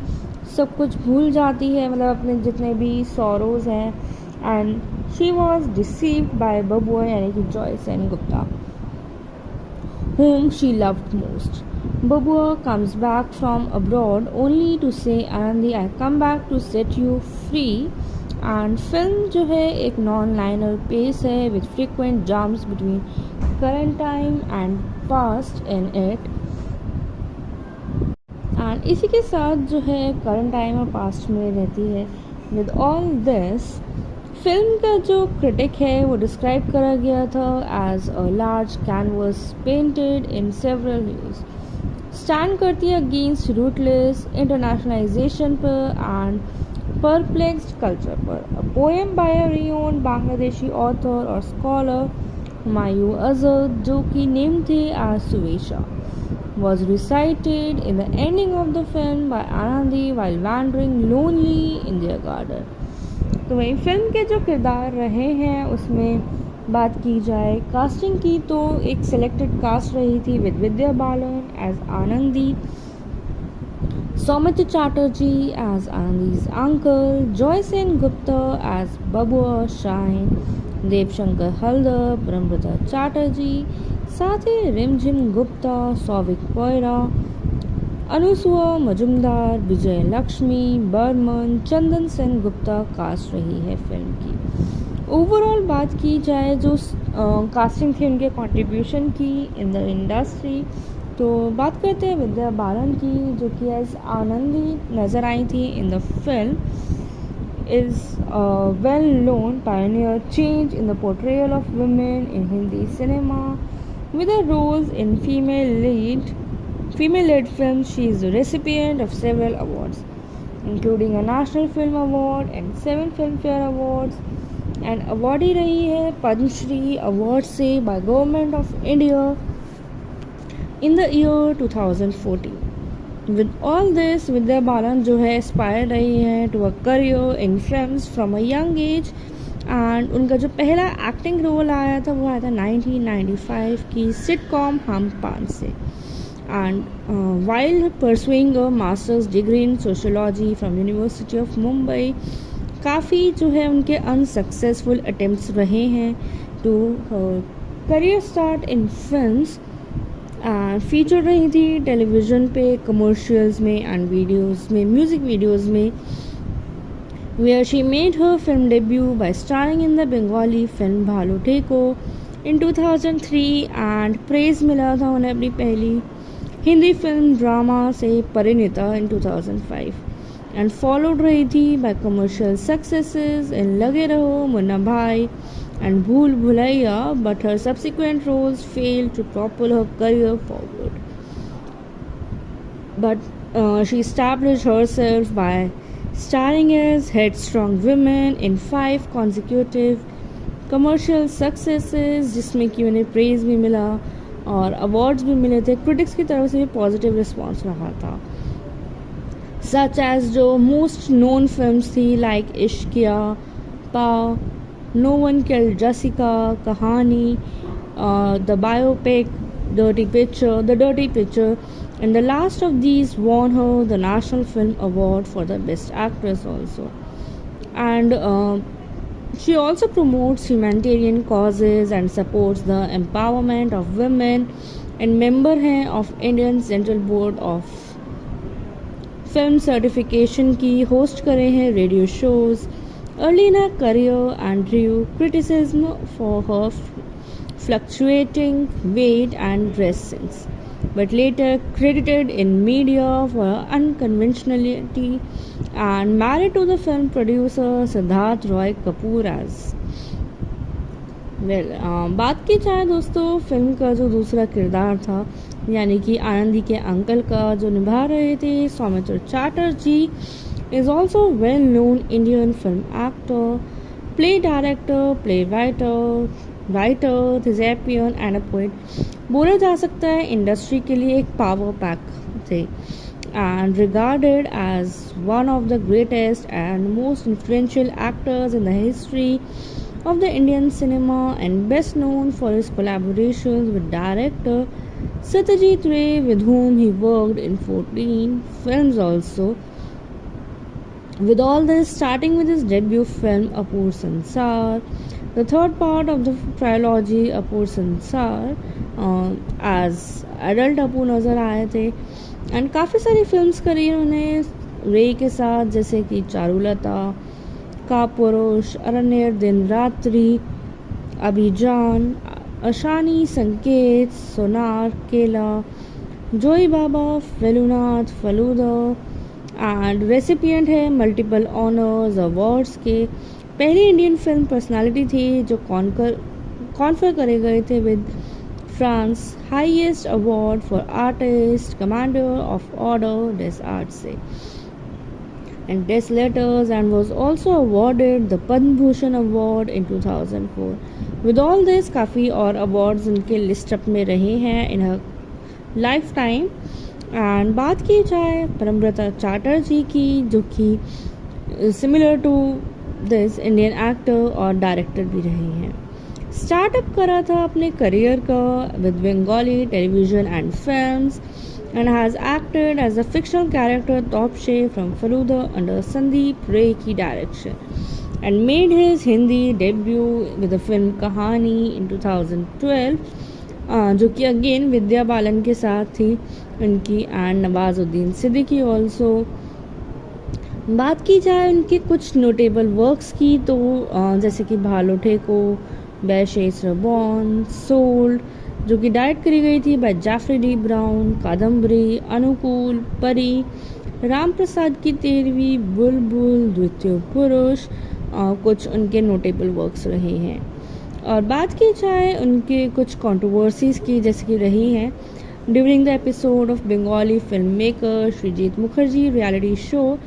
Speaker 1: सब कुछ भूल जाती है, मतलब अपने जितने भी सॉरोज हैं, and she was deceived by Babua यानी कि Joy Sen Gupta whom she loved most. Babua comes back from abroad only to say, Anandi, I come back to set you free. And film जो है एक non-linear pace है with frequent jumps between current time and past in it. And इसी के साथ जो है current time और past में रहती है. With all this, फिल्म का जो क्रिटिक है वो डिस्क्राइब करा गया था as a large canvas painted in several views, stand करती है अगेंस्ट रूटलेस इंटरनेशनलाइजेशन पर एंड परप्लेक्स्ड कल्चर पर। A poem by a renowned Bangladeshi author और स्कॉलर हुमायूं अजहर, जो कि नेम थे as Suvesha, was recited in the ending of the film by Anandi while wandering lonely in their garden। तो वही film के जो किरदार रहे हैं उसमें बात की जाए कास्टिंग की तो एक सिलेक्टेड कास्ट रही थी with Vidya Balan as Anandi, Soumitra Chatterjee as Anandi's uncle, Joy Sen Gupta as Babua shine, Debshankar Haldar, Brahmaprada Chatterjee, साथ ही रिमझिम गुप्ता, सौविक पोयरा, अनुसुआ मजुमदार, विजय लक्ष्मी, बर्मन, चंदन सेन गुप्ता कास्ट रही है फिल्म की। ओवरऑल बात की जाए जो कास्टिंग थी उनके कंट्रीब्यूशन की इन द इंडस्ट्री, तो बात करते हैं विद्या बालन की, जो कि एज आनंदी नज़र आई थी इन the film. is a well-known pioneer change in the portrayal of women in Hindi cinema. With her roles in female-led films, she is the recipient of several awards, including a National Film Award and 7 Filmfare Awards, and awardee रही है Padma Shri award से by Government of India in the year 2014. With all this, Vidya Balan जो है aspire रही है to a career in films from a young age, and उनका जो पहला एक्टिंग रोल आया था वो आया था 1995 की सिटकॉम हम पान से। And while pursuing a masters degree in sociology from university of Mumbai, काफ़ी जो है उनके अनसक्सेसफुल अटेम्प्ट्स रहे हैं to career start in films, feature रही थी टेलीविज़न पे, कमर्शियल्स में एंड वीडियोस में, म्यूज़िक वीडियोस में, where she made her film debut by starring in the Bengali film भालू ठेको in 2003 and praise मिला था उन्हें अपनी पहली हिंदी फिल्म ड्रामा से परिणीता in 2005 and followed रही थी by commercial successes in लगे रहो, मुन्ना भाई and भूल Bhulaiyaa, but her subsequent roles failed to propel her career forward. But she established herself by starring as headstrong women in 5 consecutive commercial successes, जिसमें कि उन्हें praise भी मिला और awards भी मिले थे, critics की तरफ से भी positive response रहा था। Such as जो most known films थी like इश्किया, पा, No One Killed Jessica, कहानी, the biopic, The Dirty Picture, and the last of these won her the National Film Award for the Best Actress also. And she also promotes humanitarian causes and supports the empowerment of women, and member है of Indian Central Board of Film Certification की, host करे हैं radio shows. Early in her career and drew criticism for her fluctuating weight and dress sense, but later credited in media for her unconventionality and married to the film producer Siddharth Roy Kapoor as well। बात की जाए दोस्तों film का जो दूसरा किरदार था यानी कि आनंदी के अंकल का जो निभा रहे थे Soumitra Chatterjee, is also well known Indian film actor, play director, writer, thespian and a poet। बोला जा सकता है इंडस्ट्री के लिए एक पावर पैक थे and regarded as one of the greatest and most influential actors in the history of the Indian cinema and best known for his collaborations with director Satyajit Ray, with whom he worked in 14 films also। With all this, starting with his debut film Apur Sansar, the third part of the trilogy Apur Sansar, as adult Apu नज़र आए थे and काफ़ी सारी films करी उन्होंने रे के साथ, जैसे कि चारुलता, कापुरुष, अरण्य, दिन रात्रि, अभिजान, अशानी, संकेत, सोनार, केला, जोई बाबा, फेलुनाथ, फलूदा, एंड रेसिपिएंट है मल्टीपल ऑनर्स अवार्ड्स के, पहली इंडियन फिल्म पर्सनालिटी थी जो कॉन्फर करे गए थे with France highest award for artist commander of order des art से and Des Letters and was also awarded the Padma Bhushan Award in 2004. With all this काफ़ी और awards उनके list up में रहे हैं in her lifetime. And बात की जाए परमव्रता चैटर्जी की, जो कि similar to this Indian actor और डायरेक्टर भी रहे हैं। स्टार्टअप करा था अपने करियर का with Bengali television and films and has acted as a fictional character Topshe from Faluda under Sandeep Ray की direction and made his Hindi debut with the film Kahani in 2012 जो कि अगेन विद्या बालन के साथ थी उनकी एंड नवाजुद्दीन सिद्दीकी ऑल्सो। बात की जाए उनके कुछ नोटेबल वर्क्स की तो जैसे कि भालो ठेको, बैशेस रबॉन, सोल्ड जो कि डायरेक्ट करी गई थी by Jafri D Brown, Kadambari, Anukul, Pari, Ram Prasad की 13वीं, बुलबुल, द्वितीय पुरुष कुछ उनके नोटेबल वर्क्स रहे हैं। और बात की जाए उनके कुछ कंट्रोवर्सीज की जैसे कि रही हैं during the episode of Bengali film maker Srijit Mukherjee reality show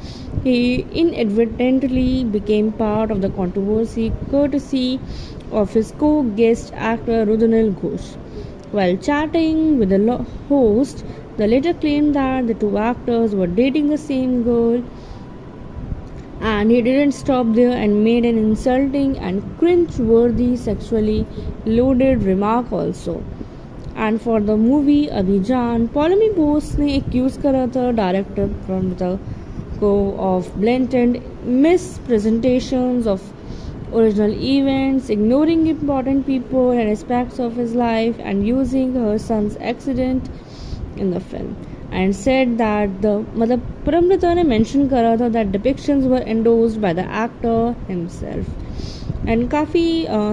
Speaker 1: he inadvertently became part of the controversy courtesy of his co-guest actor Rudunil Ghosh. While chatting with the host, the latter claimed that the two actors were dating the same girl, and he didn't stop there and made an insulting and cringe-worthy sexually loaded remark also. And for the movie Abhijan, Paulomi Bose ने accuse करा था director Pramita को of blatant mispresentations of original events, ignoring important people and aspects of his life, and using her son's accident in the film. And said that मतलब परमृता ने mention करा था that depictions were endorsed by the actor himself. And काफ़ी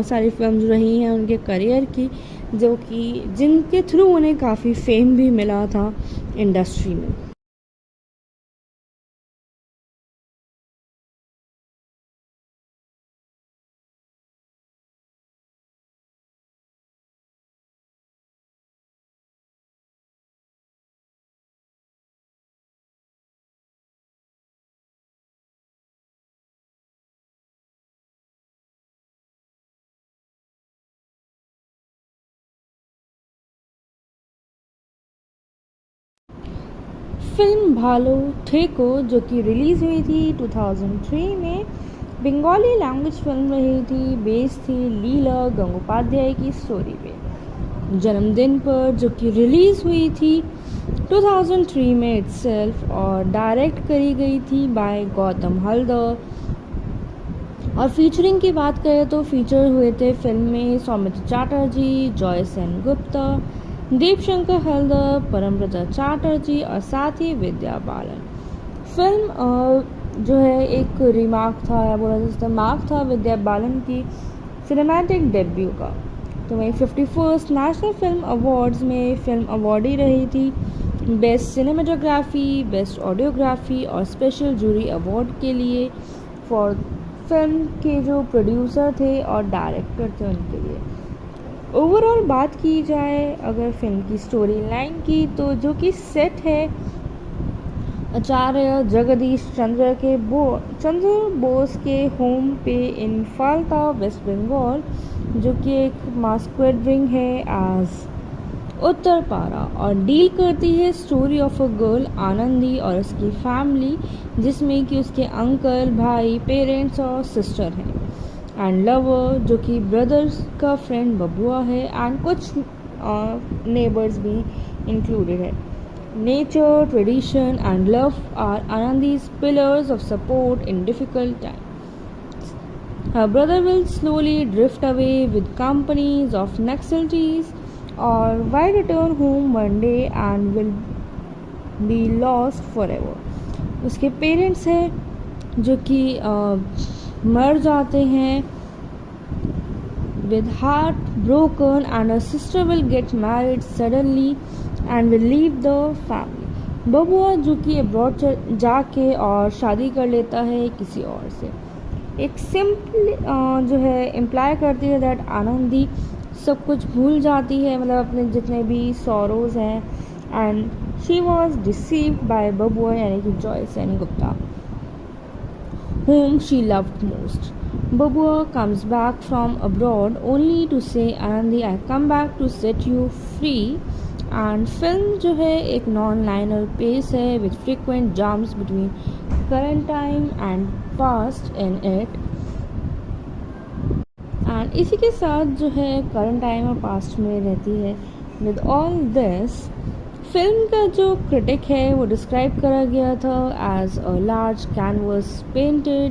Speaker 1: सारी films रही हैं उनके career की जो कि जिनके थ्रू उन्हें काफ़ी फेम भी मिला था इंडस्ट्री में। फिल्म भालो ठेको जो कि रिलीज़ हुई थी 2003 में बंगाली लैंग्वेज फिल्म रही थी, बेस्ड थी लीला गंगोपाध्याय की स्टोरी पे। जन्मदिन पर जो कि रिलीज़ हुई थी 2003 में इटसेल्फ और डायरेक्ट करी गई थी बाय गौतम हल्दर। और फीचरिंग की बात करें तो फीचर हुए थे फिल्म में सौमित्र चैटर्जी, जॉय सेन गुप्ता, देवशंकर हल्दर, परमव्रता चैटर्जी और साथ ही विद्या बालन। फिल्म जो है एक रिमार्क था या बोला जाता मार्क था विद्या बालन की सिनेमैटिक डेब्यू का। तो वहीं 51st नेशनल फिल्म अवार्ड्स में फिल्म अवार्डी रही थी बेस्ट सिनेमाटोग्राफी, बेस्ट ऑडियोग्राफी और स्पेशल जूरी अवार्ड के लिए फॉर फिल्म के जो प्रोड्यूसर थे और डायरेक्टर थे उनके लिए। ओवरऑल बात की जाए अगर फिल्म की स्टोरी लाइन की तो जो कि सेट है आचार्य जगदीश चंद्र बोस के होम पे इन फाल्ता वेस्ट बंगाल जो कि एक मास्क्वेड रिंग है एज उत्तर पारा और डील करती है story of a girl Anandi और उसकी फैमिली जिसमें कि उसके अंकल, भाई, पेरेंट्स और सिस्टर हैं एंड लवर जो कि ब्रदर्स का फ्रेंड बबुआ है एंड कुछ नेबर्स भी इंक्लूडेड है। Nature, tradition and love are Anandi's pillars of support in difficult times. Her brother will slowly drift away with companies of Naxalites or will return home one day and will be lost forever. उसके parents हैं जो कि मर जाते हैं with heart broken and her sister will get married suddenly and will leave the family. बबुआ जो कि अब्रॉड जाके और शादी कर लेता है किसी और से। एक सिंपल जो है इम्प्लाई करती है दैट आनंदी सब कुछ भूल जाती है, मतलब अपने जितने भी सॉरोज हैं, and she was deceived by Babua यानी कि जॉयस यानी Gupta, whom she loved most. Babua comes back from abroad only to say, Anandi, I come back to set you free. And film जो है एक नॉन लाइनर पेस है with frequent jumps between current time and past in it. And इसी के साथ जो है current time और पास्ट में रहती है. विद ऑल दिस, फिल्म का जो क्रिटिक है वो डिस्क्राइब करा गया था as a large canvas painted